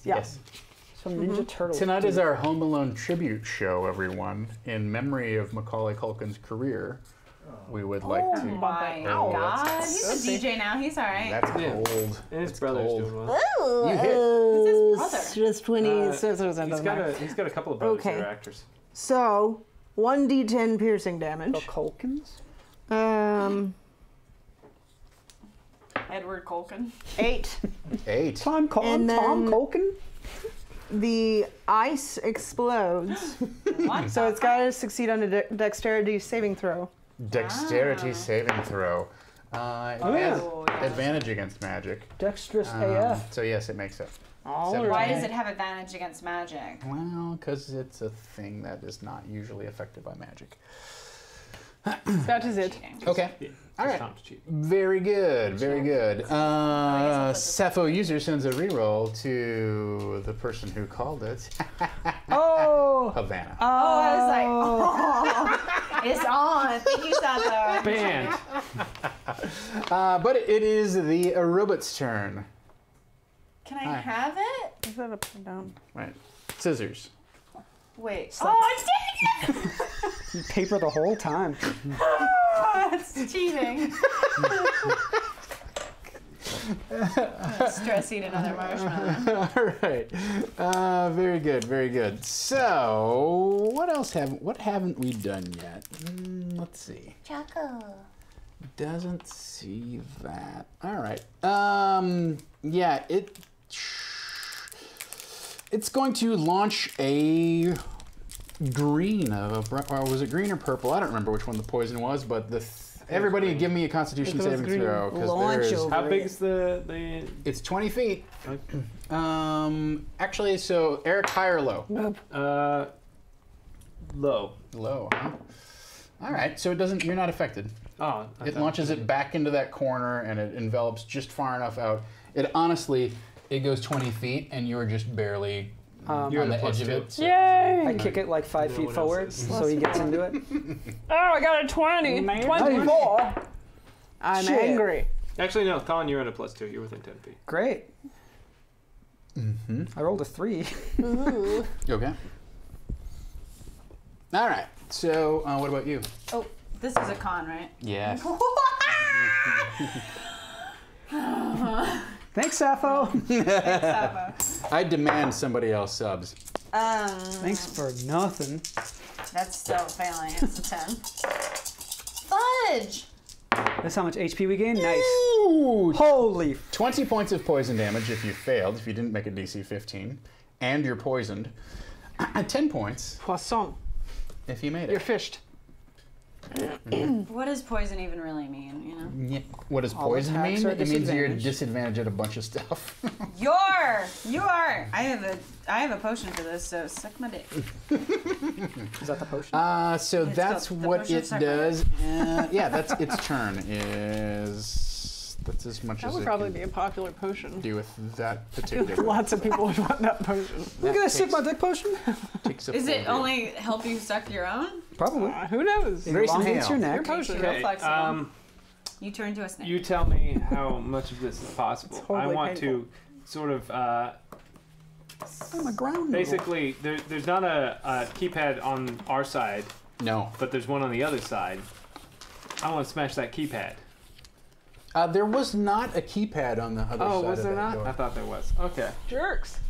Yeah. Yes. Some Ninja Turtles. Tonight is our Home Alone tribute show, everyone. In memory of Macaulay Culkin's career, we would like Oh to... my Oh, God. He's a DJ now. He's all right. That's Yeah. cold. And his That's brother's cold. doing well. You hit. Who's his brother? Just 20. He's got a couple of brothers that Okay. are actors. So 1d10 piercing damage. The Culkins? Edward Culkin. 8. 8. Tom And then- Culkin? The ice explodes, What? so it's got to succeed on a dexterity saving throw. Dexterity saving throw. It has Oh, advantage against magic. Dexterous AF. So yes, it makes it. All Seven. Why right. does it have advantage against magic? Well, because it's a thing that is not usually affected by magic. That is it. Cheating. Okay. Yeah, All right. Tom's cheating. Very good. Very good. I'll put this- Sepho user sends a reroll to the person who called it, Oh! Havana. Oh, I was like, oh, it's on. Thank you, Sato. Banned. But it is the robot's turn. Can I Hi. have it? Is that up and down? Right. Scissors. Wait. Oh, dang it! Paper the whole time. That's cheating. Stress eat another marshmallow. All right. Very good. Very good. So, what haven't we done yet? Let's see. Choco. Doesn't see that. All right. Yeah, it's going to launch a green, or was it green or purple? I don't remember which one the poison was, but the Everybody, give me a Constitution It saving goes green. throw because Launch there's. over. How big is the? It's 20 feet. Okay. Actually, so Eric, high or low? Low. Low. Huh? All right. So it doesn't. You're not affected. Oh. It launches it back into that corner, and it envelops just far enough out. It honestly, it goes 20 feet, and you're just barely You're on the the edge of +2. it. So. Yay! I kick it like 5 No feet one forward, else is. so he gets into it. Oh, I got a 20. 24. I'm Shit. angry. Actually, no. Colin, you're at a +2. You're within 10 feet. Great. I rolled a 3. You okay? All right. So what about you? Oh, this is a con, right? Yes. Thanks, Sappho. I demand somebody else subs. Thanks for nothing. That's still failing. It's a 10. Fudge! That's how much HP we gain? Nice. Ooh, Holy. 20 points of poison damage if you failed, if you didn't make a DC 15, and you're poisoned. 10 points Poisson. if you made You're it. fished. What does poison even really mean, you know? Yeah. What does All poison attacks mean? are It means you're disadvantaged. disadvantaged at a bunch of stuff. You are! I have a potion for this, so suck my dick. Is that the potion? So It's that's called the what potion of it sucker. does. Yeah, that's its turn. That's as much That as would it probably can be a popular potion. do with that I feel like particular. lots of people would want that potion. We're gonna suck my dick potion? Takes a Is it full only help you suck your own? Probably. Who knows? It Grayson elongates Hale. your Your neck. potion. Real flexible. Um, You turn into a snake. you tell me how much of this is possible. It's totally I want painful. to sort of I'm a ground noodle. basically. There's not a keypad on our side, No. but there's one on the other side. I want to smash that keypad. There was not a keypad on the other Oh, side was of there that not? I door. thought there was. Okay. Jerks.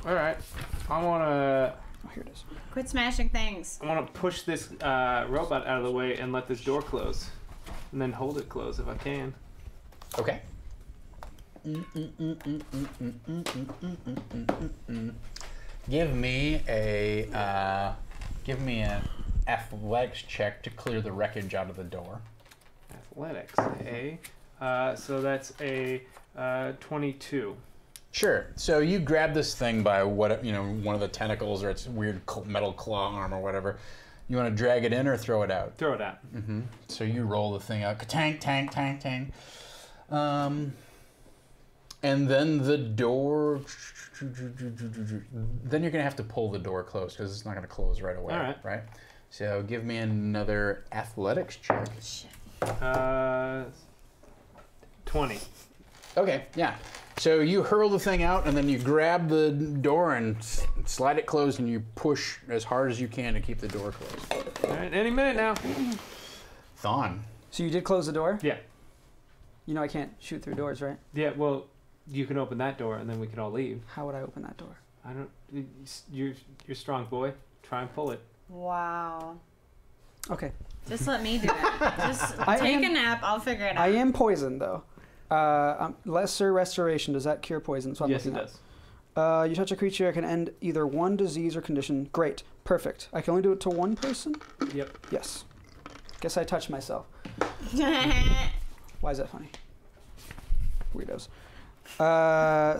All right. I want to. Oh, here it is. Quit smashing things. I want to push this robot out of the way and let this door close, and then hold it closed if I can. Okay. Give me an athletics check to clear the wreckage out of the door. Athletics, eh? So that's a 22. Sure. So you grab this thing by one of the tentacles or its weird metal claw arm or whatever. You want to drag it in or throw it out? Throw it out. So you roll the thing out. Ka-tang, tang, tang, tang. And then the door. Then you're going to have to pull the door closed because it's not going to close right away. All right. Right? So give me another athletics check. 20. Okay, yeah. So you hurl the thing out and then you grab the door and slide it closed and you push as hard as you can to keep the door closed. All right, any minute now. Thon. So you did close the door? Yeah. You know I can't shoot through doors, right? Yeah, well, you can open that door and then we can all leave. How would I open that door? I don't. You're strong, boy. Try and pull it. Wow. Okay. Just let me do it. Just I take am- a nap. I'll figure it out. I am poisoned, though. Lesser restoration. Does that cure poison? That's what I'm Yes, it looking does. You touch a creature, it can end either one disease or condition. Great. Perfect. I can only do it to one person? Yep. Yes. Guess I touched myself. Why is that funny? Weirdos.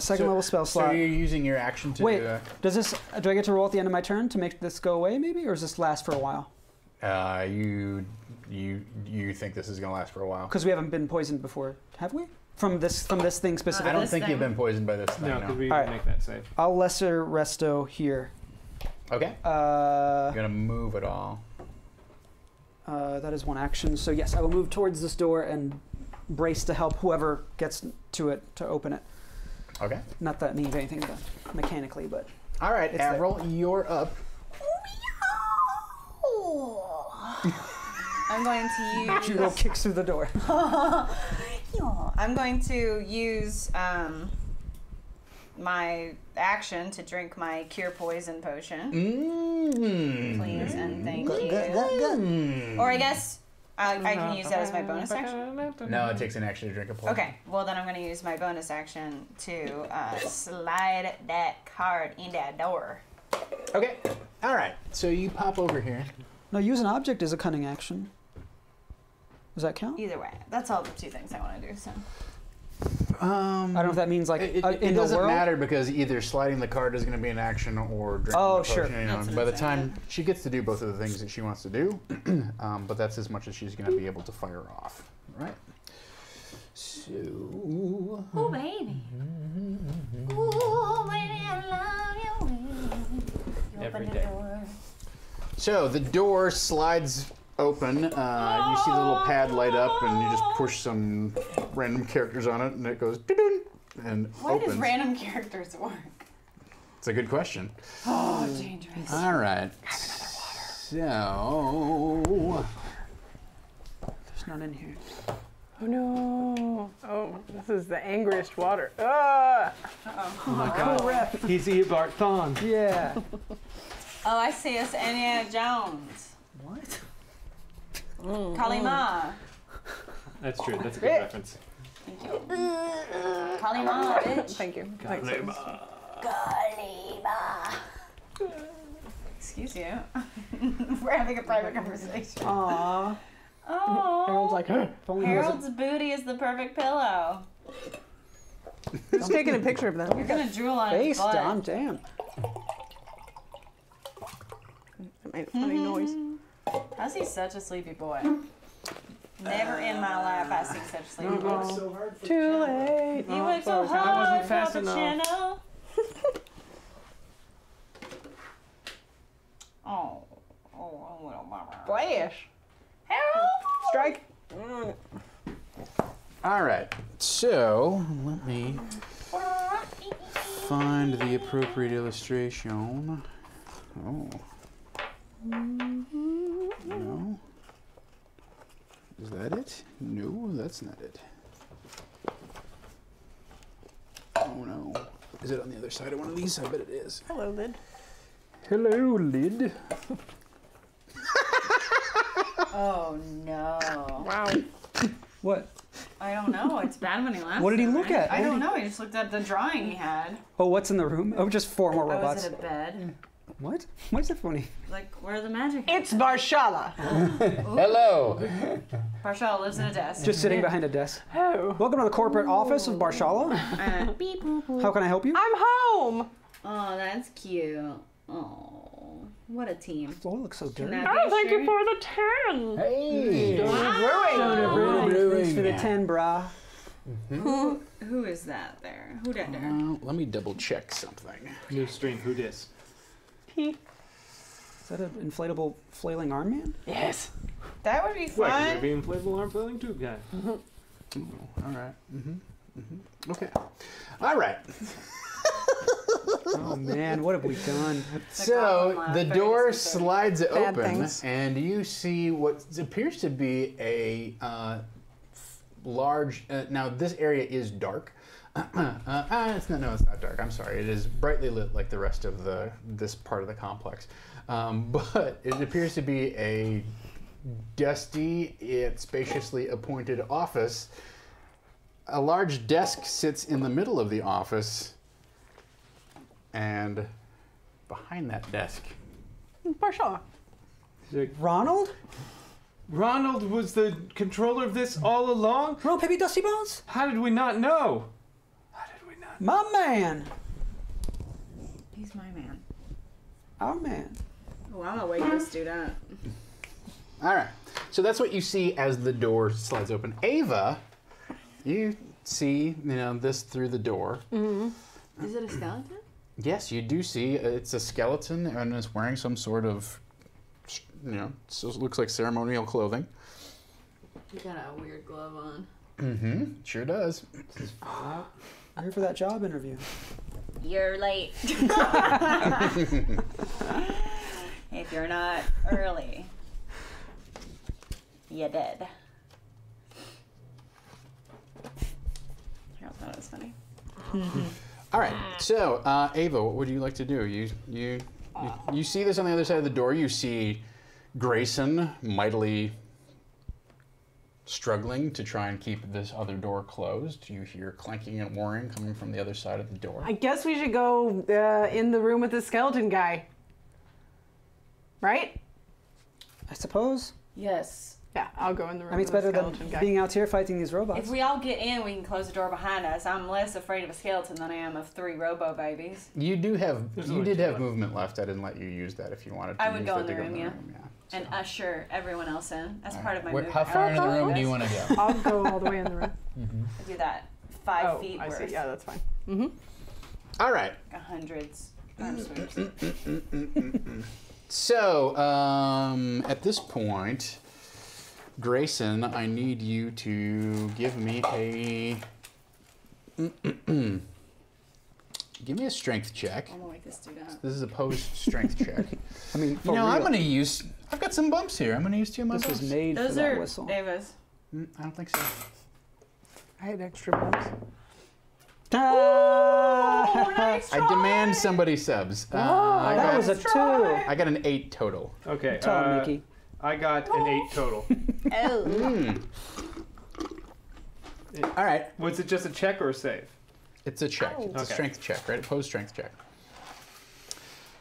Second level spell So slot. you're using your action to Wait, does this? Do I get to roll at the end of my turn to make this go away, maybe, or does this last for a while? you think this is going to last for a while? Because we haven't been poisoned before, have we? From this thing specifically. I don't this think thing. you've been poisoned by this thing. No, No. because we All right. make that save. I'll lesser resto here. Okay. Uh, You're going to move it all. That is one action. So yes, I will move towards this door and brace to help whoever gets to it to open it. Okay. Not that it means anything mechanically, but All right, It's there. Avril, you're up. I'm going to use. Judo kicks through the door. I'm going to use my action to drink my cure poison potion. Please and thank you. Or I guess I can use that as my bonus action. No, it takes an action to drink a poison. Okay, well then I'm going to use my bonus action to slide that card in that door. Okay. All right. So you pop over here. No, use an object is a cunning action. Does that count? Either way, that's all the 2 things I want to do. So. I don't know if that means like It in the doesn't world. matter because either sliding the card is going to be an action or drinking Oh, the potion. sure. You know, That's what by I'm the saying, time she gets to do both of the things that she wants to do, but that's as much as she's going to be able to fire off. Right. So. Ooh, baby. Ooh, baby, I love you. You Every open the day. door. So the door slides open. You see the little pad light up, and you just push some random characters on it, and it goes doo-doo, and Why opens. does random characters work? It's a good question. Oh, dangerous. All right. So. There's none in here. Oh no! Oh, this is the angriest water. Ah! Uh-oh. Oh my god. He's Eobard Thon. Yeah. Oh, I see. It's Indiana Jones. What? Kalima. That's true. That's a good Yeah. reference. Thank you. Kalima, bitch. Thank you. Thanks. Kalima. Excuse you. We're having a private conversation. Aww. Oh. Harold's like, huh. If only he wasn't- Harold's booty is the perfect pillow. Just taking a picture of them. You're gonna drool on his face butt. down. Damn. That made a funny noise. How's he such a sleepy boy? Never in my life I see such a sleepy boy. So hard for Too late. You went so sorry. hard, wasn't fast Cappuccino. Oh, little mama. Flash. Harold. Strike. All right. So let me find the appropriate illustration. Oh. No. Is that it? No, that's not it. Oh no. Is it on the other side of one of these? I bet it is. Hello, Lid. Hello, lid. Oh no. Wow. What? I don't know. It's bad when he laughs. What did he though, look right? at? I What don't did know. He just looked at the drawing he had. Oh, what's in the room? Oh, just 4 more Oh, robots. is it a bed? What? Why is that funny? Like, where the magic? It's Barshala. Hello. Marshall lives in a desk. Just sitting behind a desk. Oh. Welcome to the corporate office of Barshala. Beep, boop, boop. How can I help you? I'm home. Oh, that's cute. Oh, what a team. Oh, it looks so dirty. Can I Oh, be thank sure? you for the 10. Hey. Thanks for the 10, brah. Who is that there? Who that there? Let me double check something. New stream. Who dis? Is that an inflatable flailing arm man? Yes. That would be What? fun. You're being inflatable arm flailing tube guy. Ooh, all right. Okay. All right. Oh man, what have we done? So goblin the laugh, door very specific. slides open, things. and you see what appears to be a large. Now this area is dark. It's not dark. I'm sorry. It is brightly lit like the rest of this part of the complex, but it appears to be a dusty yet spaciously appointed office. A large desk sits in the middle of the office, and behind that desk, Barshala. Ronald? Ronald was the controller of this all along? Ronald Baby Dusty Bones? How did we not know? How did we not know? My man. He's my man. Our man. Oh, I'm gonna wake this dude up. all right. So that's what you see as the door slides open. Ava, you see, this through the door. Is it a skeleton? Yes, you do see it's a skeleton and it's wearing some sort of, so it looks like ceremonial clothing. He got a weird glove on. Mm-hmm. Sure does. I'm here for that job interview. You're late. If you're not early, you're dead. I thought it was funny. All right. So, Ava, what would you like to do? You see this on the other side of the door. You see Grayson mightily struggling to try and keep this other door closed. You hear clanking and whirring coming from the other side of the door. I guess we should go in the room with the skeleton guy. Right? I suppose. Yes. Yeah, I'll go in the room. I mean, it's with the better than skeleton guy. being out here fighting these robots. If we all get in, we can close the door behind us. I'm less afraid of a skeleton than I am of 3 robo babies. You do have There's you only did 2 have left. movement left. I didn't let you use that if you wanted to. I would use go that in the to room, yeah. So. And usher everyone else in as All part of my Where- movement. How far into the room do you want want to go? I'll go all the way in the room. to do that? 5 feet I worth. see. Yeah, that's fine. Mm-hmm. All right. Hundreds. arm sweeps. So, at this point, Grayson, I need you to give me a give me a strength check. I'm gonna wake this dude up. This is a opposed strength check. I mean, for You know, real. I'm going to use. I've got some bumps here. I'm going to use 2 of my This bumps. was made for Those that are whistle. Ava's. I don't think so. I had extra bumps. Oh, nice I demand somebody subs. I that got- was a 2. I got an 8 total. Okay. Tell him, Mickey. I got an 8 total. Oh. All right. Was it just a check or a save? It's a check. It's a Okay. strength check, right? Opposed strength check.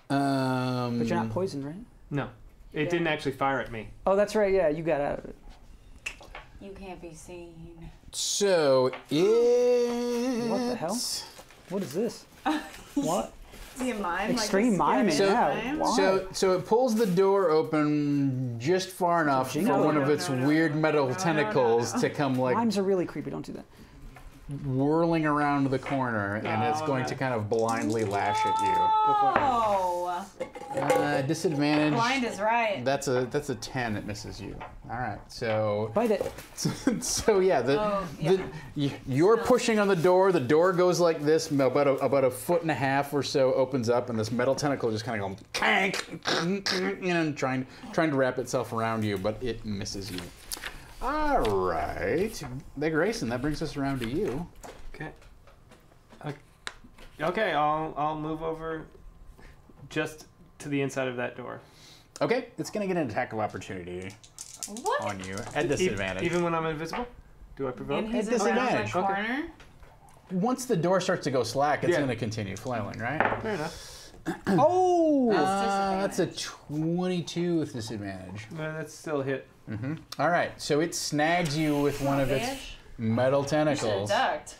But you're not poisoned, right? No. It didn't actually fire at me. Oh, that's right. Yeah, you got out of it. You can't be seen. So it's... What the hell? What is this? What? See a mime? Extreme like a miming. scary Yeah. mime? Why? So it pulls the door open just far enough for No, one of no, its no, no, weird no, metal no, no, tentacles no. to come like Mimes are really creepy. Don't do that. whirling around the corner, and it's Oh, going man. to kind of blindly lash at Oh, you. Disadvantage. blind is right. That's a 10. It misses you. All right. So Bite it. so yeah, you're pushing on the door. The door goes like this, about a foot and a half or so opens up, and this metal tentacle just kind of goes kank, you know, trying to wrap itself around you, but it misses you. All right, Grayson, that brings us around to you. Okay. Okay, I'll move over just to the inside of that door. Okay, it's gonna get an attack of opportunity What? on you at disadvantage. Even when I'm invisible? Do I And provoke? he's At around the disadvantage. corner. Once the door starts to go slack, it's Yeah. gonna continue flailing, right? Fair enough. Oh! That's a 22 with disadvantage. That's still a hit. All right, so it snags you with one of its Bitch. metal You should have tentacles. ducked.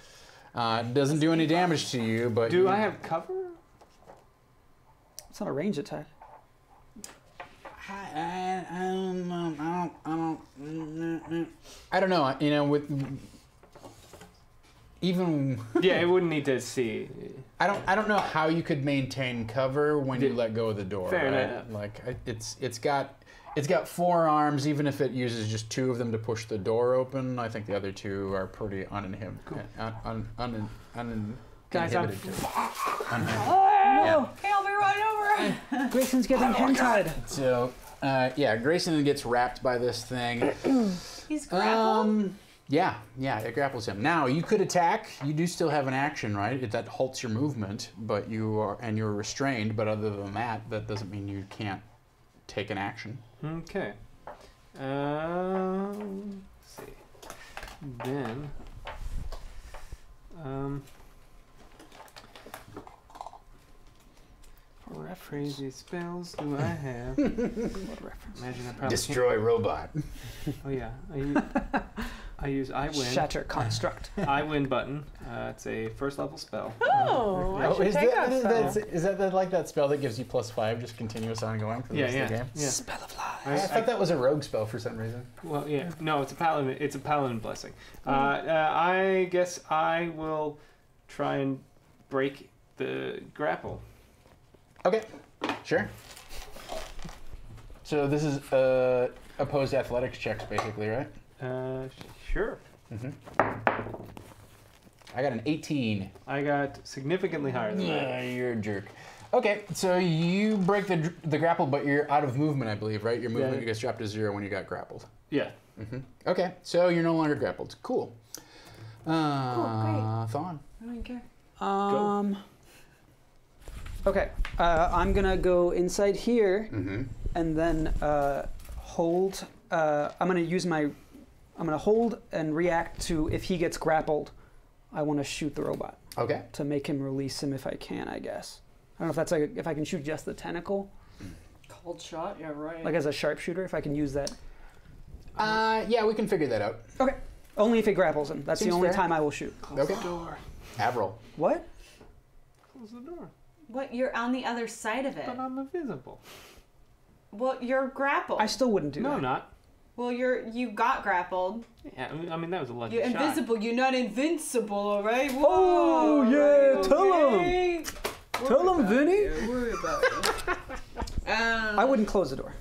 Doesn't do any damage to you, but Do I have cover? It's not a range attack. I don't know. You know, with even Yeah, it wouldn't need to see. I don't know how you could maintain cover when you Yeah. let go of the door. Fair right? enough. Like it's got 4 arms. Even if it uses just 2 of them to push the door open, I think the other 2 are pretty uninhibited. Cool. Guys, I'm- yeah. Hey, I'll be right over. Grayson's getting hentied. So, yeah, Grayson gets wrapped by this thing. He's grappled. Yeah, it grapples him. Now, you could attack. You do still have an action, right? That halts your movement, but you're restrained. But other than that, that doesn't mean you can't take an action. Okay. Let's see. Then. What crazy spells do I have? Imagine I probably Destroy robot. can't. Oh yeah, I use I win. Shatter construct. I win button. It's a first level spell. Oh, I should is take that, that spell. is that like that spell that gives you +5, just continuous ongoing for the Yeah, rest of the yeah, game? yeah. Spell of lies. I thought that was a rogue spell for some reason. Well, yeah. No, it's a paladin. It's a paladin blessing. I guess I will try and break the grapple. Okay, sure. So this is opposed athletics checks, basically, right? Sure. I got an 18. I got significantly higher than that. Yeah, you're a jerk. Okay, so you break the grapple, but you're out of movement, I believe, right? Your movement Yeah. gets dropped to 0 when you got grappled. Yeah. Okay, so you're no longer grappled. Cool. great. Thawne. I don't care. Okay, I'm gonna go inside here and then hold. I'm gonna hold and react to if he gets grappled. I want to shoot the robot Okay. to make him release him if I can. I guess. I don't know if that's like if I can shoot just the tentacle, Cold shot. Yeah, right. like as a sharpshooter. If I can use that. Yeah, we can figure that out. Okay. Only if it grapples him. That's Seems the only fair. time I will shoot. Okay. Door. Avril. What? Close the door. What? You're on the other side of it. But I'm invisible. Well, you're grappled. I still wouldn't do No, that. I'm not. Well, you got grappled. Yeah, I mean that was a lucky You're shot. invisible. You're not invincible, all right? Whoa, Oh, are yeah, you tell him. okay? Tell him, Vinny. Yeah, worry about it. I wouldn't close the door.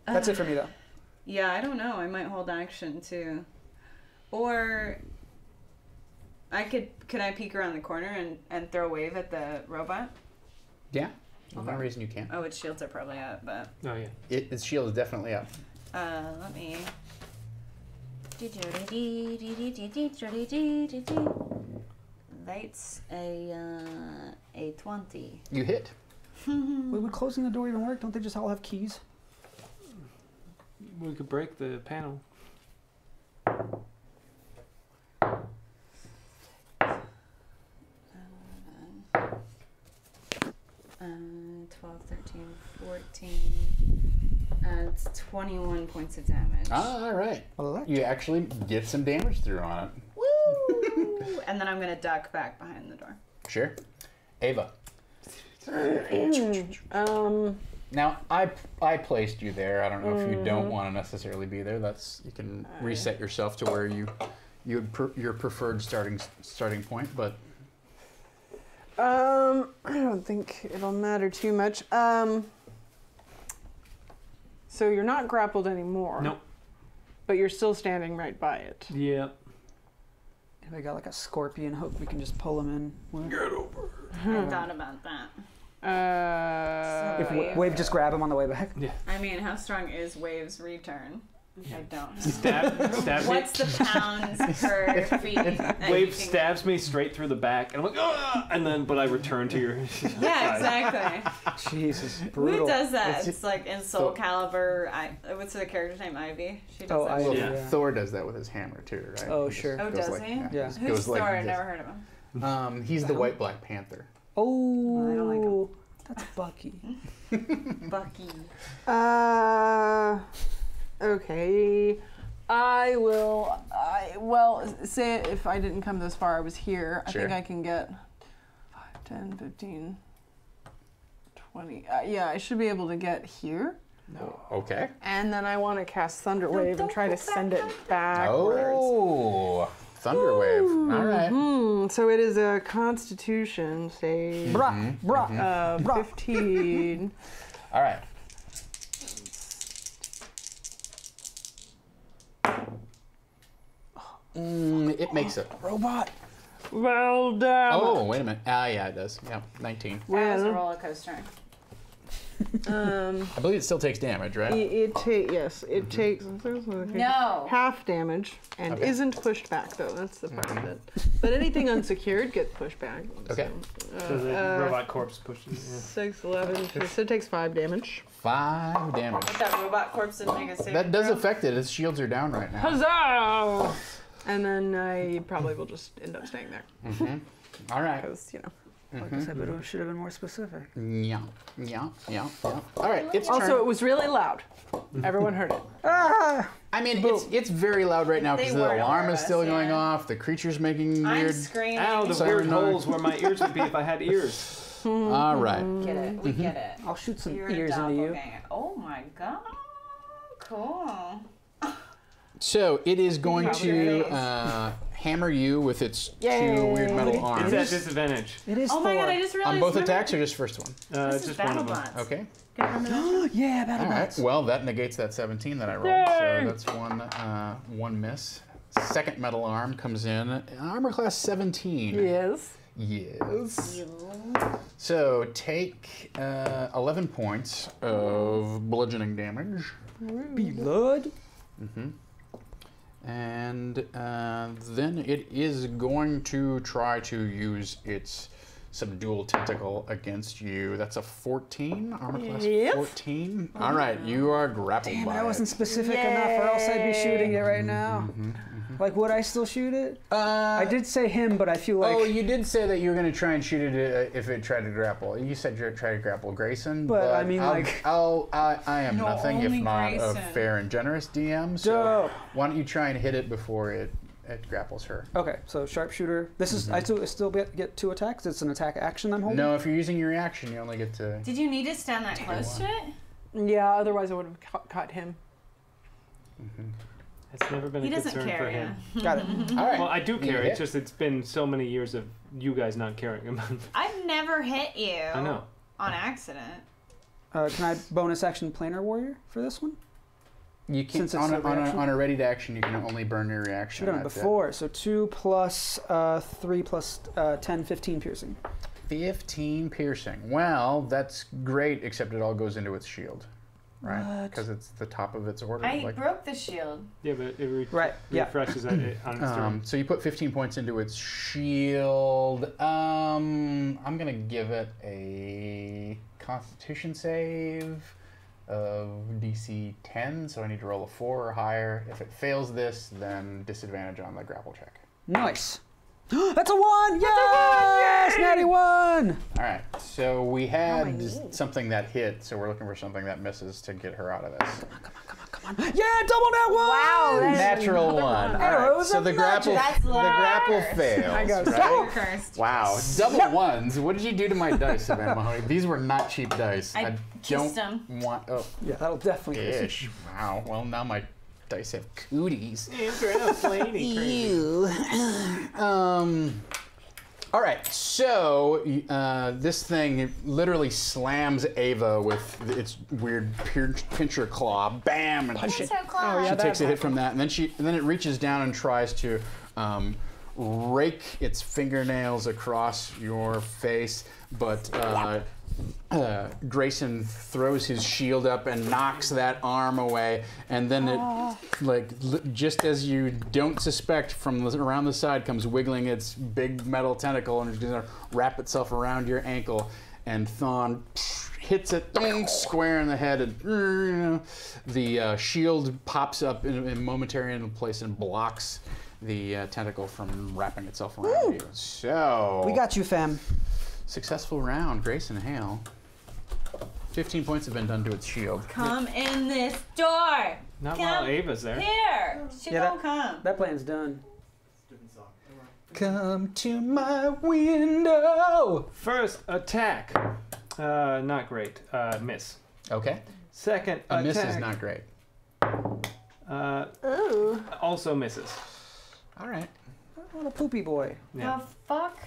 That's it for me, though. Yeah, I don't know. I might hold action too, or could I peek around the corner and throw a wave at the robot? Yeah. There's no reason you can't. Oh, its shields are probably up, but Oh yeah. Its shield is definitely up. let me. That's a 20. You hit. Wait, would closing the door even work? Don't they just all have keys? We could break the panel. 12, 13, 14. It's 21 points of damage. All right. Electric. You actually get some damage through on it. Woo! And then I'm gonna duck back behind the door. Sure. Ava. Um, Now, I placed you there. I don't know if you don't want to necessarily be there. That's you can reset yourself to where your preferred starting point. But I don't think it'll matter too much. So you're not grappled anymore. Nope. But you're still standing right by it. Yep. Have I got like a scorpion hook we can just pull him in with? I thought about that. If Wave. Wave just grab him on the way back. Yeah. I mean, how strong is Wave's return? I don't know. Stabs What's me. the pounds per feet? that you Wave can- stabs me straight through the back, and I'm like, ah! And then, but I return to your. Yeah, exactly. Jesus, brutal. Who does that? It's- It's like in Soul Calibur. What's the character's name? Ivy. She does Oh, that. Ivy. well, Yeah. Thor does that with his hammer too, right? Oh, He just sure. Oh, goes does like, he? Yeah. just Who's goes Thor? like I've this. never heard of him. He's the White Black Panther. Oh, I don't like him. that's Bucky. Bucky. Okay. Well, say if I didn't come this far, I was here. I Sure. think I can get 5, 10, 15, 20. Yeah, I should be able to get here. Okay. And then I want to cast Thunder Wave and try to send it backwards. Oh, Thunderwave. All right. So it is a Constitution save. Brah, brah. 15. All right. It makes it. Robot. Well done. Oh, wait a minute. Yeah, it does. Yeah, 19. That was a Well, roller coaster. I believe it still takes damage, right? it takes No. half damage and Okay. isn't pushed back though. That's the part of it. But anything unsecured gets pushed back. Okay. So the robot corpse pushes. Yeah. 6, 11, so it takes 5 damage. 5 damage. But that robot corpse didn't make a save. That does affect it. Its shields are down right now. Huzzah! And then I probably will just end up staying there All right. because Like I said, but it should have been more specific. Yeah. All right, it's Also, turn. it was really loud. Everyone heard it. I mean, it's very loud right now because They the weren't alarm aware is of still us, going yeah. off. The creature's making I'm weird. screaming. Ow, the Siren weird noise. holes where my ears would be if I had ears. All right. Get it. We get it. I'll shoot some You're ears a into you. doppelganger. Oh my god. Cool. So it is going Probably to hammer you with its Yay. 2 weird metal It's arms. at disadvantage. It is Oh my Thor. god, I just realized. On both remember- attacks or just first one? This It's is just one of them. BattleBots. Okay. Can you remember that? Yeah, battle All right. bots. Well, that negates that 17 that I rolled. So that's one miss. Second metal arm comes in. Armor class 17. Yes. Yes. So take 11 points of bludgeoning damage. Blood. And then it is going to try to use its subdual tentacle against you. That's a 14, armor class Yep. 14. All right, you are grappled Damn, by I wasn't it. specific enough, or else I'd be shooting it right now. Like, would I still shoot it? I did say him, but I feel like... Oh, you did say that you were going to try and shoot it if it tried to grapple. You said you're trying to grapple Grayson. But I mean, I am No, nothing if only not a Grayson. fair and generous DM. So Dope. why don't you try and hit it before it grapples her? Okay, so sharpshooter. This is... I still get 2 attacks? It's an attack action I'm holding? No, if you're using your reaction, you only get to... Did you need to stand that close to it? Yeah, otherwise I would have caught him. It's never been He a doesn't concern care, for him. yeah. Got it. All right. Well, I do care. Yeah. It's just it's been so many years of you guys not caring about it. I've never hit you. I know. On accident. Can I bonus action Planar Warrior for this one? You can Since it's on a reaction? a ready to action. You can only burn your reaction. Should have done it That's before. So 2 plus 3 plus 10, 15 piercing. 15 piercing. Well, that's great, except it all goes into its shield, right? What? Because it's the top of its order. I broke the shield. Yeah, but it Right, yeah. refreshes it on its turn. So you put 15 points into its shield. I'm gonna give it a Constitution save of DC 10. So I need to roll a 4 or higher. If it fails this, then disadvantage on the grapple check. Nice. That's a 1! Yes! Natty 1! All right. So we had need. something that hit. So we're looking for something that misses to get her out of this. Come on. Yeah, double that 1! Wow, Natural 1. All right. Arrows So of the grapple, That's the grapple fails. I got right? You're cursed. Wow, double ones. What did you do to my dice, Savannah Mahoney? These were not cheap dice. I kissed don't them. want. Oh, Yeah, that'll definitely hit. ish. Wow. Well, now my dice have cooties. All right. So this thing literally slams Ava with its weird pincher claw. Bam! And That's so close. she takes a hit from that, and then it reaches down and tries to rake its fingernails across your face, but Grayson throws his shield up and knocks that arm away, and then it, just as you don't suspect, from around the side comes wiggling its big metal tentacle, and it's gonna wrap itself around your ankle, and Thon hits it square in the head, and the shield pops up in momentary in place and blocks the tentacle from wrapping itself around you. So We got you, fam. successful round, Grayson Hale. 15 points have been done to its shield. Come in this door. Not Come while Ava's there. Here. She Yeah, don't come. That plan's done. Different song. Come to my window. First attack. Not great. Miss. Okay. Second A attack. miss is not great. Ooh. Also misses. All right. What a poopy boy. Yeah. The fuck?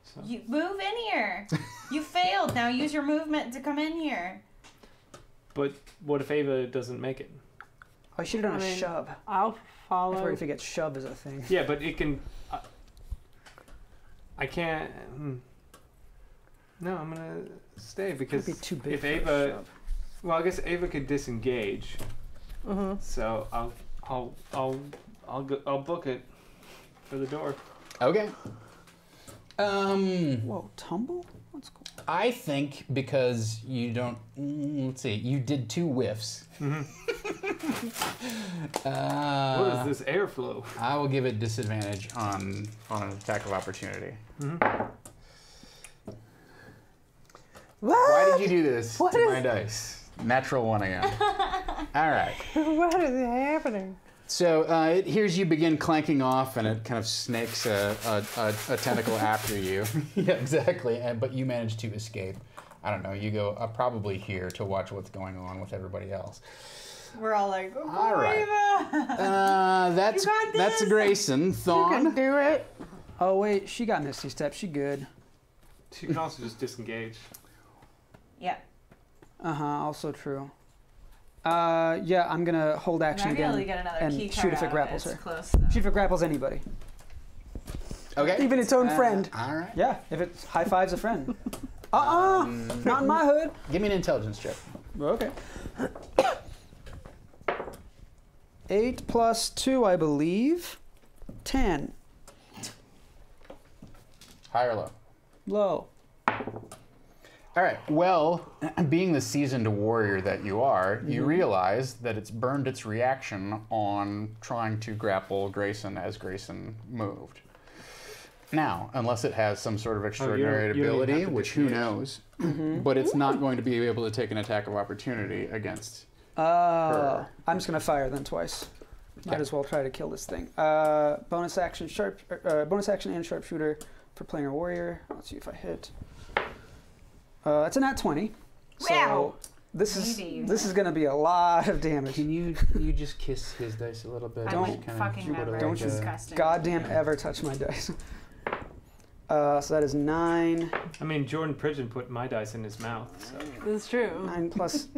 So- You move in here. You failed. Now use your movement to come in here. But what if Ava doesn't make it? Oh, I should have done I a mean, shove. I'll I follow. forget if it gets shove as a thing. Yeah, but it can. I can't. No, I'm gonna stay because It'd be too big if for a Ava, shove. well, I guess Ava could disengage. Mhm. So I'll book it for the door. Okay. Whoa, tumble? That's cool. I think because you don't. Let's see. You did 2 whiffs. What is this airflow? I will give it disadvantage on an attack of opportunity. Why did you do this What to is- my dice? Natural 1 again. All right. What is happening? So it hears you begin clanking off, and it kind of snakes a tentacle after you. Yeah, exactly. But you manage to escape. I don't know. You go probably here to watch what's going on with everybody else. We're all like, oh, All right. Ava. That's You got that's this. Grayson. You Thon. can do it. Oh, wait, she got Misty Step. She good. She can also just disengage. Yeah. Uh-huh, also true. Yeah, I'm going to hold action Maybe I'll again get another and key shoot card if it out of grapples It's her. close though. Shoot if it grapples anybody. Okay. Even its own friend. All right. Yeah, if it high fives a friend. Not in my hood. Give me an intelligence check. Okay. 8 plus 2, I believe. 10. High or low? Low. All right. Well, being the seasoned warrior that you are, you realize that it's burned its reaction on trying to grapple Grayson as Grayson moved. Now, unless it has some sort of extraordinary ability, which who knows, but it's not going to be able to take an attack of opportunity against her. I'm just gonna fire then twice. Might as well try to kill this thing. Bonus action and sharpshooter for playing a warrior. Let's see if I hit. It's a nat 20. Wow. So this is gonna be a lot of damage. Can you just kiss his dice a little bit? Don't fucking never. Don't you Disgusting. goddamn ever touch my dice. So that is 9. I mean, Jordan Pridgeon put my dice in his mouth. So. This is true. 9 plus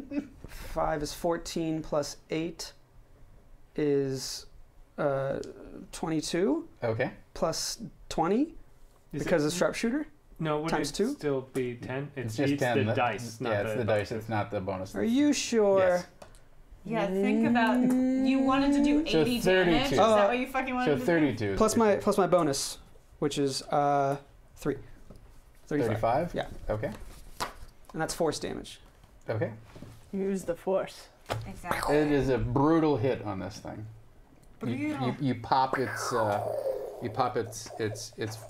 5 is 14 plus 8 is 22 Okay. plus 20 Is because it- of sharpshooter. No, would Times it 2? still be 10? It's just 10. the dice, not yeah, it's the dice. bonus. It's not the bonus. Are you sure? Yes. Yeah, think about. You wanted to do So 80 damage. 32. Is that what you fucking wanted So to do? 32. Plus my bonus, which is 3. 35? Yeah. Okay. And that's force damage. Okay. Use the force. Exactly. It is a brutal hit on this thing. Brutal. You pop its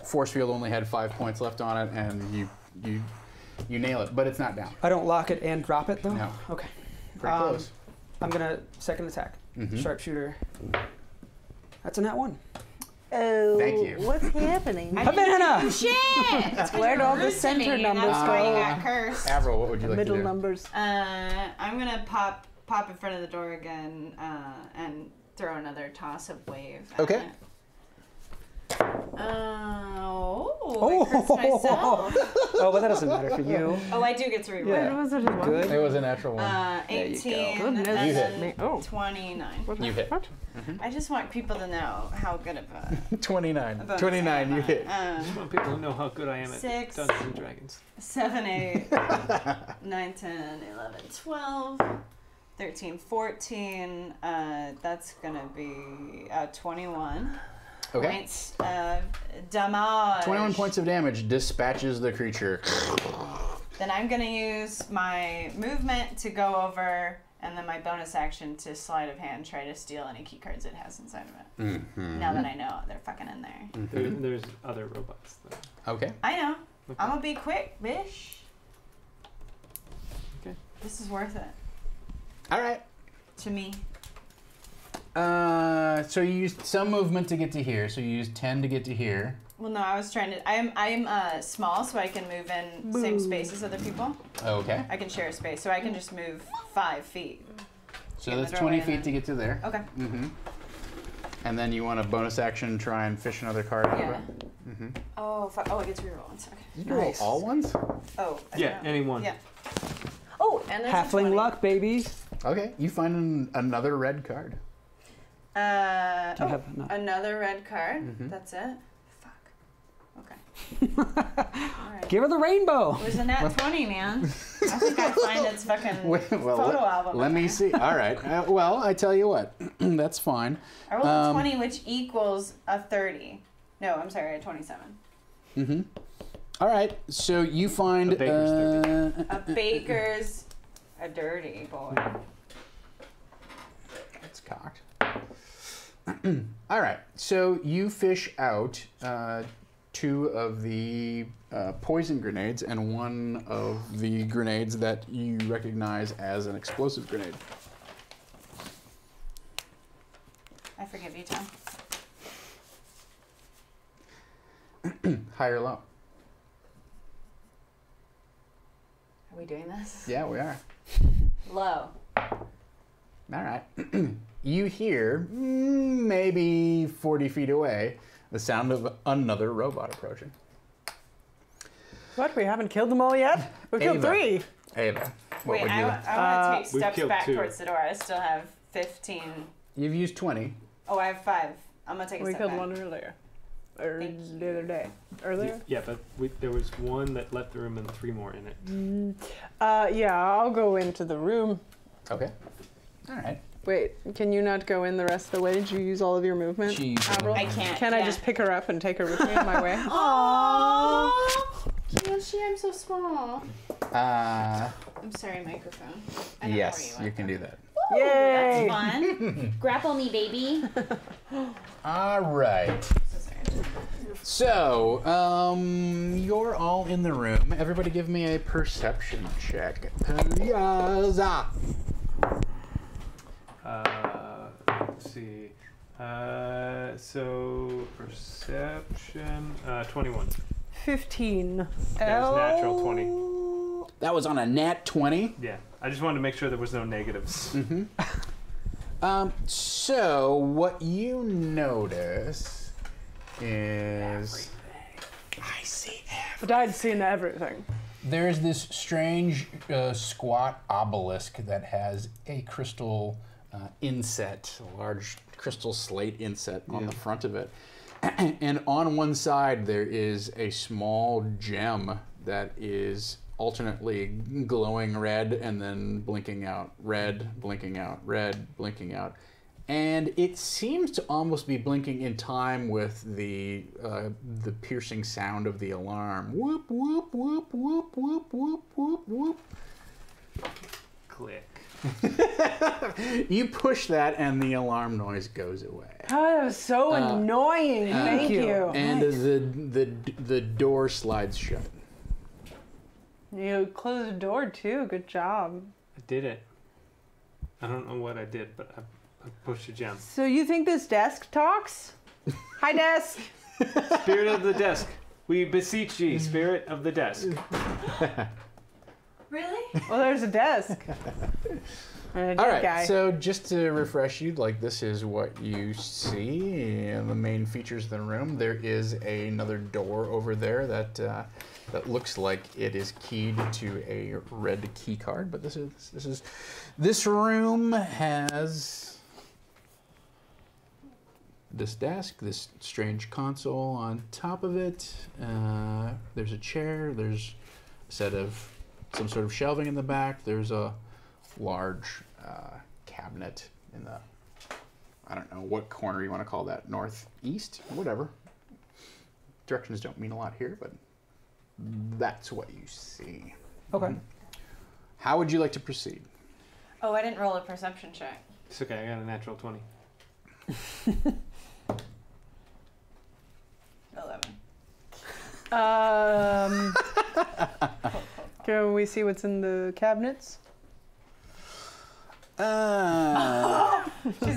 force field only had 5 points left on it, and you nail it, but it's not down. I don't lock it and drop it though. No. Okay. Pretty close. I'm gonna second attack. Mhm. Sharpshooter. That's a nat 1. Oh, Thank you. what's happening? Havana! Shit! It's Where'd all the center numbers That's why you go? got cursed. Avril, what would you like Middle to do? numbers. I'm gonna pop in front of the door again and throw another toss of wave. at Okay. it. I cursed myself. Oh, but that doesn't matter for you. Oh, I do get to reroll. Yeah. What was it? as well? Good. It was a natural one. There you go. 18 Goodness. and You hit. then Me- oh. 29. What? You hit. What? I just want people to know how good of a 29. bonus 29, you hit. I just want people to know how good I am at 6. Dungeons and Dragons. 7, 8, 9, 10, 11, 12, 13, 14. That's gonna be 21 Okay. points of damage. 21 points of damage dispatches the creature. Then I'm gonna use my movement to go over, and then my bonus action to sleight of hand try to steal any key cards it has inside of it. Mhm. Now that I know they're fucking in there. There's other robots, though. Okay. I know. Okay. I'm gonna be quick, bish. Okay. This is worth it All right. to me. So you used some movement to get to here. So you used 10 to get to here. Well, no, I was trying to. I'm small, so I can move in the same space as other people. Okay. I can share a space, so I can just move 5 feet. So Get that's the 20 doorway feet and to get to there. Okay. Mm-hmm. And then you want a bonus action, try and fish another card out Yeah. of it. Mm-hmm. Oh, I get to reroll once. Okay. You can roll Nice. all ones? Oh. I Yeah, don't know. anyone. Yeah. Oh, and there's a Halfling 20. luck, baby. Okay. You find another red card. Do you have no. Another red card. Mhm. That's it. Fuck. Okay. All right. Give her the rainbow. It was a nat 20, man. I think I find its fucking photo album. Let me see. All right. Well, I tell you what. That's fine. I rolled a 20, which equals a 30. No, I'm sorry, a 27. Mm-hmm. All right. So you find A baker's 30. A baker's a dirty boy. It's cocked. All right. So you fish out 2 of the poison grenades and 1 of the grenades that you recognize as an explosive grenade. I forgive you, Tom. High or low? Are we doing this? Yeah, we are. Low. All right. You hear, maybe 40 feet away, the sound of another robot approaching. What? We haven't killed them all yet? We've killed Ava. 3. Ava, what Wait, would I you? want to take We've steps killed back 2. towards the door. I still have 15. You've used 20. Oh, I have 5. I'm going to take a We step killed back. 1 earlier. Or Thank you. the other day. Earlier? Yeah, but there was 1 that left the room and 3 more in it. Yeah, I'll go into the room. Okay. All right. Wait, can you not go in the rest of the way? Did you use all of your movement? She. Avril? I can't. Can I yeah. just pick her up and take her with me on my way? Aww. Can't she? I'm so small. I'm sorry, microphone. I don't know Yes, where you went can though. do that. Yay! That's fun. Grapple me, baby. All right. So sorry. So, you're all in the room. Everybody give me a perception check. Please. Let's see. So perception, 21. 15. There's natural 20. That was on a nat 20. Yeah, I just wanted to make sure there was no negatives. So, what you notice is... I see everything. But I'd seen everything. There's this strange squat obelisk that has a crystal inset, a large crystal slate inset on the front of it. And on one side there is a small gem that is alternately glowing red and then blinking out, red, blinking out, red, blinking out. And it seems to almost be blinking in time with the piercing sound of the alarm. Whoop, whoop, whoop, whoop, whoop, whoop, whoop, whoop. Click. You push that and the alarm noise goes away. Oh, that was so annoying. Thank you. And the door slides shut. You closed the door too. Good job. I did it. I don't know what I did, but I pushed a gem. So you think this desk talks? Hi, desk. Spirit of the desk, we beseech ye, spirit of the desk. Really? Well, there's a desk. And a All dead right, guy. so just to refresh you, like this is what you see in the main features of the room. There is another door over there that that looks like it is keyed to a red key card. But this room has this desk, this strange console on top of it. There's a chair. There's a set of some sort of shelving in the back. There's a large cabinet in the, I don't know what corner you want to call that, northeast, whatever. Directions don't mean a lot here, but that's what you see. Okay. How would you like to proceed? Oh, I didn't roll a perception check. It's okay, I got a natural 20. 11. Can we see what's in the cabinets? She's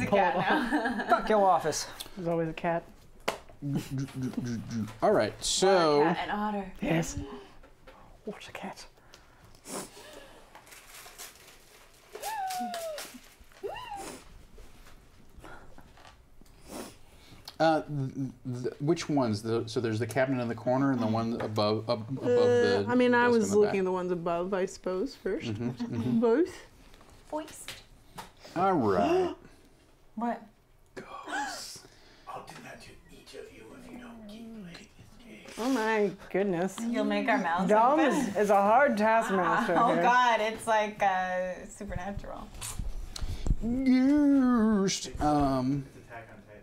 a cat now. Fuck your office. There's always a cat. All right, so Cat and otter. Yes. What's a cat? which ones? So there's the cabinet in the corner and the one above the. I mean, I desk was in the looking back. at the ones above, I suppose, first. Mm-hmm. Both. Foist. All right. What? I'll do that to each of you if you don't keep playing this game. Oh my goodness. You'll make our mouths Dumb open? is a hard taskmaster. Oh here. god, it's like supernatural. Yes. It's Attack on Titan.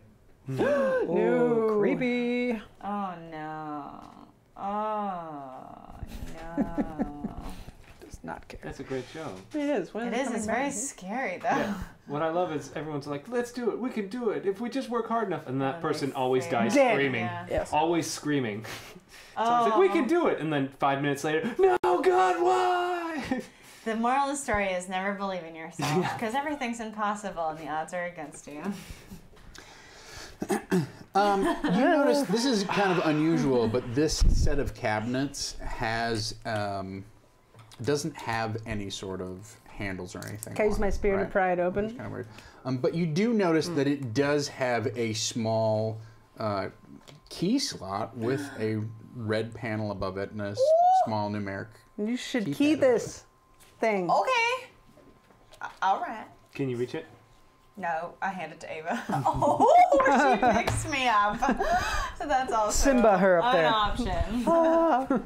No. Creepy. Oh no. Oh no. Does not care. That's a great show. It is. When It is is, coming it's back? very scary though. Yeah. What I love is everyone's like, let's do it, we can do it, if we just work hard enough. And that Oh, person they always scream. dies Dead. screaming. Yeah. Yes. Always screaming. So Oh. it's like, we can do it. And then 5 minutes later, no, God, why? The moral of the story is never believe in yourself because everything's impossible and the odds are against you. You notice this is kind of unusual, but this set of cabinets has doesn't have any sort of handles or anything. Can I use on my it, spirit right? of pride Which open? is kind of weird. But you do notice that it does have a small key slot with a red panel above it and a small numeric. You should Keep key that over this thing. Okay. All right. Can you reach it? No, I hand it to Ava. Oh, she picks me up. So that's also Simba her up an there. option.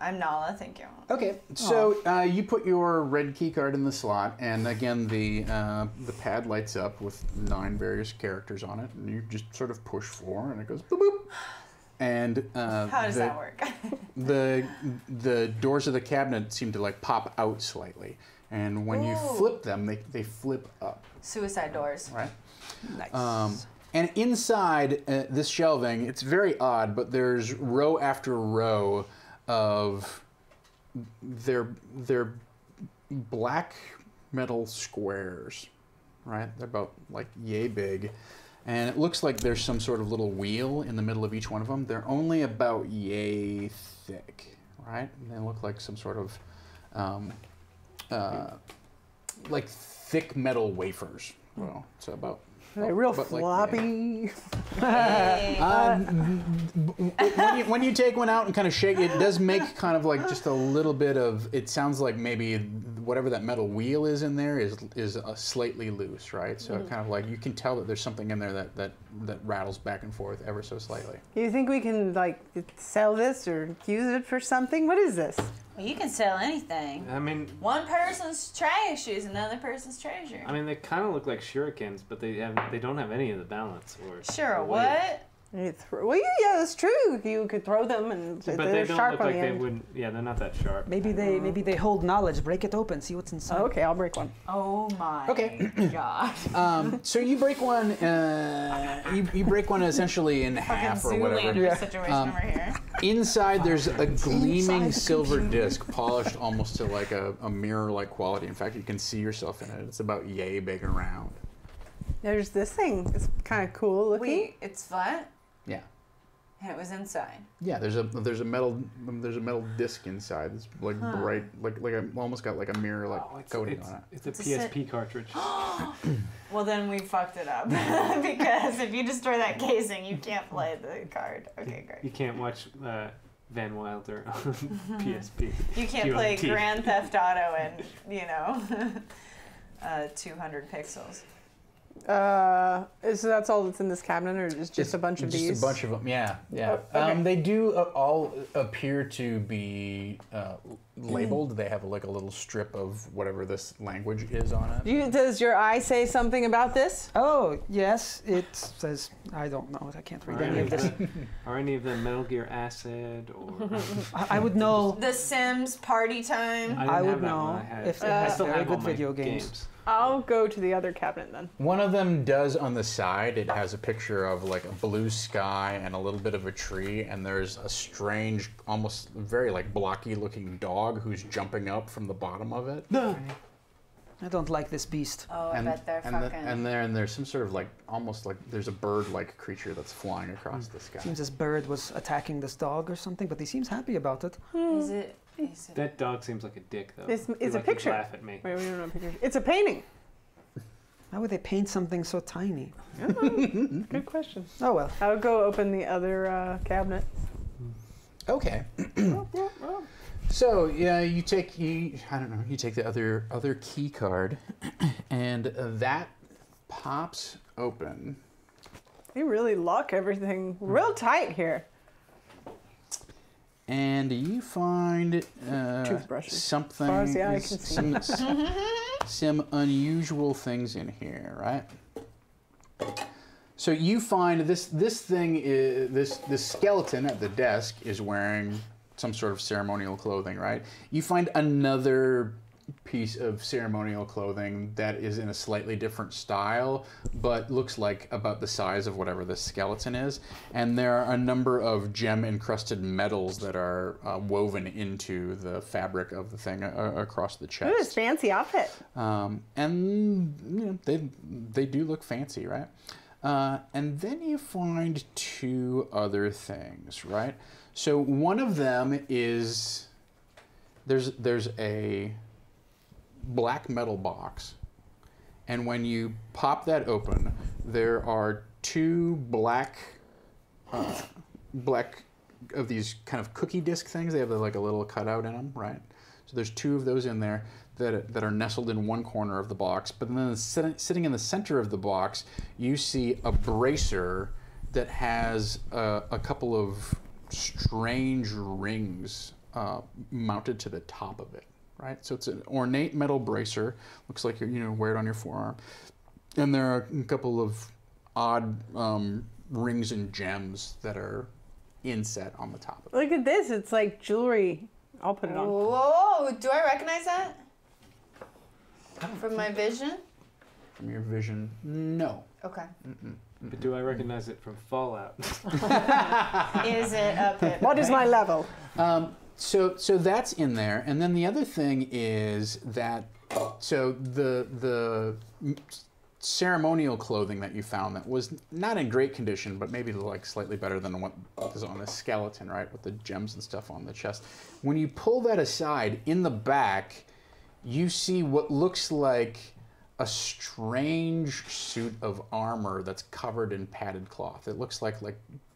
I'm Nala, thank you. Okay, so you put your red key card in the slot, and again the pad lights up with 9 various characters on it, and you just sort of push 4, and it goes boop boop. and How does that work? the doors of the cabinet seem to like pop out slightly, and when you flip them, they flip up. Suicide doors. Right. Nice. And inside this shelving, it's very odd, but there's row after row of they're black metal squares, right? They're about like yay big. And it looks like there's some sort of little wheel in the middle of each one of them. They're only about yay thick, right? And they look like some sort of like thick metal wafers. Well, so about They're real but like, floppy. when you take one out and kind of shake it, it does make kind of like just a little bit of. It sounds like maybe whatever that metal wheel is in there is slightly loose, right? So kind of like you can tell that there's something in there that rattles back and forth ever so slightly. You think we can like sell this or use it for something? What is this? Well, you can sell anything. I mean, One person's trash is another person's treasure. I mean, they kind of look like shurikens, but they don't have any of the balance or. Sure, or weight. what? Well, yeah, that's true. You could throw them and But they're they don't sharp look on like the they end. wouldn't. Yeah, they're not that sharp. Maybe they hold knowledge. Break it open. See what's inside. Oh, okay, I'll break one. Oh my Okay. god. So you break one. You break one essentially in Fucking half or whatever. Zoolander situation over here. Inside, there's a gleaming silver disc, polished almost to like a mirror-like quality. In fact, you can see yourself in it. It's about yay big and round. There's this thing. It's kind of cool looking. Wait, it's flat? Yeah. And it was inside. Yeah, there's a metal disc inside. It's like bright, almost got like a mirror like coating on it. It's a It's a PSP cartridge. Well, then we fucked it up. Because if you destroy that casing, you can't play the card. Okay, great. You can't watch Van Wilder on PSP. You can't play QLT. Grand Theft Auto and, 200 pixels. So that's all that's in this cabinet, or is just a bunch of these? Just a bunch of them, yeah. Oh, okay. They do all appear to be labeled. They have like a little strip of whatever this language is on it. Does your eye say something about this? Oh yes, it says. I don't know. I can't read any of this. Are any of them Metal Gear Acid or? I would know. The Sims Party Time. didn't I have would that know one. I had. if they I had still very have all good my video games. I'll go to the other cabinet then. One of them does on the side. It has a picture of like a blue sky and a little bit of a tree, and there's a strange, almost very like blocky looking dog who's jumping up from the bottom of it. I don't like this beast. Oh, I bet they're fucking... And there's some sort of like almost like there's a bird-like creature that's flying across the sky. Seems this bird was attacking this dog or something, but he seems happy about it. Is it... That dog seems like a dick though. It's He a like to picture. Laugh at me. Wait, we don't know a picture. It's a painting. How would they paint something so tiny? Good question. Oh well. I'll go open the other cabinet. Okay. So yeah, you take the other key card, and that pops open. They really lock everything real tight here. And you find Toothbrushes. something, As far as the eye can see. some unusual things in here, right? So you find this thing is this skeleton at the desk is wearing some sort of ceremonial clothing, right? You find another piece of ceremonial clothing that is in a slightly different style, but looks like about the size of whatever this skeleton is. And there are a number of gem-encrusted metals that are woven into the fabric of the thing across the chest. Look at this fancy outfit. And they do look fancy, right? And then you find two other things, right? So one of them is there's a black metal box, and when you pop that open, there are two black of these kind of cookie disc things. They have like a little cutout in them, right? So there's two of those in there that are nestled in one corner of the box. But then sitting in the center of the box, you see a bracer that has a couple of strange rings mounted to the top of it. Right, so it's an ornate metal bracer. Looks like you wear it on your forearm, and there are a couple of odd rings and gems that are inset on the top of it. Look at this. It's like jewelry. I'll put it on. Whoa! Do I recognize that? From my vision? From your vision, no. Okay. But do I recognize it from Fallout? Is it a pit? What is my level? So that's in there, and then the other thing is that the ceremonial clothing that you found that was not in great condition, but maybe like slightly better than what is on the skeleton, right, with the gems and stuff on the chest. When you pull that aside, in the back, you see what looks like a strange suit of armor that's covered in padded cloth. It looks like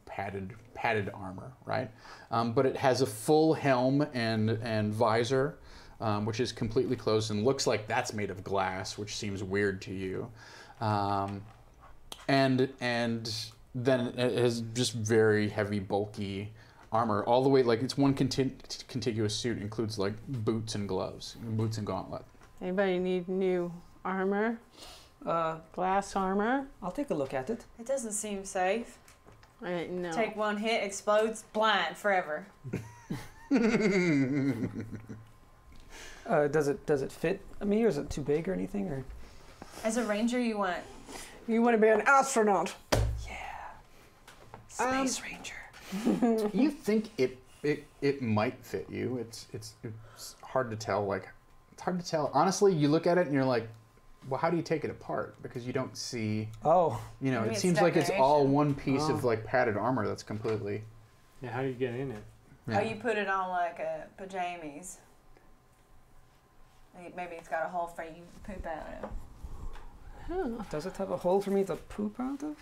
padded armor, right? But it has a full helm and visor, which is completely closed and looks like that's made of glass, which seems weird to you. And then it has just very heavy, bulky armor, all the way, like it's one contiguous suit, includes like boots and gloves, boots and gauntlet. Anybody need new armor? Glass armor? I'll take a look at it. It doesn't seem safe. No. Take one hit, explodes, blind forever. Does it fit me, or is it too big or anything? Or As a ranger, you want... You want to be an astronaut? Space Ranger? You think it might fit you. It's hard to tell. Like, it's hard to tell. Honestly, you look at it and you're like, well, how do you take it apart? Because you don't see. Oh. You know, Maybe it it's seems like it's all decoration. one piece of like padded armor that's completely. Yeah, how do you get in it? Yeah. Oh, you put it on like a pajamas. Maybe it's got a hole for you to poop out of. Does it have a hole for me to poop out of?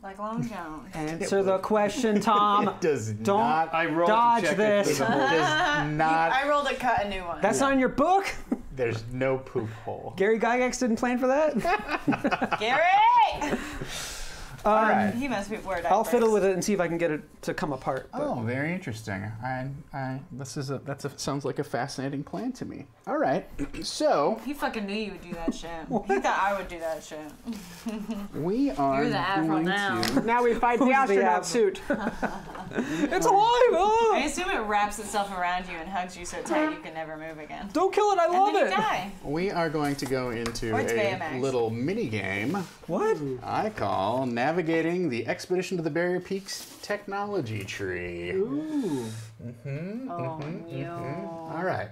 Like Long John. Answer the question, Tom. It does Don't not. I rolled dodge to check this. It through the hole. Does not. I rolled a cut, a new one. That's not in your book? There's no poop hole. Gary Gygax didn't plan for that? Gary! All right. He must be word. I'll fiddle with it and see if I can get it to come apart. but- Oh, very interesting. Sounds like a fascinating plan to me. All right, so He fucking knew you would do that shit. He thought I would do that shit. we are You're the Admiral going now. to. Now we fight the Who's the astronaut ab- suit. It's alive! Oh! I assume it wraps itself around you and hugs you so tight you can never move again. Don't kill it, I And love then you it! die. We are going to go into Or it's a Baymax. little mini game What? I call navigating the Expedition to the Barrier Peaks technology tree. Ooh. Oh, no. All right.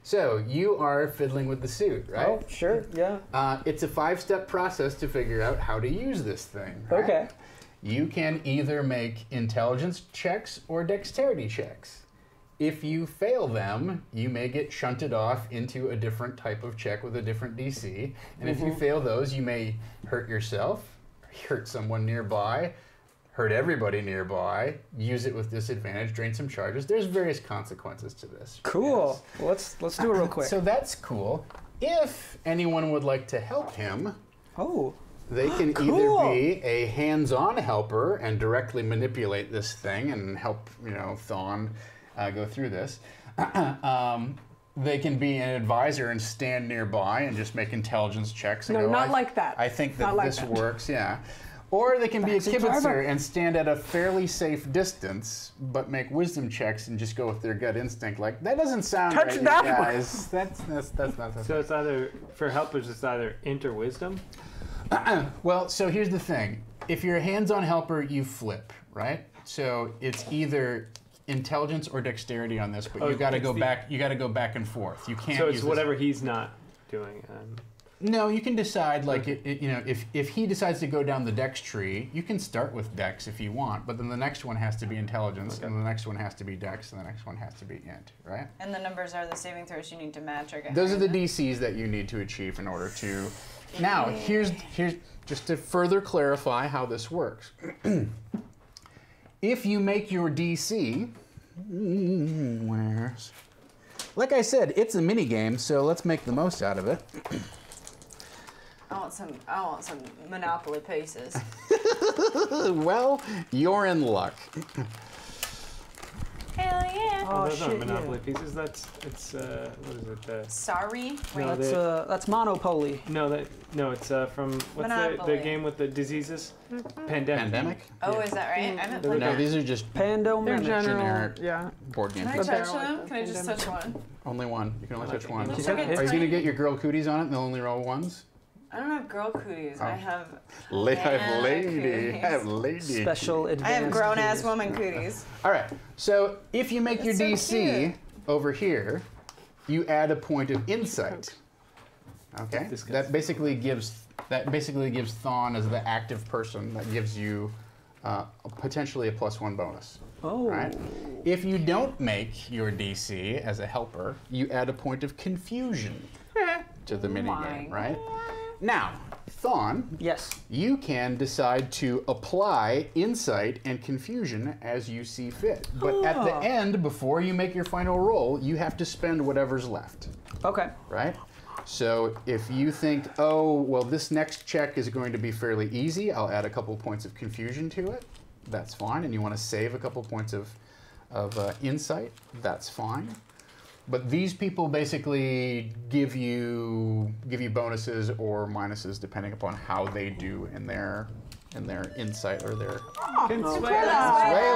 So you are fiddling with the suit, right? Oh, sure, yeah. It's a 5-step process to figure out how to use this thing. Right? Okay. You can either make intelligence checks or dexterity checks. If you fail them, you may get shunted off into a different type of check with a different DC. And if you fail those, you may hurt yourself, hurt someone nearby, hurt everybody nearby, use it with disadvantage, drain some charges. There's various consequences to this. Cool. Well, let's do it real quick. So that's cool. If anyone would like to help him, Oh. they can Cool. either be a hands-on helper and directly manipulate this thing and help, Thawne go through this. They can be an advisor and stand nearby and just make intelligence checks. And No, go, not like that. I think that Not like this that. works, yeah. Or they can be a Backseat kibitzer driver. and stand at a fairly safe distance, but make wisdom checks and just go with their gut instinct. Like, that doesn't sound Touch right, you that one." guys. That's not So it's either, for helpers, it's either enter wisdom. Well, so here's the thing. If you're a hands-on helper, you flip, right? So it's either intelligence or dexterity on this, but Oh, you got to it's go the- back. You got to go back and forth. You can't. So use it's this- whatever he's not doing. No, you can decide. Like, if he decides to go down the dex tree, you can start with dex if you want, but then the next one has to be intelligence, and the next one has to be dex, and the next one has to be int, right? And the numbers are the saving throws you need to match or get Those are higher the DCs that you need to achieve in order to. Now, here's just to further clarify how this works. If you make your DC, like I said, it's a mini game, so let's make the most out of it. I want some Monopoly pieces. Well, you're in luck. Hell yeah. Oh, those shit, aren't Monopoly yeah. pieces. That's what is it? Sorry. Wait. No, That's Monopoly. No, it's from what's the Monopoly. game with the diseases? Pandemic. Pandemic? Oh, is that right? I haven't played No, that. these are just They're Pandemic. general, generic board game Can I pieces. touch they're like them? the Can I just touch one? Only one. You can only touch one. Looks Are like you it's Are you going to tiny. get your girl cooties on it and they'll only roll ones? I don't have girl cooties. I have. I have Man lady. cooties. I have lady. Special advanced. I have grown-ass cooties. woman cooties. All right. So if you make your That's so DC cute. over here, you add a point of insight. Okay. That basically gives Thon as the active person. That gives you potentially a +1 bonus. Oh. Right? If you don't make your DC as a helper, you add a point of confusion to the minigame, right? Now, Thon, Yes. you can decide to apply insight and confusion as you see fit. But at the end, before you make your final roll, you have to spend whatever's left, Okay. right? So if you think, oh, well, this next check is going to be fairly easy, I'll add a couple points of confusion to it. That's fine. And you want to save a couple points of insight. That's fine. But these people basically give you bonuses or minuses depending upon how they do in their insight or their. Consuela.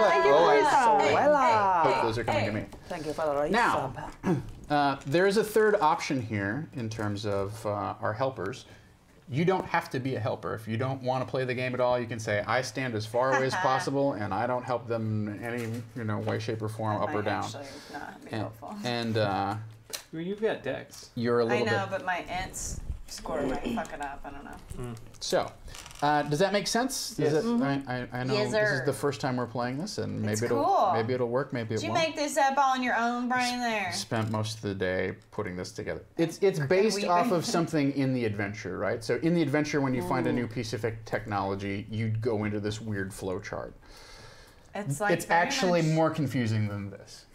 Thank you, I Lisa. hope those are coming to me. Thank you for the Now, resub. there is a third option here in terms of our helpers. You don't have to be a helper. If you don't want to play the game at all, you can say, I stand as far away as possible, and I don't help them in any way, shape, or form, up or down. Actually, not be And, helpful. and Well, you've got decks. you're a I little know, bit. but my ints score might fuck it up. I don't know. So, does that make sense? Yes. I know Yes, this sir. is the first time we're playing this, and It's maybe cool. it'll work, maybe it Did you won't. make this up all on your own, Brian? There. Spent most of the day putting this together. It's based weeping. off of something in the adventure, right? So in the adventure, when you find a new piece of technology, you go into this weird flow chart. It's like It's very actually much- more confusing than this.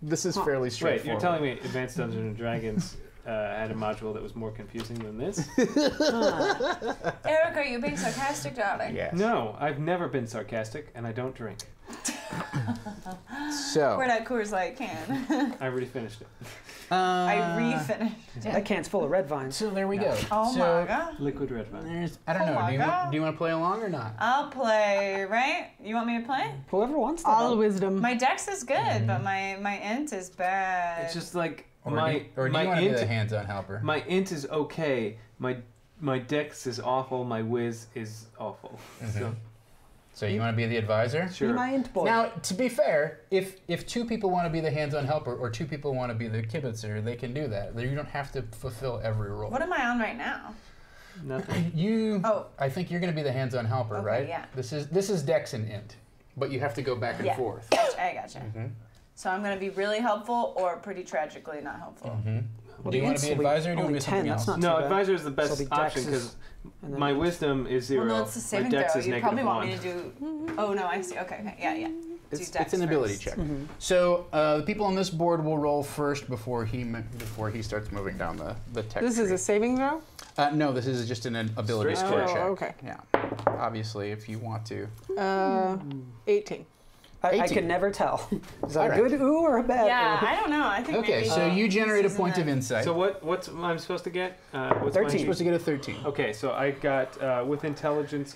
This is fairly Wait, straightforward. you're telling me Advanced Dungeons and Dragons had a module that was more confusing than this? Eric, are you being sarcastic, darling? Yes. No, I've never been sarcastic, and I don't drink. So, We're at Coors Light can. I already finished it. I refinished. That can's full of red vines. so there we go. Oh so my god. Liquid red wine. there's, I don't Oh know. my God. Do you want to play along or not? I'll play, right? You want me to play? Whoever wants that. All wisdom. My dex is good, but my int is bad. It's just like Or my do you my want to be int. the hands-on helper? My int is okay. My dex is awful. My whiz is awful. So you want to be the advisor? Sure. Be my int boy. Now, to be fair, if two people want to be the hands-on helper or two people want to be the kibitzer, they can do that. You don't have to fulfill every role. What am I on right now? Nothing. Oh. I think you're going to be the hands-on helper, Okay, right? yeah. This is Dex and Int, but you have to go back and Yeah. forth. Gotcha, I gotcha. So I'm gonna be really helpful or pretty tragically not helpful. Do you want to be advisor or do you want only to be something 10, that's else? not No, too bad. advisor is the So best the dex option is- because and then- my wisdom is 0. Well, no, it's the my saving dex throw. is You probably want me -1. to do. Oh no, I see. Okay, yeah. Do It's dex an ability first. check. So the people on this board will roll first before he starts moving down the text This is tree. a saving throw? No, this is just an ability Straight score check. check. Oh, okay. Yeah. Obviously, if you want to. 18. I 18. can never tell. Is that All a right. good ooh or a bad Yeah, ooh? I don't know. I think Okay, maybe so you generate a this point of isn't insight. So what's I'm supposed to get? What's 13. my You're supposed to get a 13. Okay, so I got with intelligence.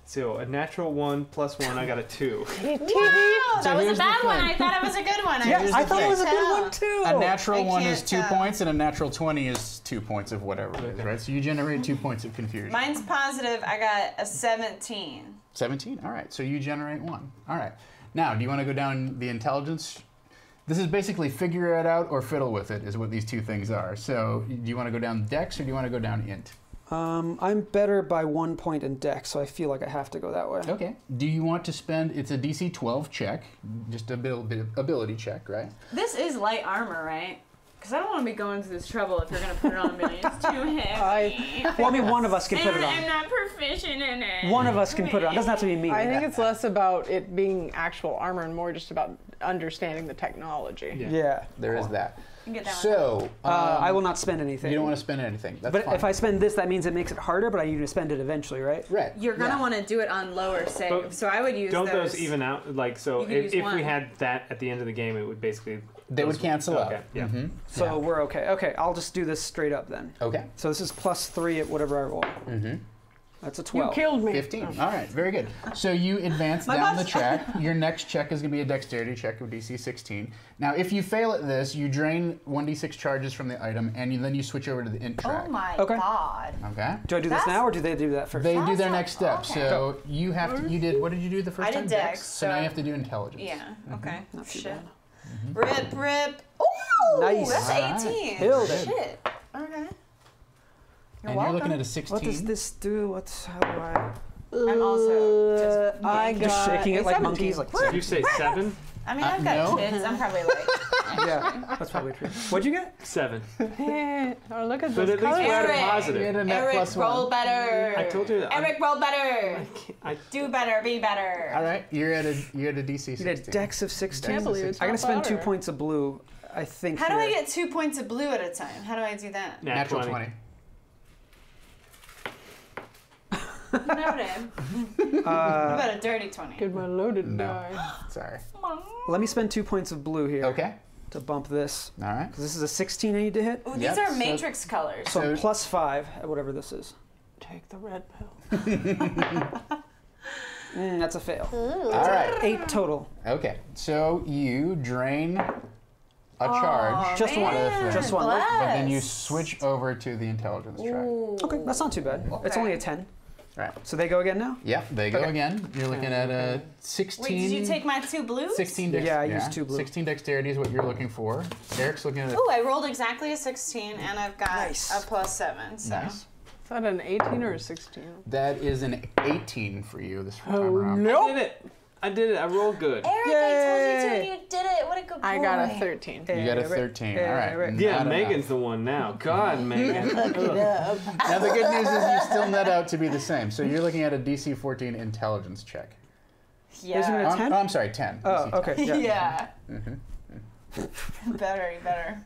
So a natural 1 plus 1. I got a 2. Wow, So that was here's a the bad one. thing. I thought it was a good one. Yeah, Here's I the thought it thing. was a good Tell. one too. A natural I 1 is can't 2 tell. points, and a natural 20 is 2 points of whatever it is, right? So you generate 2 points of confusion. Mine's positive. I got a 17. 17? All right, so you generate 1. All right. Now, do you want to go down the intelligence? This is basically figure it out or fiddle with it, is what these two things are. So, do you want to go down Dex or do you want to go down Int? I'm better by 1 point in dex, so I feel like I have to go that way. Okay. Do you want to spend, it's a DC 12 check, just a ability check, right? This is light armor, right? Because I don't want to be going through this trouble if you're going to put it on me. It's too heavy. Well, I mean, one of us can put it I'm on. not proficient in it. One of us can put it on. Doesn't have to be me. I think it's less about it being actual armor and more just about understanding the technology. Yeah. Yeah. There is that. can get that one. So, I will not spend anything. you don't want to spend anything. That's But fine. if I spend this, that means it makes it harder, but I need to spend it eventually, right? Right. You're gonna yeah. want to do it on lower save, But so I would use Don't those. those even out? Like, so You could use if one. we had that at the end of the game, it would basically. They would cancel out. Okay, yeah. Mm-hmm. So we're okay. Okay, I'll just do this straight up then. Okay. So this is +3 at whatever I roll. Mm-hmm. That's a You 12. killed me. 15. All right, very good. So you advance down the track. Your next check is going to be a dexterity check with DC 16. Now, if you fail at this, you drain 1d6 charges from the item, and then you switch over to the int track. Oh my Okay. god. Okay. Do I do this That's- now, or do they do that first? They do That's their not- next step. okay. So you have to. You did. What did you do the first I time? did Dex, So now so- you have to do intelligence. Yeah. Okay. Not too Shit. bad. Rip, rip. Ooh, Nice. that's Alright. 18. Killed it. Shit. Okay. And You're you're looking welcome. at a 16. What does this do? How do I? I'm also just I yanking. got Just shaking it a like 17. monkeys, like. Did you say 7? I mean, I've got no. kids. I'm probably like. Yeah, that's probably true. What'd you get? 7. Oh, look at But this at least we're color. at a Eric. You had positive. a net Eric, plus roll 1. better. I told you that. Eric, roll better. I, Do better. Be better. All right, you're at a DC 16. You did a dex of 16. Can't believe it's I'm gonna not spend 2 better. points of blue, I think. How do I here. get 2 points of blue at a time? How do I do that? Natural 20. Noted. What about a dirty 20? Get my loaded No. die. Sorry. Let me spend 2 points of blue here Okay. to bump this. All right. Because this is a 16 I need to hit. Ooh, these Yep, are so- matrix colors. So I'm So- +5 at whatever this is. Take the red pill. That's a fail. All right. 8 total. Okay. So you drain a charge. Just one. Man, Just one. bless. But then you switch over to the intelligence track. Okay, that's not too bad. It's Okay. only a 10. Right. So they go again now? Yep, they go Okay. again. You're looking at a 16. Wait, did you take my 2 blues? 16 Yeah, I used 2 blue. 16 dexterity is what you're looking for. Eric's looking at a Ooh, I rolled exactly a 16, and I've got Nice. a +7. So. nice. Is that an 18 or a 16? That is an 18 for you this time Oh, around. I did it. I did it. I rolled good. Eric, I told you to, Yay. and you did it. What a good boy. I got a 13. You got a Eric, 13. All right. Eric. Yeah, not enough. Megan's the one now. God, Megan. Now the good news is you still net out to be the same. So you're looking at a DC 14 intelligence check. Yeah. Isn't it a 10? I'm sorry, 10. Oh, DC 10. okay. Yeah. Yeah. Mm-hmm. Better, you better.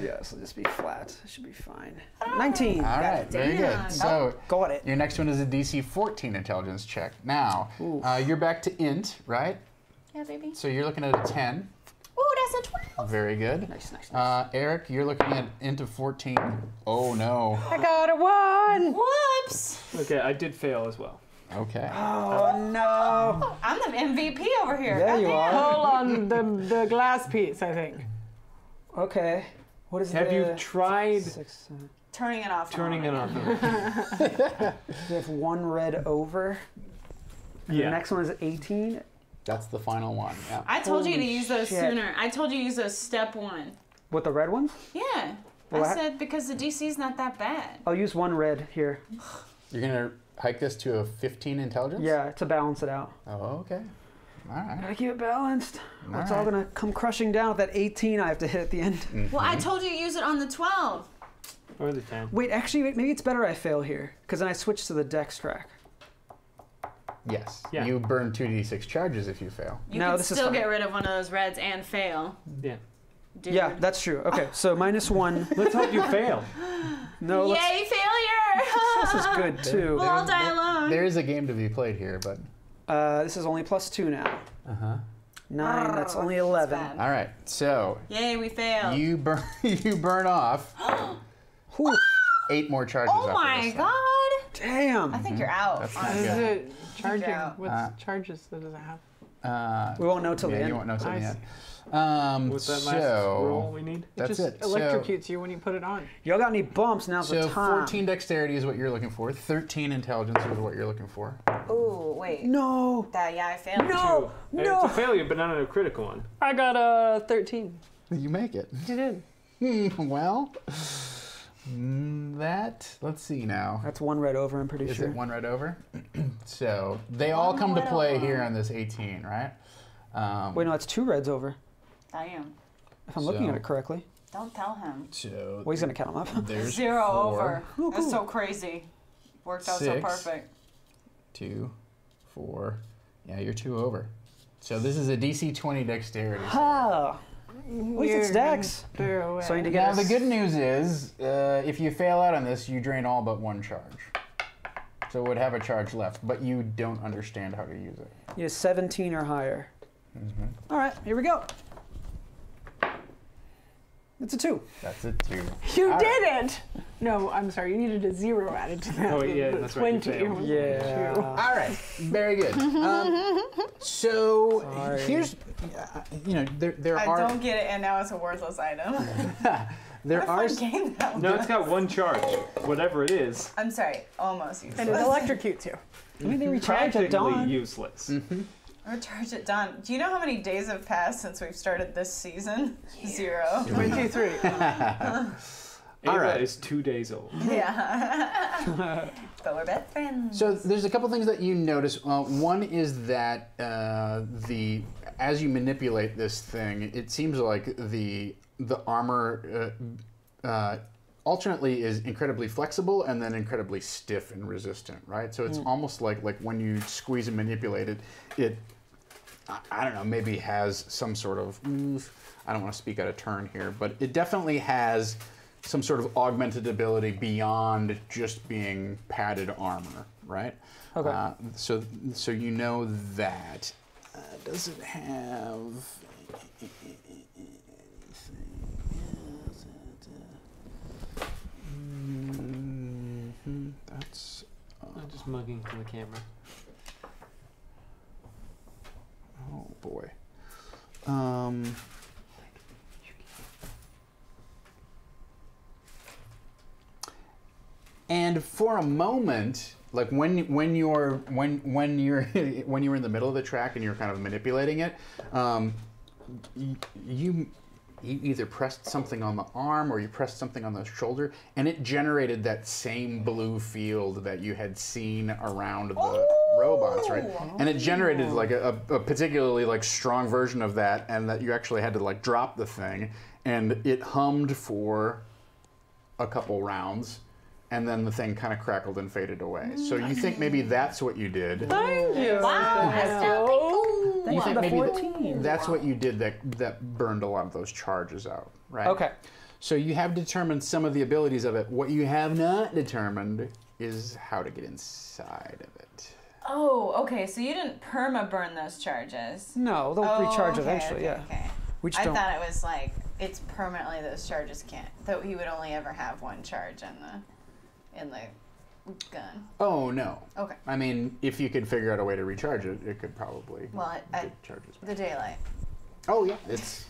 Yeah, so just be flat. It should be fine. 19. All right, very Damn. good. So Got it. your next one is a DC 14 intelligence check. Now, you're back to int, right? Yeah, baby. So you're looking at a 10. Ooh, that's a 12. Very good. Nice, nice. Eric, you're looking at int of 14. Oh no. I got a 1! Whoops. Okay, I did fail as well. Okay. Oh, no. I'm the MVP over here. There you Goddamn. are. Pull on the glass piece, I think. Okay. What is Have you tried 6, 7. Turning it off. turning it off? We have 1 red over. And Yeah. the next one is 18. That's the final one. Yeah. I told you to Holy use those shit. sooner. I told you to use those step 1. With the red ones? Yeah. Well, I I- said because the DC's not that bad. I'll use 1 red here. You're gonna hike this to a 15 intelligence? Yeah, to balance it out. Oh, okay. All right. Gotta keep it balanced. It's all Alright. gonna come crushing down with that 18 I have to hit at the end. Well, I told you to use it on the 12. Or the 10? Wait, actually, maybe it's better I fail here, because then I switch to the dex track. Yes. Yeah. You burn 2d6 charges if you fail. You No, can this is still fine. get rid of one of those reds and fail. Yeah. Dude. Yeah, that's true. Okay, so -1. Let's hope you fail. No, let's, Yay, failure! this is good too. We'll all die alone. There is a game to be played here, but. This is only +2 now. Uh huh. 9, that's only 11. bad. All right. So Yay, we failed. you burn you burn off Whew, 8 more charges. Oh after my this god! damn. I think you're out. That's not honestly. Is good. it charging? out. What charges does it have? We won't know till the Yeah, end. you won't know till the Nice. end. What's that last roll So we need? that's just it. electrocutes you when you put it on. Y'all got any bumps? Now's So the time. 14 dexterity is what you're looking for. 13 intelligence is what you're looking for. Ooh, wait. No. Yeah, I failed. No. Hey, No. It's a failure, but not a critical one. I got a 13. You make it. You did. Well, let's see now. That's 1 red over, I'm pretty Is sure. it 1 right over? So they all come to play here on this 18, right? Wait, no, that's 2 reds over, I am. if I'm looking So- at it correctly. Don't tell him. So Well, he's going to count them up. there's 0 4, over. That's so crazy. Worked out so 6. perfect. 2, 4. Yeah, you're 2 over. So this is a DC 20 dexterity. Oh. At least it's Dex. So I need to Now get the good news is, if you fail out on this, you drain all but one charge. So it would have a charge left, but you don't understand how to use it. You 17 or higher. All right, here we go. It's a 2. That's a 2. You All did it! No, I'm sorry. You needed a 0 added to that. Oh, yeah, that's right, you 20. failed. Yeah. All right, very good. So Sorry. here's, there I are don't get it, and now it's a worthless item. there What a are fun game that No, was. it's got one charge, whatever it is. I'm sorry, almost useless. And it electrocutes you. I mean, they recharge at Practically dawn. useless. Recharge it done. Do you know how many days have passed since we've started this season? 0. 23. Ava right. is 2 days old. Yeah. But we're best friends. So there's a couple things that you notice. One is that as you manipulate this thing, it seems like the armor alternately is incredibly flexible and then incredibly stiff and resistant, right? So it's almost like when you squeeze and manipulate it, I don't know, maybe has some sort of, I don't want to speak out of turn here, but it definitely has some sort of augmented ability beyond just being padded armor, right? Okay. So you know that. Does it have anything? That's. I'm just mugging to the camera. Oh boy. And for a moment, like when you're when you're in the middle of the track and you're kind of manipulating it, you either pressed something on the arm or you pressed something on the shoulder, and it generated that same blue field that you had seen around the robots, right? And it generated like a particularly like strong version of that, and that you actually had to like drop the thing, and it hummed for a couple rounds, and then the thing kind of crackled and faded away. So you think maybe that's what you did. Thank you. Wow, that's so cool. You think the maybe 14. that's what you did that burned a lot of those charges out, right? Okay. So you have determined some of the abilities of it. What you have not determined is how to get inside of it. Oh, okay. So you didn't perma burn those charges. No, they'll Oh, recharge okay, eventually, okay, yeah. Okay. We just I don't. thought it was like it's permanently those charges can't. That he would only ever have one charge in the gun. Oh no. Okay. I mean, if you could figure out a way to recharge it, it could probably Well, get charges back. the daylight. Oh yeah, it's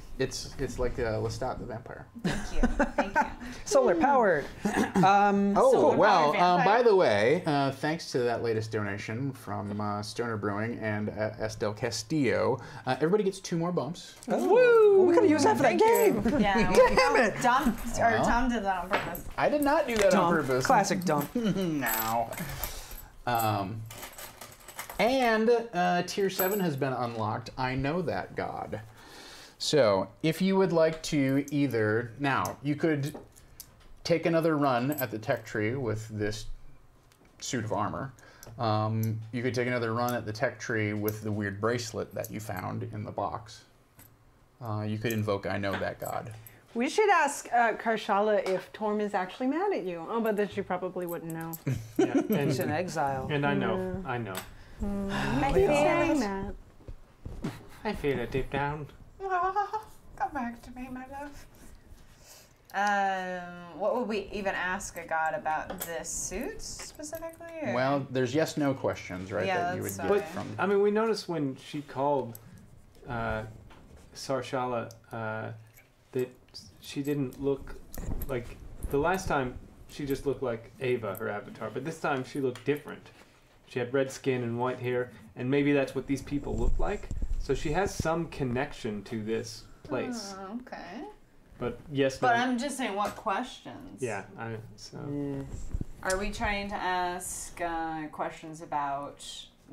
like Lestat the vampire. Thank you. Thank you. Solar powered. Oh, Solar well, powered vampire. by the way, thanks to that latest donation from Stoner Brewing and Estelle Castillo, everybody gets 2 more bumps. Woo! We could have used that for that game. Yeah. Damn it! Tom did that on purpose. I did not do that on purpose. Classic dump. Now. And Tier 7 has been unlocked. I know that, God. So, if you would like to either... Now, you could take another run at the tech tree with this suit of armor. You could take another run at the tech tree with the weird bracelet that you found in the box. You could invoke I Know That God. We should ask Karshala if Torm is actually mad at you. Oh, but then she probably wouldn't know. Yeah, He's in exile. and I know. I feel that. I feel it deep down. Come back to me, my love. What would we even ask a god about this suit specifically? Or? Well, there's yes/no questions, right? Yeah, that you would that's get fine. from. I mean, we noticed when she called Sarshala that she didn't look like the last time. She just looked like Ava, her avatar, but this time she looked different. She had red skin and white hair, and maybe that's what these people look like. So she has some connection to this place. Oh, okay. But yes, But no. I'm just saying, what questions? Yeah, Are we trying to ask questions about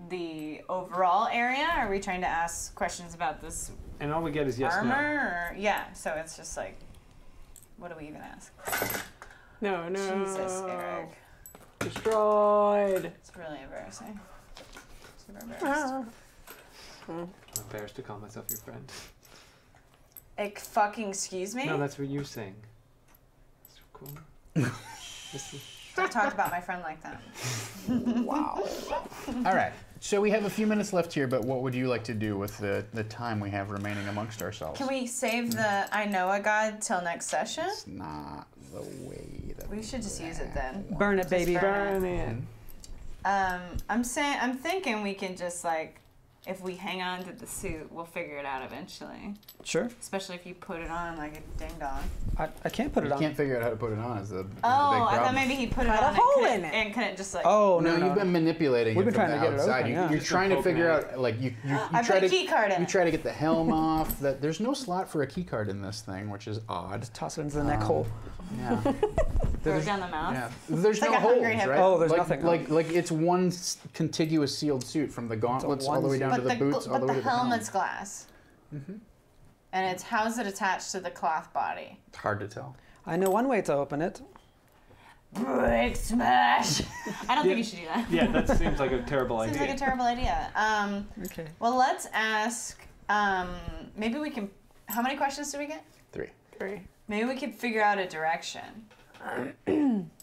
the overall area? Are we trying to ask questions about this and all we get is yes, armor? no. Or, yeah, so it's just like, what do we even ask? No. Jesus, Eric. Destroyed. It's really embarrassing. Super embarrassed. I'm embarrassed to call myself your friend. Fucking excuse me? No, that's what you're saying. So cool. Don't talk about my friend like that. Wow. All right. So we have a few minutes left here, but what would you like to do with the time we have remaining amongst ourselves? Can we save the I know a god till next session? It's not the way that We should just use it then. Burn it, baby. burn it. I'm thinking we can just like, if we hang on to the suit, we'll figure it out eventually. Sure. Especially if you put it on like a ding dong. I can't put it You on. can't figure out how to put it on. Is the big Oh, I problem. thought maybe he put it Cut a on hole and in it. and couldn't just like. Oh, No, no, you've been manipulating We've it been from the trying to get it outside. open, yeah. You're Just trying to poking figure at out, like, you I try put a to key card in you it. try to get the helm off. That there's no slot for a key card in this thing, which is odd. Toss it into the neck hole. Yeah. Throw it down the mouth. Yeah. There's like no a hungry holes, hippie. right? Oh, there's like, nothing. Like it's one contiguous sealed suit from the gauntlets all the way down to the boots, all the way to the helm. helmet's glass. And it's how's it attached to the cloth body? It's hard to tell. I know one way to open it. Break smash. I don't think you should do that. Yeah, that seems like a terrible Seems idea. like a terrible idea. Okay. Well, let's ask. Maybe we can. How many questions do we get? 3. Maybe we could figure out a direction.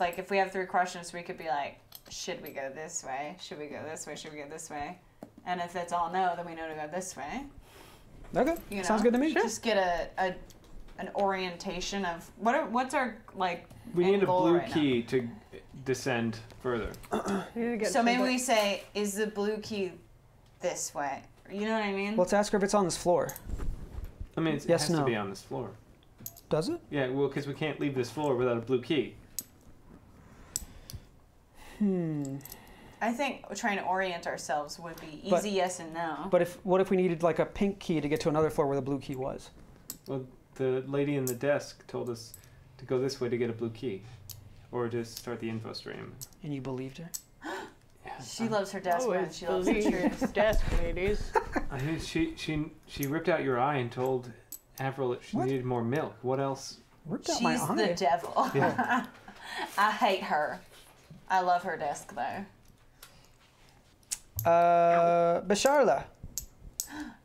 Like if we have 3 questions, we could be like, should we go this way? Should we go this way? Should we go this way? And if it's all no, then we know to go this way. Okay. You know? Sounds good to me. Just get an orientation of what's our like. We end need a goal blue right now? key to descend further. So maybe we say, is the blue key this way? You know what I mean? Let's ask her if it's on this floor. I mean, it Yes, has no. to be on this floor. Does it? Yeah, well, because we can't leave this floor without a blue key. I think trying to orient ourselves would be easy But- yes and no. But what if we needed like a pink key to get to another floor where the blue key was? Well, the lady in the desk told us to go this way to get a blue key, or to start the info stream. And you believed her? She loves her desk more than she loves the truth. desk, ladies. I mean, she ripped out your eye and told Avril that she What? needed more milk. What else? Ripped out my She's eye. the devil. Yeah. I hate her. I love her desk though. Basharla.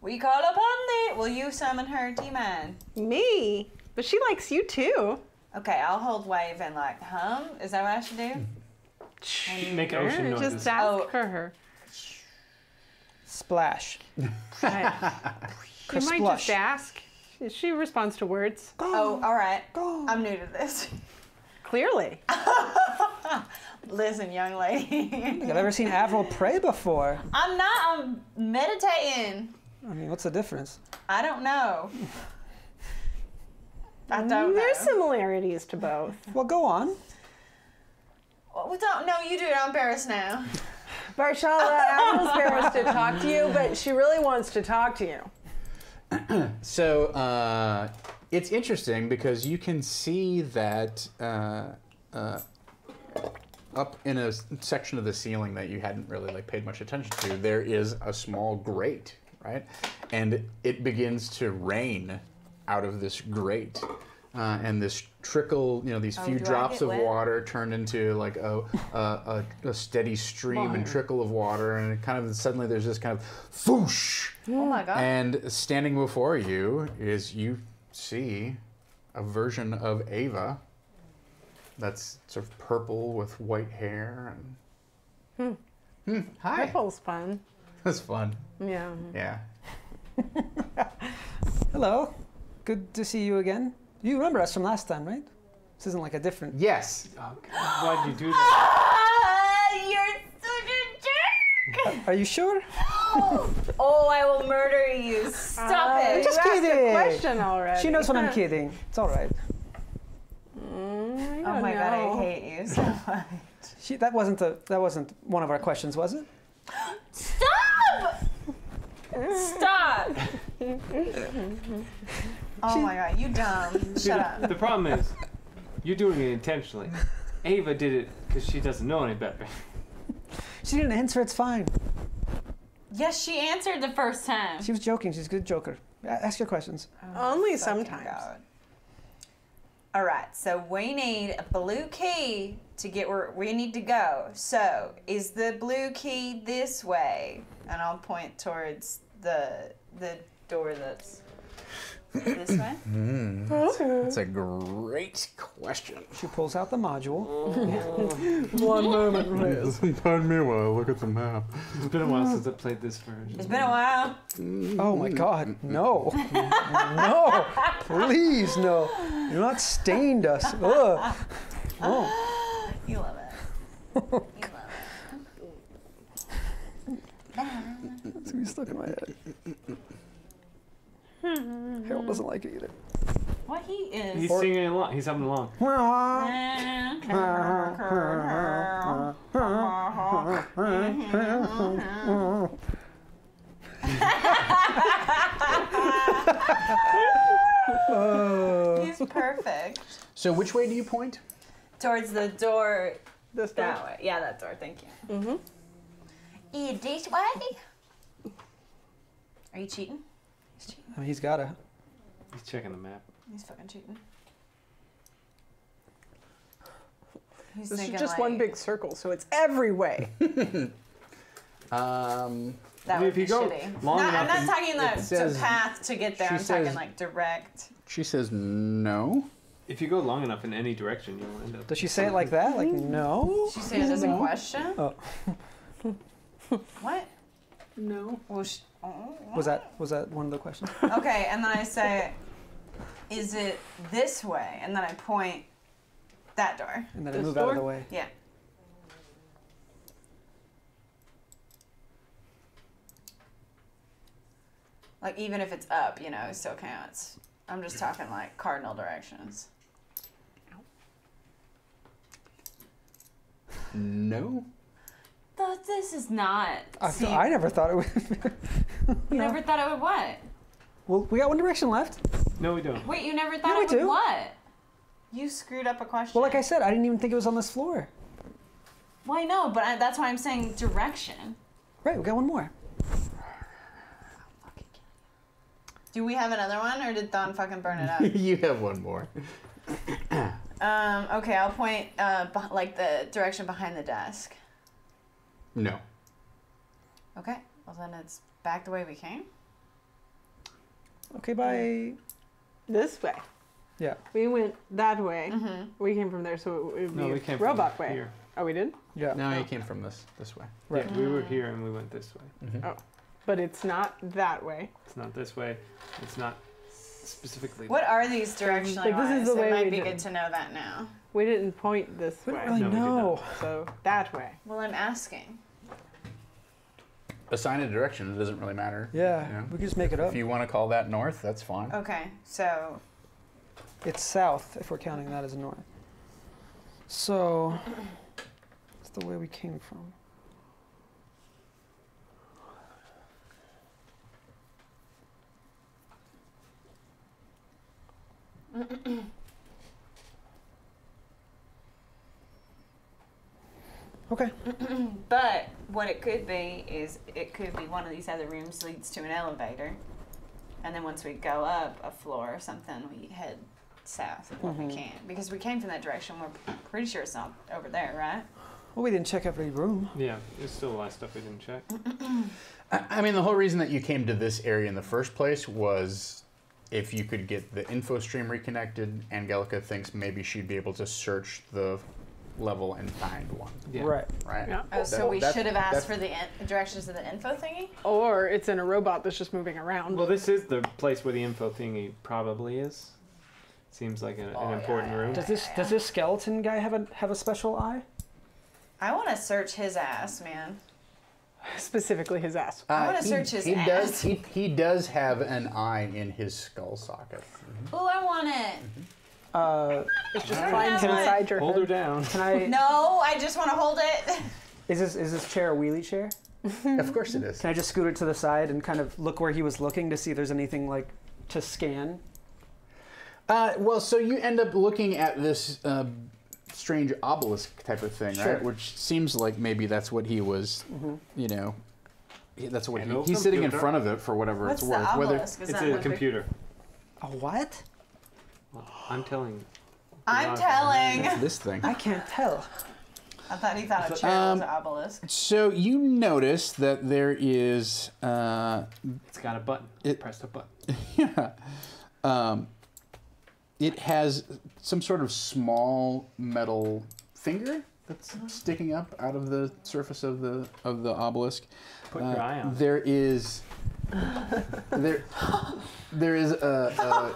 We call upon thee. Will you summon her, demon? Me? But she likes you too. Okay, I'll hold wave and like hum. Is that what I should do? Make ocean noises. Just ask Oh. her. Splash. You might Splush. just ask. She responds to words. Oh, all right. Go. I'm new to this. Clearly. Listen, young lady. I've ever seen Avril pray before. I'm not. I'm meditating. I mean, what's the difference? I don't know. I don't know. There's similarities to both. Well, go on. Well, don't. No, you do it. I'm embarrassed now. Barshala, Avril's embarrassed to talk to you, but she really wants to talk to you. So it's interesting because you can see that up in a section of the ceiling that you hadn't really like paid much attention to, there is a small grate, right? And it begins to rain out of this grate. And this trickle, you know, these few do I drops get of wet? water turn into like a steady stream and trickle of water, and it kind of suddenly there's this kind of whoosh. Oh my god. And standing before you is you see a version of Ava that's sort of purple with white hair and hi. Purple's fun. That's fun. Yeah. Yeah. Hello. Good to see you again. You remember us from last time, right? This isn't like a different... Yes. Oh, God, why'd you do that? Ah, you're such a jerk. Are you sure? Oh, I will murder you. Stop it. Just You asked kidding. a question already. She knows when I'm kidding. It's all right. Oh my god, I hate you so much. That wasn't one of our questions, was it? Stop! Stop! Oh my god, you dumb. See, Shut up. the problem is, you're doing it intentionally. Ava did it because she doesn't know any better. She didn't answer. It's fine. Yes, she answered the first time. She was joking. She's a good joker. Ask your questions. Only Fucking sometimes. God. All right, so we need a blue key to get where we need to go. So, is the blue key this way? And I'll point towards the door that's... This way? That's a great question. She pulls out the module. One moment, please. Pardon me while I look at the map. It's been a while since I played this version. It's been a while. Oh my God, no. No, please, no. You're not stained us. Ugh. Oh. You love it. You love It's gonna be stuck in my head. Harold doesn't like it either. it. What he is. He's singing along. He's humming along. He's perfect. So which way do you point? Towards the door. This That way. Yeah, that door. Thank you. This way? Are you cheating? He's cheating. I mean, he's gotta. He's checking the map. He's fucking cheating. He's This is thinking just like, one big circle, so it's every way. That I mean, would if you be go shitty. long I'm enough not and talking the says- path to get there. she I'm talking says- like direct. She says no. If you go long enough in any direction, you'll end up. Does she say it like that? Like, no? She said it as a question. Oh. What? No. Well, Was that one of the questions? okay, and then I say, is it this way? And then I point that door. And then I This move out of door? the way. Yeah. Like, even if it's up, you know, it still counts. I'm just talking like cardinal directions. No. This is not. I never thought it would. You never thought it would what? Well, we got one direction left. No, we don't. Wait, you never thought Yeah, we it would do. what? You screwed up a question. Well, like I said, I didn't even think it was on this floor. Well, I know, but that's why I'm saying direction. Right, we got one more. Do we have another one, or did Thon fucking burn it up? You have one more. Okay, I'll point like the direction behind the desk. No. Okay, well then it's back the way we came. Okay, bye. This way. Yeah. We went that way. Mm-hmm. We came from there, so it would be No, we a came robot from way. here. Oh, we did? Yeah. No, you came from this way. Right. Yeah, we were here and we went this way. Oh. But it's not that way. It's not this way. It's not specifically. What are these directionally Like, this is wise? the way It might we be did. good to know that now. We didn't point this We way. don't really No, we did know. So that way. Well, I'm asking. Assign a direction. It doesn't really matter. Yeah, You know? we could just make it up. If you want to call that north, that's fine. Okay, so It's south, if we're counting that as north. So, it's the way we came from. Okay. but what it could be is it could be one of these other rooms leads to an elevator, and then once we go up a floor or something, we head south if we can, because we came from that direction. We're pretty sure it's not over there, right? Well, we didn't check every room. Yeah, there's still a lot of stuff we didn't check. I mean, the whole reason that you came to this area in the first place was if you could get the info stream reconnected. Angelica thinks maybe she'd be able to search the level and find one. Yeah. Right. Right? Yeah. Oh, so we That's- should have asked that's- for the directions to the info thingy? Or it's in a robot that's just moving around. Well, this is the place where the info thingy probably is. Seems like an important room. Does this skeleton guy have a special eye? I want to search his ass, man. Specifically his ass. I wanna he- search his he ass. Does, he does have an eye in his skull socket. Ooh, I want it. It's just don't climbs have one. inside your Hold her head. down. Can I? No, I just want to hold it. Is this chair a wheelie chair? Of course it is. Can I just scoot it to the side and kind of look where he was looking to see if there's anything like to scan? Well, so you end up looking at this strange obelisk type of thing, Sure. right? Which seems like maybe that's what he was, you know, that's what Hello, he's sitting in computer. front of it for whatever What's it's the worth. obelisk? Is It's that a what- computer. A what? I'm telling. I'm telling. It's this thing. I can't tell. I thought he thought a chair was an obelisk. So you notice that there is, It's got a button. It- Press the button. yeah, it has some sort of small metal finger that's sticking up out of the surface of the obelisk. Put your eye on it. There is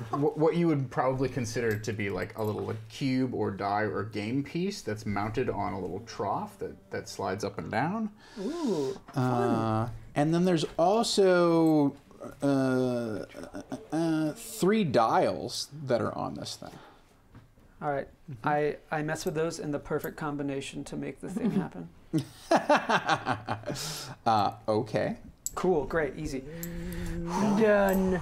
what you would probably consider to be like a little cube or die or game piece that's mounted on a little trough that slides up and down. Ooh. And then there's also 3 dials that are on this thing. All right. I mess with those in the perfect combination to make the thing happen. Okay. Cool. Great. Easy. Done.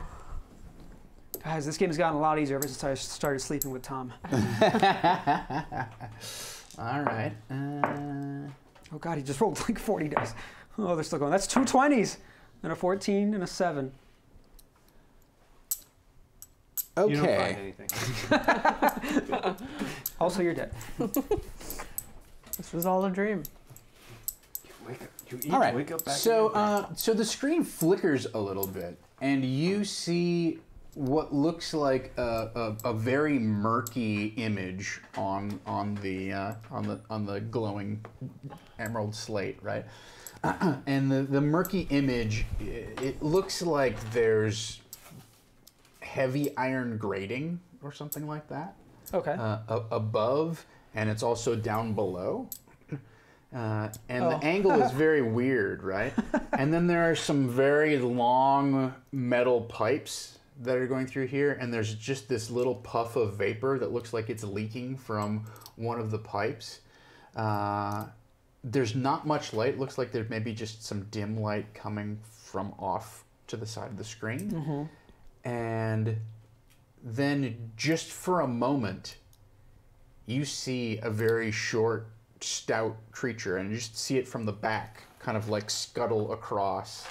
Guys, this game has gotten a lot easier ever since I started sleeping with Tom. All right. Oh God, he just rolled like 40 dice. Oh, they're still going. That's 2 20s and a 14 and a 7. Okay. You don't find anything. Also, you're dead. This was all a dream. You each All right. wake up back So the screen flickers a little bit, and you see what looks like a very murky image on the glowing emerald slate, right? And the murky image, it looks like there's heavy iron grating or something like that. Okay. Above, and it's also down below. And the angle is very weird, right? And then there are some very long metal pipes that are going through here, and there's just this little puff of vapor that looks like it's leaking from one of the pipes. There's not much light. Looks like there's maybe just some dim light coming from off to the side of the screen. Mm-hmm. And then just for a moment, you see a very short, stout creature, and you just see it from the back, kind of like scuttle across.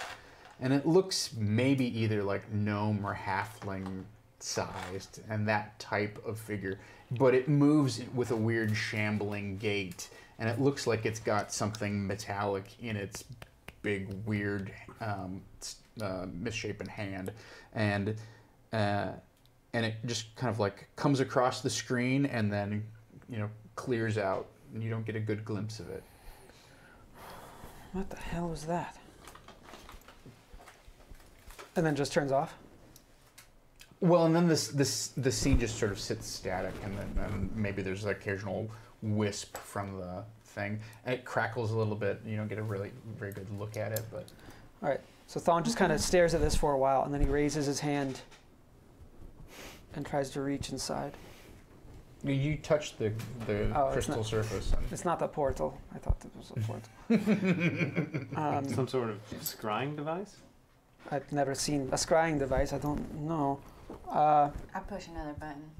And it looks maybe either like gnome or halfling sized, and that type of figure. But it moves with a weird shambling gait, and it looks like it's got something metallic in its big, weird, misshapen hand. And it just kind of like comes across the screen and then, clears out, and you don't get a good glimpse of it. What the hell was that? And then just turns off? Well, and then the scene just sort of sits static, and then maybe there's an occasional wisp from the thing, and it crackles a little bit. You don't get a really very good look at it, but. All right. So Thon just kind of stares at this for a while, and then he raises his hand and tries to reach inside. You touch the crystal surface. And It's not the portal. I thought that was a portal. Some sort of scrying device? I've never seen a scrying device. I don't know. I push another button.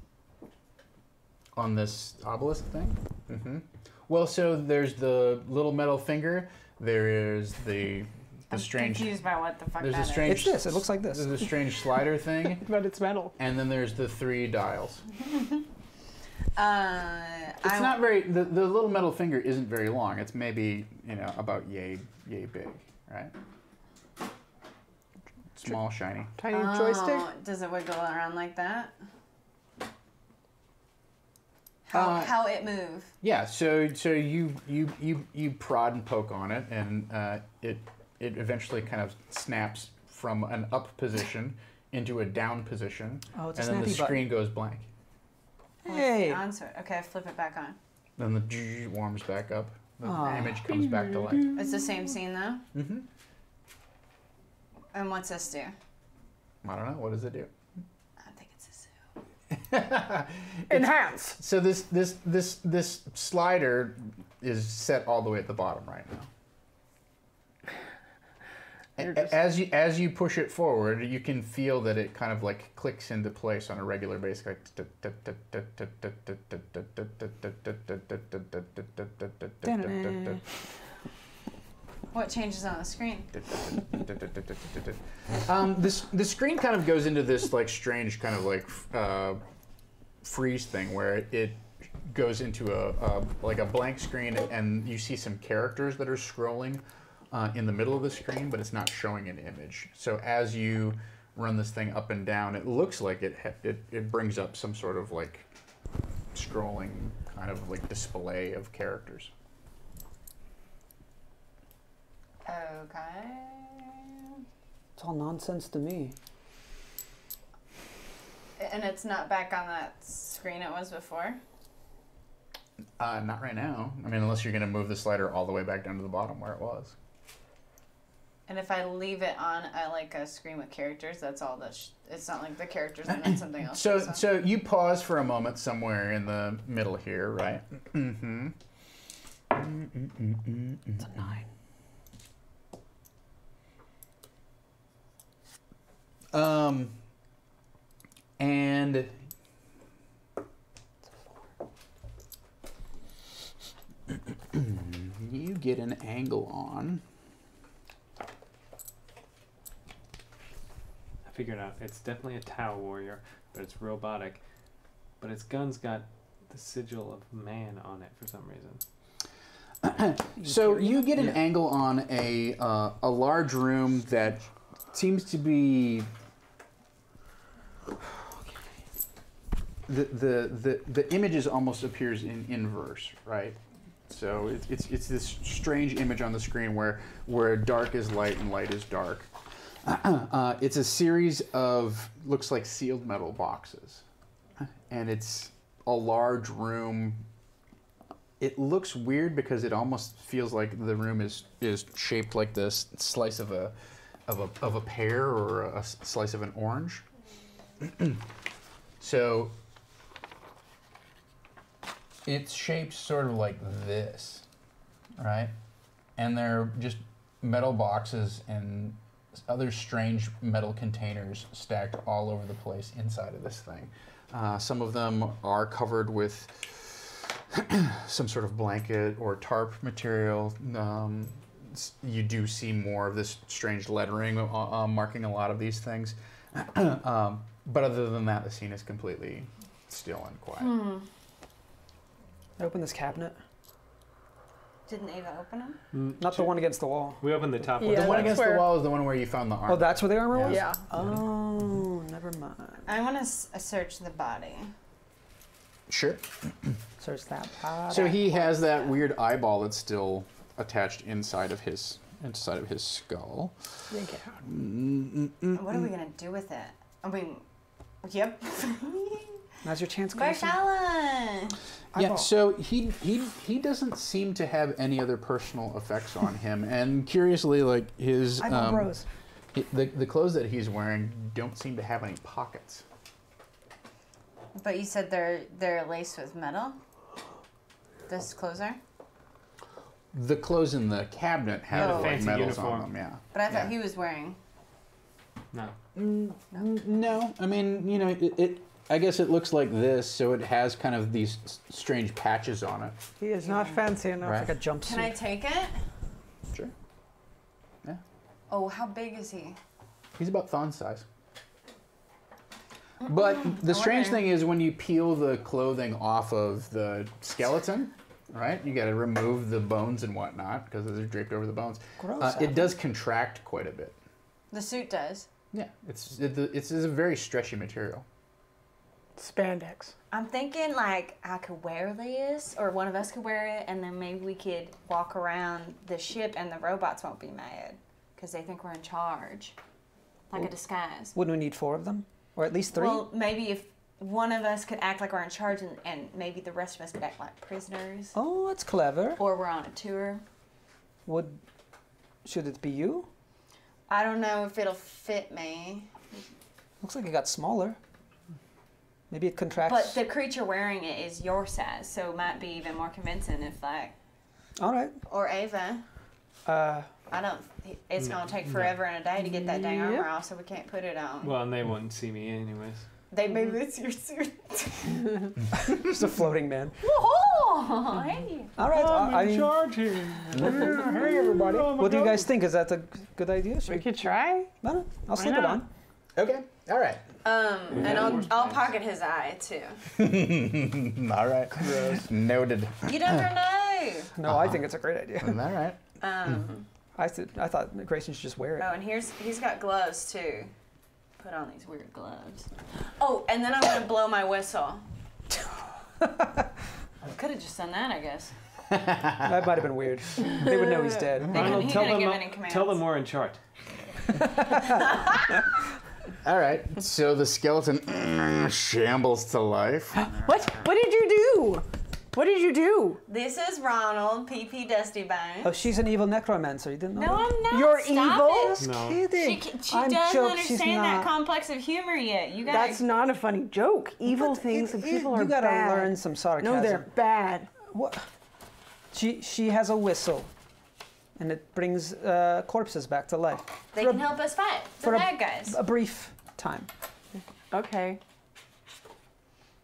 On this obelisk thing? Mm-hmm. Well, so there's the little metal finger. There is the I'm strange. confused by what the fuck There's that a strange. It's this. It looks like this. There's a strange slider thing, But it's metal. and then there's the 3 dials. It's It's not very. The little metal finger isn't very long. It's maybe about yay big, right? Small, shiny. Tiny joystick. Does it wiggle around like that? How it move? Yeah. So you prod and poke on it, and it eventually kind of snaps from an up position into a down position, Oh, it's a and then the snappy button. screen goes blank. Hey. On to it. Okay, I flip it back on. Then the warms back up. The Aw. image comes back to life. It's the same scene though. Mm-hmm. And what's this do? I don't know. What does it do? I think it's a zoo. Enhance. So this slider is set all the way at the bottom right now. As you push it forward, you can feel that it kind of like clicks into place on a regular basis. What changes on the screen? The screen kind of goes into this like strange kind of like freeze thing where it goes into a blank screen, and you see some characters that are scrolling in the middle of the screen, but it's not showing an image. So as you run this thing up and down, it looks like it brings up some sort of like scrolling kind of like display of characters. Okay. It's all nonsense to me. And it's not back on that screen it was before? Not right now. I mean, unless you're going to move the slider all the way back down to the bottom where it was. And if I leave it on a screen with characters, that's all that. It's not like the characters and then something else. So you pause for a moment somewhere in the middle here, right? Mm-hmm. It's a 9. And you get an angle on. I figured out it's definitely a Tau warrior, but it's robotic. But its gun's got the sigil of man on it for some reason. So you get an angle on a large room that seems to be the images almost appears in inverse, right? So it's this strange image on the screen where dark is light and light is dark. It's a series of looks like sealed metal boxes, and it's a large room. It looks weird because it almost feels like the room is shaped like this slice of a pear or a slice of an orange. So it's shaped sort of like this, right? And they're just metal boxes and other strange metal containers stacked all over the place inside of this thing. Some of them are covered with some sort of blanket or tarp material. You do see more of this strange lettering marking a lot of these things. But other than that, the scene is completely still and quiet. I open this cabinet. Didn't Ava open them? Not the one against the wall. We opened the top one. Yeah, The one that's against where- the wall is the one where you found the armor. Oh, that's where the armor was? Yeah. Oh, never mind. I want to search the body. Sure. Search that body. So he has that weird eyeball that's still attached inside of his skull. Yank it out. What are we gonna do with it? I mean, yep. Now's your chance, Where's Klaus. Alan? Yeah, Eyeball. so he doesn't seem to have any other personal effects on him, and curiously, like his Eyeball bros. the clothes that he's wearing don't seem to have any pockets. But you said they're laced with metal. This clothes are. The clothes in the cabinet have Oh. like Fancy metals uniform. on them. Yeah. But I thought Yeah. he was wearing. No. No, I mean, you know, I guess it looks like this, so it has kind of these strange patches on it. He is not fancy enough. Right. Like a jumpsuit. Can I take it? Sure. Yeah. Oh, how big is he? He's about Thon's size. But the strange thing is when you peel the clothing off of the skeleton, right? You got to remove the bones and whatnot because they're draped over the bones. Gross. It does contract quite a bit. The suit does. Yeah, it's a very stretchy material. Spandex. I'm thinking like I could wear this, or one of us could wear it, and then maybe we could walk around the ship, and the robots won't be mad because they think we're in charge, like a disguise. Wouldn't we need 4 of them? Or at least 3? Well, maybe if one of us could act like we're in charge, and maybe the rest of us could act like prisoners, Oh, that's clever. or we're on a tour. Should it be you? I don't know if it'll fit me. Looks like it got smaller. Maybe it contracts. But the creature wearing it is your size, so it might be even more convincing if like, All right. or Ava. I don't. It's gonna take forever and a day to get that dang armor off, so we can't put it on. Well, and they wouldn't see me anyways. Maybe it's your suit. Just a floating man. Whoa! Hey. All right. I mean, charge here. Hey, everybody. what do you guys think? Is that a good idea? We could try. No, I'll slip it not? on. Okay. All right. And I'll pocket his eye too. All right. Noted. You never know. No, I think it's a great idea. All right. I thought Grayson should just wear it. Oh, and he's got gloves too. Put on these weird gloves. Oh, and then I'm gonna blow my whistle. Could have just done that, I guess. That might have been weird. They would know he's dead. Ronald, he tell didn't them, give any commands. tell them more in chart. All right. So the skeleton shambles to life. What? What did you do? What did you do? This is Ronald, PP Dusty Bones. Oh, she's an evil necromancer. You didn't know No, that? I'm not. You're Stop evil? It. No. She Kidding. she I'm doesn't joking, she's understand that not. complex of humor yet. You gotta. That's not a funny joke. Evil things and people are You gotta bad. learn some sarcasm. No, they're bad. What? She has a whistle, and it brings corpses back to life. They For can help us fight the for a- bad guys. A brief time. Okay.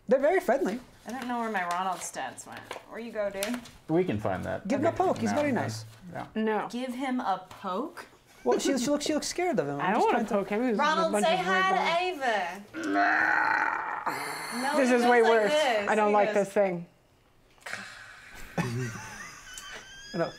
They're very friendly. I don't know where my Ronald stats went. Where you go, dude? We can find that. Give him a poke. He's No, very no. nice. Yeah. No. Give him a poke. Well, she looks scared of him. I don't want to poke him. He's a Ronald, bunch say of hi weird to bones. Ava. No, This he is goes way like worse. this. I don't He like goes, this thing. No.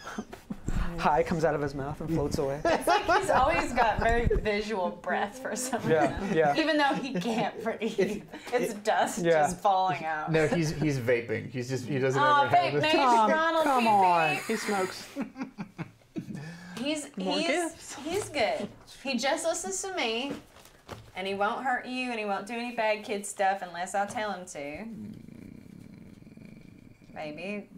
Hi comes out of his mouth and floats away. It's like he's always got very visual breath for some reason. Yeah. Even though he can't breathe. It's dust Yeah. just falling out. No, he's vaping. He doesn't Oh, ever have fake this. names, Ronald. come beep, on. beep. He smokes. He's good. He just listens to me, and he won't hurt you, and he won't do any bad kid stuff unless I tell him to. Maybe.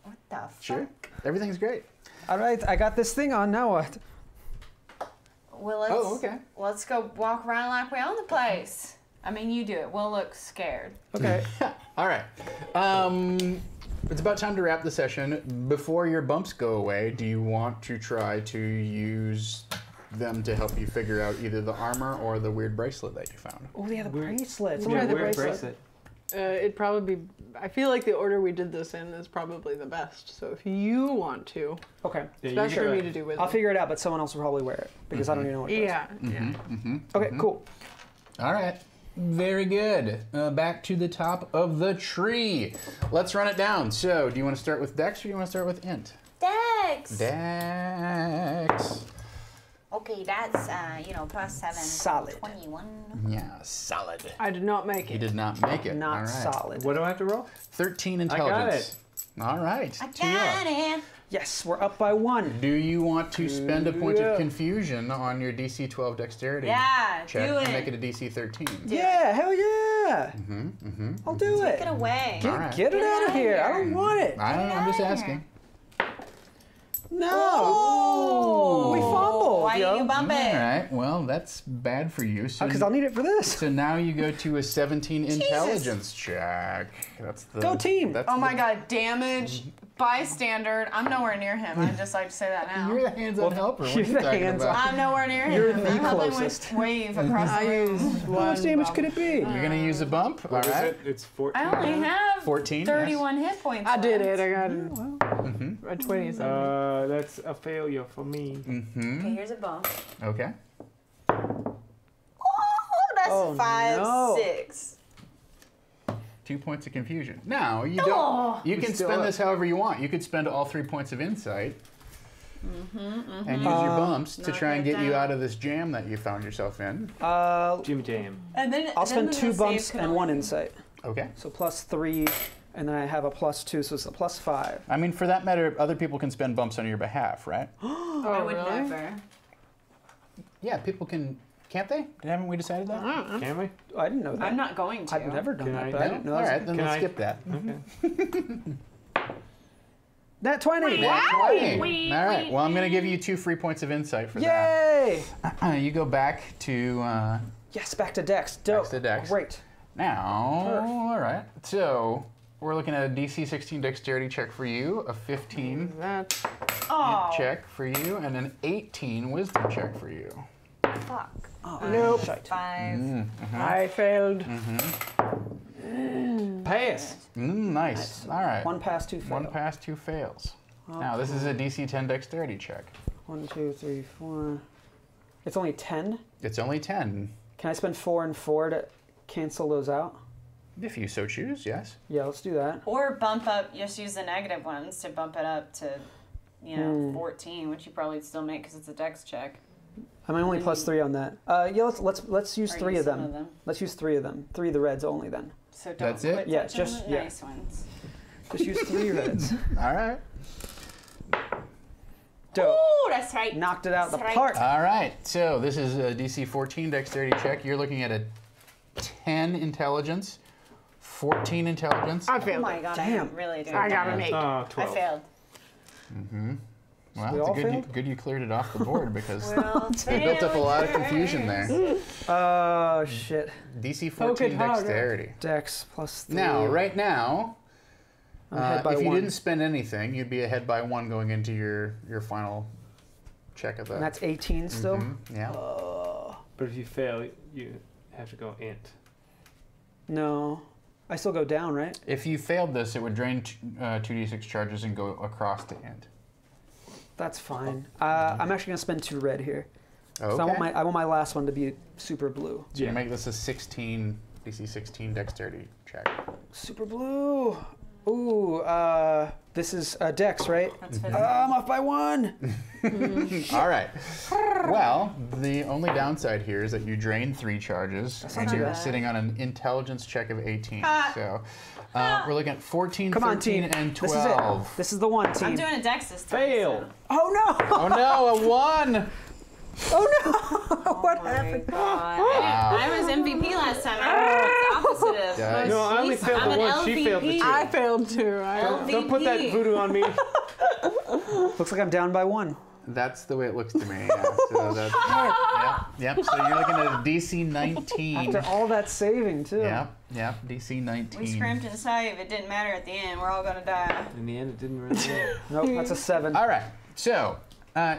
What the fuck? Sure. Everything's great. All right, I got this thing on. Now what? Well, let's, Oh, okay. Let's go walk around like we own the place. I mean, you do it. We'll look scared. Okay. All right. It's about time to wrap the session. Before your bumps go away, do you want to try to use them to help you figure out either the armor or the weird bracelet that you found? Oh, they have the bracelets. Try the weird bracelet. It'd probably be. I feel like the order we did this in is probably the best. So if you want to, Okay. Yeah, that's you for me try. to do with I'll it. figure it out, but someone else will probably wear it because I don't even know what it does. Yeah. Yeah. Okay, cool. All right. Very good. Back to the top of the tree. Let's run it down. So, do you want to start with Dex or do you want to start with Int? Dex! Dex. Okay, that's, +7. Solid. 21. Yeah, solid. I did not make He it. did not make it. Not All right. solid. What do I have to roll? 13 I intelligence. got All right. I two up. got it. Yes, we're up by 1. Do you want to spend a point Yeah. of confusion on your DC 12 dexterity Yeah, check do and it. make it a DC 13? Yeah, hell yeah. I'll do it. Get away. All right. Get it out of here. I don't want it. I don't know, I'm just outta asking. No. Oh. We fumbled, Why yo. do you bump All it? right, well, that's bad for you. So, Because I'll need it for this. so now you go to a 17 intelligence check. That's the Go team. That's Oh my the- god, damage, bystander. I'm nowhere near him. I'd just like to say that now. You're the hands-on helper. What are you're you the talking hands-on- about? I'm nowhere near him. You're I'm the helping closest. with wave across the I room. used How much one damage bump. could it be? You're gonna use a bump. All What is right. it? It's 14. I only have 14. 31 hit points. I did left. it. I got a 20 something. That's a failure for me. Okay, here's a bump. Okay. Oh, that's Oh, 5, no. 6. 2 points of confusion. Now you don't. Oh. You can still spend up. this however you want. You could spend all 3 points of insight and use your bumps to Knock try and it get you down. out of this jam that you found yourself in. Jim Jam. And then I'll then spend the 2 save bumps can and only- 1 insight. Okay. So +3, and then I have a +2, so it's a +5. I mean, for that matter, other people can spend bumps on your behalf, right? I would really? never. Yeah, people can. Can't they? Haven't we decided that? Can we? I didn't know that. I'm not going to. I've never done Can that, I- but I No? didn't know All that. right, then Can let's I- skip that. Okay. That 20. That's 20. All right. Well, I'm going to give you 2 free points of insight for Yay! that. You go back to Yes, back to Dex. Dope. to Dex. Great. now. Perf. All right. So we're looking at a DC 16 dexterity check for you, a 15 That. Oh, check for you, and an 18 wisdom check for you. fuck. Oh, Nope. shite. 5. I failed. Pass. Nice. All right. 1 pass, 2 fail. 1 pass, 2 fails. Now this is a DC 10 dexterity check. 1, 2, 3, 4. It's only 10. It's only 10, Can I spend 4 and 4 to cancel those out? if you so choose. Yes. Yeah, let's do that. Or bump up, just use the negative ones to bump it up to, 14, which you probably still make because it's a dex check. I'm only +3 on that. Yeah, let's use Or 3 use of some them. of them. Let's use 3 of them. 3 of the reds only then. So don't That's it? quit Yeah, touching just- the yeah. nice ones. Just use 3 reds. All right. Dope. Ooh, that's right. Knocked it out of the That's right. park. All right. So this is a DC 14 dexterity check. You're looking at a 10 intelligence, 14 intelligence. I Oh failed. my god, Damn. I'm really doing I got bad. an 8. I 12. failed. Well, We it's all good failed? good you cleared it off the board because Well, it built up a lot of confusion there. Oh, shit. DC Poke it 14 harder. dexterity. Dex +3. Now, right now, I'm ahead by if you 1. didn't spend anything, you'd be ahead by 1 going into your final check of that. And that's 18 still? Yeah. But if you fail, you have to go int. No. I still go down, right? If you failed this, it would drain 2d6 charges and go across to end. That's fine. I'm actually going to spend 2 red here. Okay. So I want my last one to be super blue. So you make this a 16, DC 16 dexterity check. Super blue. Ooh, this is Dex, right? That's for I'm off by 1. All right. Well, the only downside here is that you drain 3 charges and not too you're bad. sitting on an intelligence check of 18. So we're looking at 14, Come on, 13, team. and This is 12. it. This is the one, team. I'm doing a dex this time. Fail. So. Oh no! Oh no, a 1! Oh no! What Oh happened? my God. I was MVP last time. I'm the opposite of. Guys. No, I only failed I'm the an one. She failed the LVP. 2. I failed too. Don't put that LVP. voodoo on me. Looks like I'm down by 1. That's the way it looks to me. Yeah. So that's, yep. So you're looking at a DC 19. After all that saving, too. Yep. DC 19. We scrimmed and save. It didn't matter at the end. We're all gonna die. In the end, it didn't really matter. Nope, that's a 7. All right. So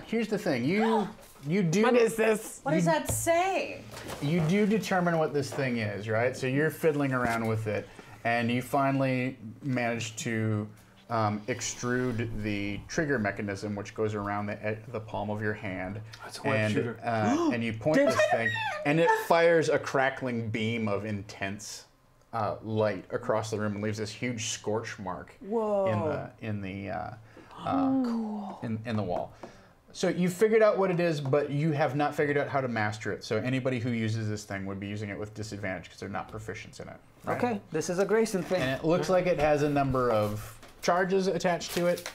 here's the thing. You do. What is this? What does that say? You do determine what this thing is, right? So you're fiddling around with it, and you finally manage to extrude the trigger mechanism, which goes around the palm of your hand. That's a white and, shooter. and you point this thing, and it fires a crackling beam of intense light across the room and leaves this huge scorch mark in the wall. So you figured out what it is, but you have not figured out how to master it. So anybody who uses this thing would be using it with disadvantage because they're not proficient in it. Right? Okay, this is a Grayson thing. And it looks like it has a number of charges attached to it.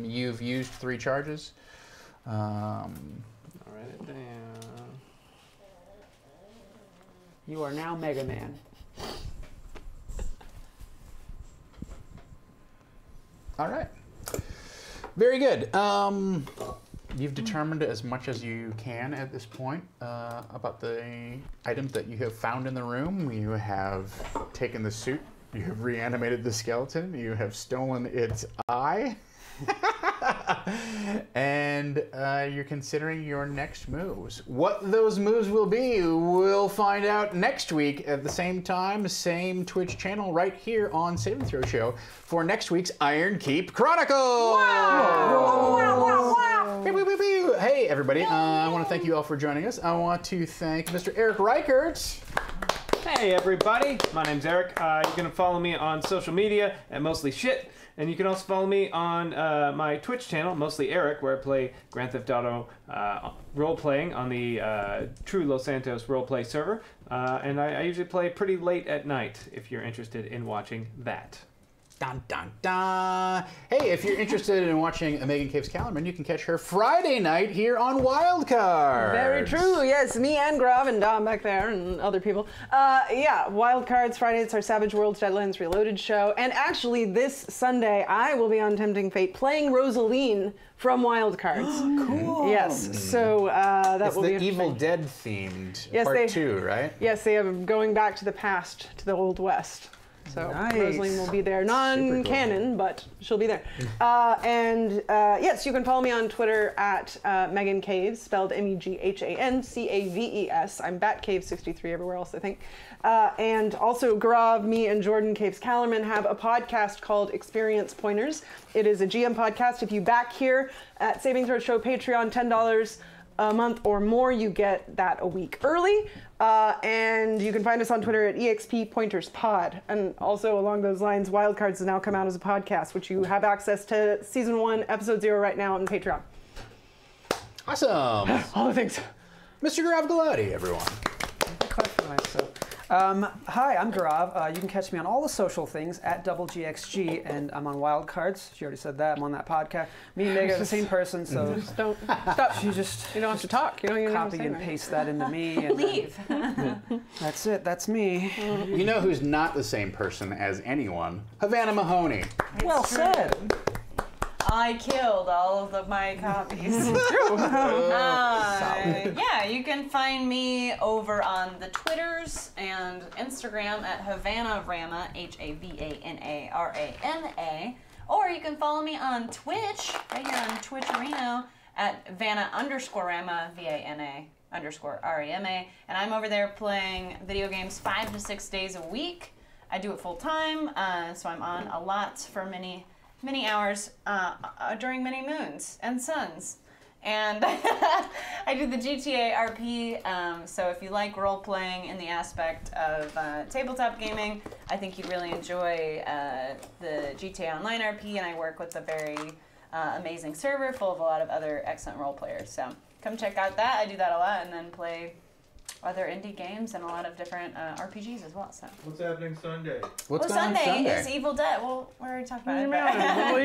You've used 3 charges. I'll write it down. You are now Mega Man. All right. Very good. You've determined as much as you can at this point about the items that you have found in the room. You have taken the suit. You have reanimated the skeleton. You have stolen its eye. And you're considering your next moves. What those moves will be, we'll find out next week at the same time, same Twitch channel, right here on Save and Throw Show for next week's Ironkeep Chronicles. Pew, pew, pew, pew. Hey, everybody. I want to thank you all for joining us. I want to thank Mr. Eric Reichert. Hey everybody, my name's Eric. You can follow me on social media at Mostly Shit, and you can also follow me on my Twitch channel, Mostly Eric, where I play Grand Theft Auto role-playing on the True Los Santos roleplay server, and I usually play pretty late at night if you're interested in watching that. Dun, dun, dun. Hey, if you're interested in watching Megan Caves Callerman, you can catch her Friday night here on Wildcards. Very true. Yes, me and Grav and Dom back there and other people. Yeah, Wildcards Friday. It's our Savage Worlds Deadlands Reloaded show. And actually, this Sunday, I will be on Tempting Fate playing Rosaline from Wildcards. Cool. Yes. So that It's will be the Evil interesting. Dead themed Yes, part they- 2, right? Yes, they are going back to the past, to the Old West. So Nice. Rosaline will be there. Non-canon, but she'll be there. Yes, you can follow me on Twitter at Megan Caves, spelled MEGHANCAVES. I'm Batcave63 everywhere else, I think. And also, Grav, me, and Jordan Caves Callerman have a podcast called Experience Pointers. It is a GM podcast. If you back here at Saving Throw Show Patreon, $10 a month or more, you get that a week early. And you can find us on Twitter at EXP Pointers Pod. And also along those lines, Wildcards has now come out as a podcast, which you have access to season 1, episode 0 right now on Patreon. Awesome. All the things. Mr. Grav Galati, everyone. Hi, I'm Garav. You can catch me on all the social things at DoubleGXG, and I'm on Wildcards. She already said that. I'm on that podcast. Me and Meg are the same person, so Just don't stop. she just You don't have to talk. You don't even copy and paste that into me. And Leave. that's it. That's me. You know who's not the same person as anyone? Havana Mahoney. Well said. I killed all of my copies. Yeah, you can find me over on the Twitters and Instagram at Havana Rama, HAVANARAMA, or you can follow me on Twitch, right here on Twitch Reno, at Vanna_Rama, VANA_RAMA, and I'm over there playing video games 5 to 6 days a week. I do it full time, so I'm on a lot for many hours during many moons and suns. And I do the GTA RP, so if you like role-playing in the aspect of tabletop gaming, I think you'd really enjoy the GTA Online RP, and I work with a very amazing server full of a lot of other excellent role players. So come check out that. I do that a lot, and then play other indie games and a lot of different RPGs as well. So. What's happening Sunday? What's going on Sunday? Is Evil Dead. Well, we already talked about it.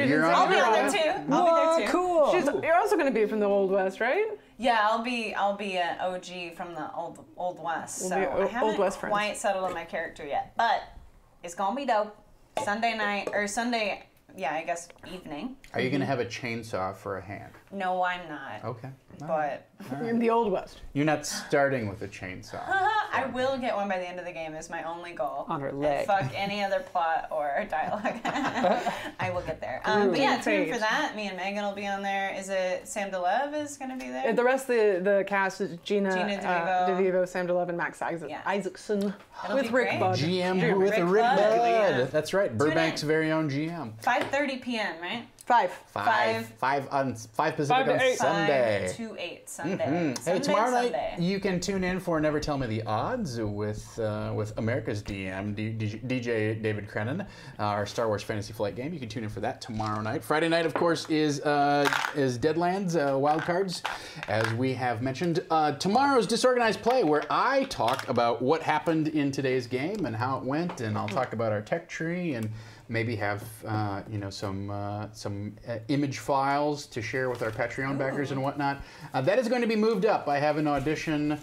You're I'll be on on there too. I'll be there too. Cool. You're also going to be from the Old West, right? Yeah, I'll be an OG from the old West. So We'll be I haven't Old West friends. quite settled on my character yet, but it's gonna be dope. Sunday night or Sunday. Yeah, I guess evening. Are you going to have a chainsaw for a hand? No, I'm not. Okay. But You're in the Old West. You're not starting with a chainsaw. I will get one by the end of the game. Is my only goal. On her And leg. fuck any other plot or dialogue. I will get there. But yeah, tune in for that. Me and Megan will be on there. Is it Sam DeLev is going to be there? The rest of the cast is Gina DeVivo. Sam DeLev, and Max Isaacson. It'll With be Rick great. Bud. GM with Rick Rick Bud. Bud. Yeah. That's right. Burbank's very own GM. 5:30 p.m. Right? 5. Five Pacific to on 8. Sunday. 5 to 8 Sunday. Hey, Sunday, tomorrow night Sunday. you can tune in for Never Tell Me the Odds with America's DM, DJ David Crennan, our Star Wars Fantasy Flight game. You can tune in for that tomorrow night. Friday night, of course, is Deadlands Wildcards, as we have mentioned. Tomorrow's Disorganized Play, where I talk about what happened in today's game and how it went, and I'll talk about our tech tree and maybe have some image files to share with our Patreon backers and whatnot. That is going to be moved up. I have an audition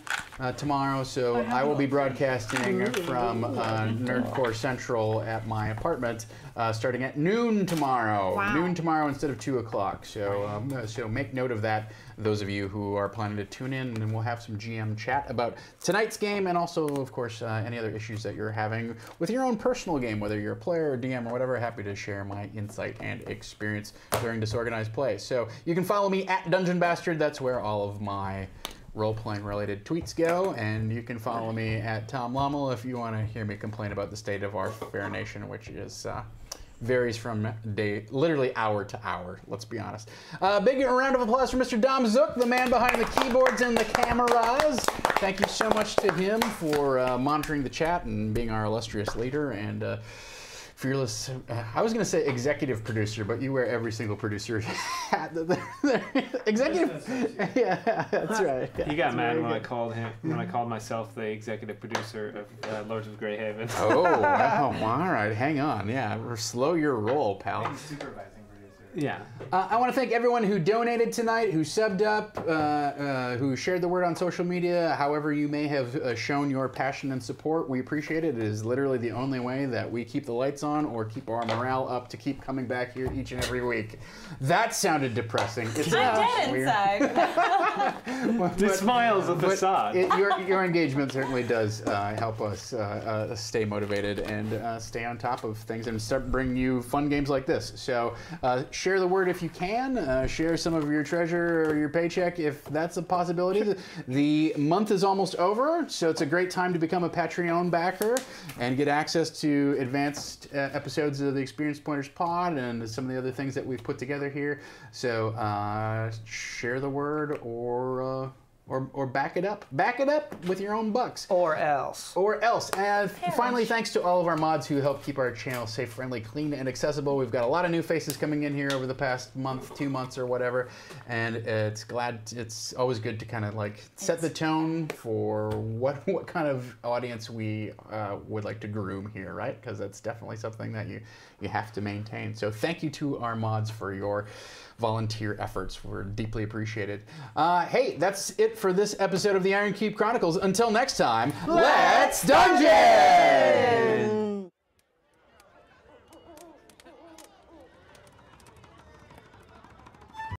tomorrow, so I will be broadcasting from Nerdcore Central at my apartment starting at noon tomorrow. Wow. Noon tomorrow instead of 2 o'clock. So so make note of that, those of you who are planning to tune in, and we'll have some GM chat about tonight's game and also, of course, any other issues that you're having with your own personal game, whether you're a player or DM or whatever. Happy to share my insight and experience during Disorganized Play. So you can follow me at Dungeon Bastard. That's where all of my role-playing related tweets go, and you can follow me at Tom Lommel if you want to hear me complain about the state of our fair nation, which is varies from literally hour to hour, let's be honest. Big round of applause for Mr. Dom Zook, the man behind the keyboards and the cameras. Thank you so much to him for monitoring the chat and being our illustrious leader and fearless. I was going to say executive producer, but you wear every single producer hat. Executive. Yeah, that's right. He got mad when I called myself the executive producer of Lords of Greyhaven. Oh, wow. All right, hang on. Yeah, slow your roll, pal. Supervising producer. Yeah. I want to thank everyone who donated tonight, who subbed up, who shared the word on social media, however you may have shown your passion and support. We appreciate it. It is literally the only way that we keep the lights on or keep our morale up to keep coming back here each and every week. That sounded depressing. It's I'm dead inside. The smile's a facade. Your engagement certainly does help us stay motivated and stay on top of things and start bringing you fun games like this. So share the word if you can. Share some of your treasure or your paycheck if that's a possibility. The month is almost over, so it's a great time to become a Patreon backer and get access to advanced episodes of the Experience Pointers Pod and some of the other things that we've put together here. So share the word or or back it up. Back it up with your own bucks. Or else. Or else. And finally, thanks to all of our mods who help keep our channel safe, friendly, clean, and accessible. We've got a lot of new faces coming in here over the past month, 2 months, or whatever. And it's always good to kind of like set the tone for what kind of audience we would like to groom here, right? Because that's definitely something that you have to maintain. So thank you to our mods for your volunteer efforts. We're deeply appreciated. Hey, that's it for this episode of the Ironkeep Chronicles. Until next time, let's dungeon!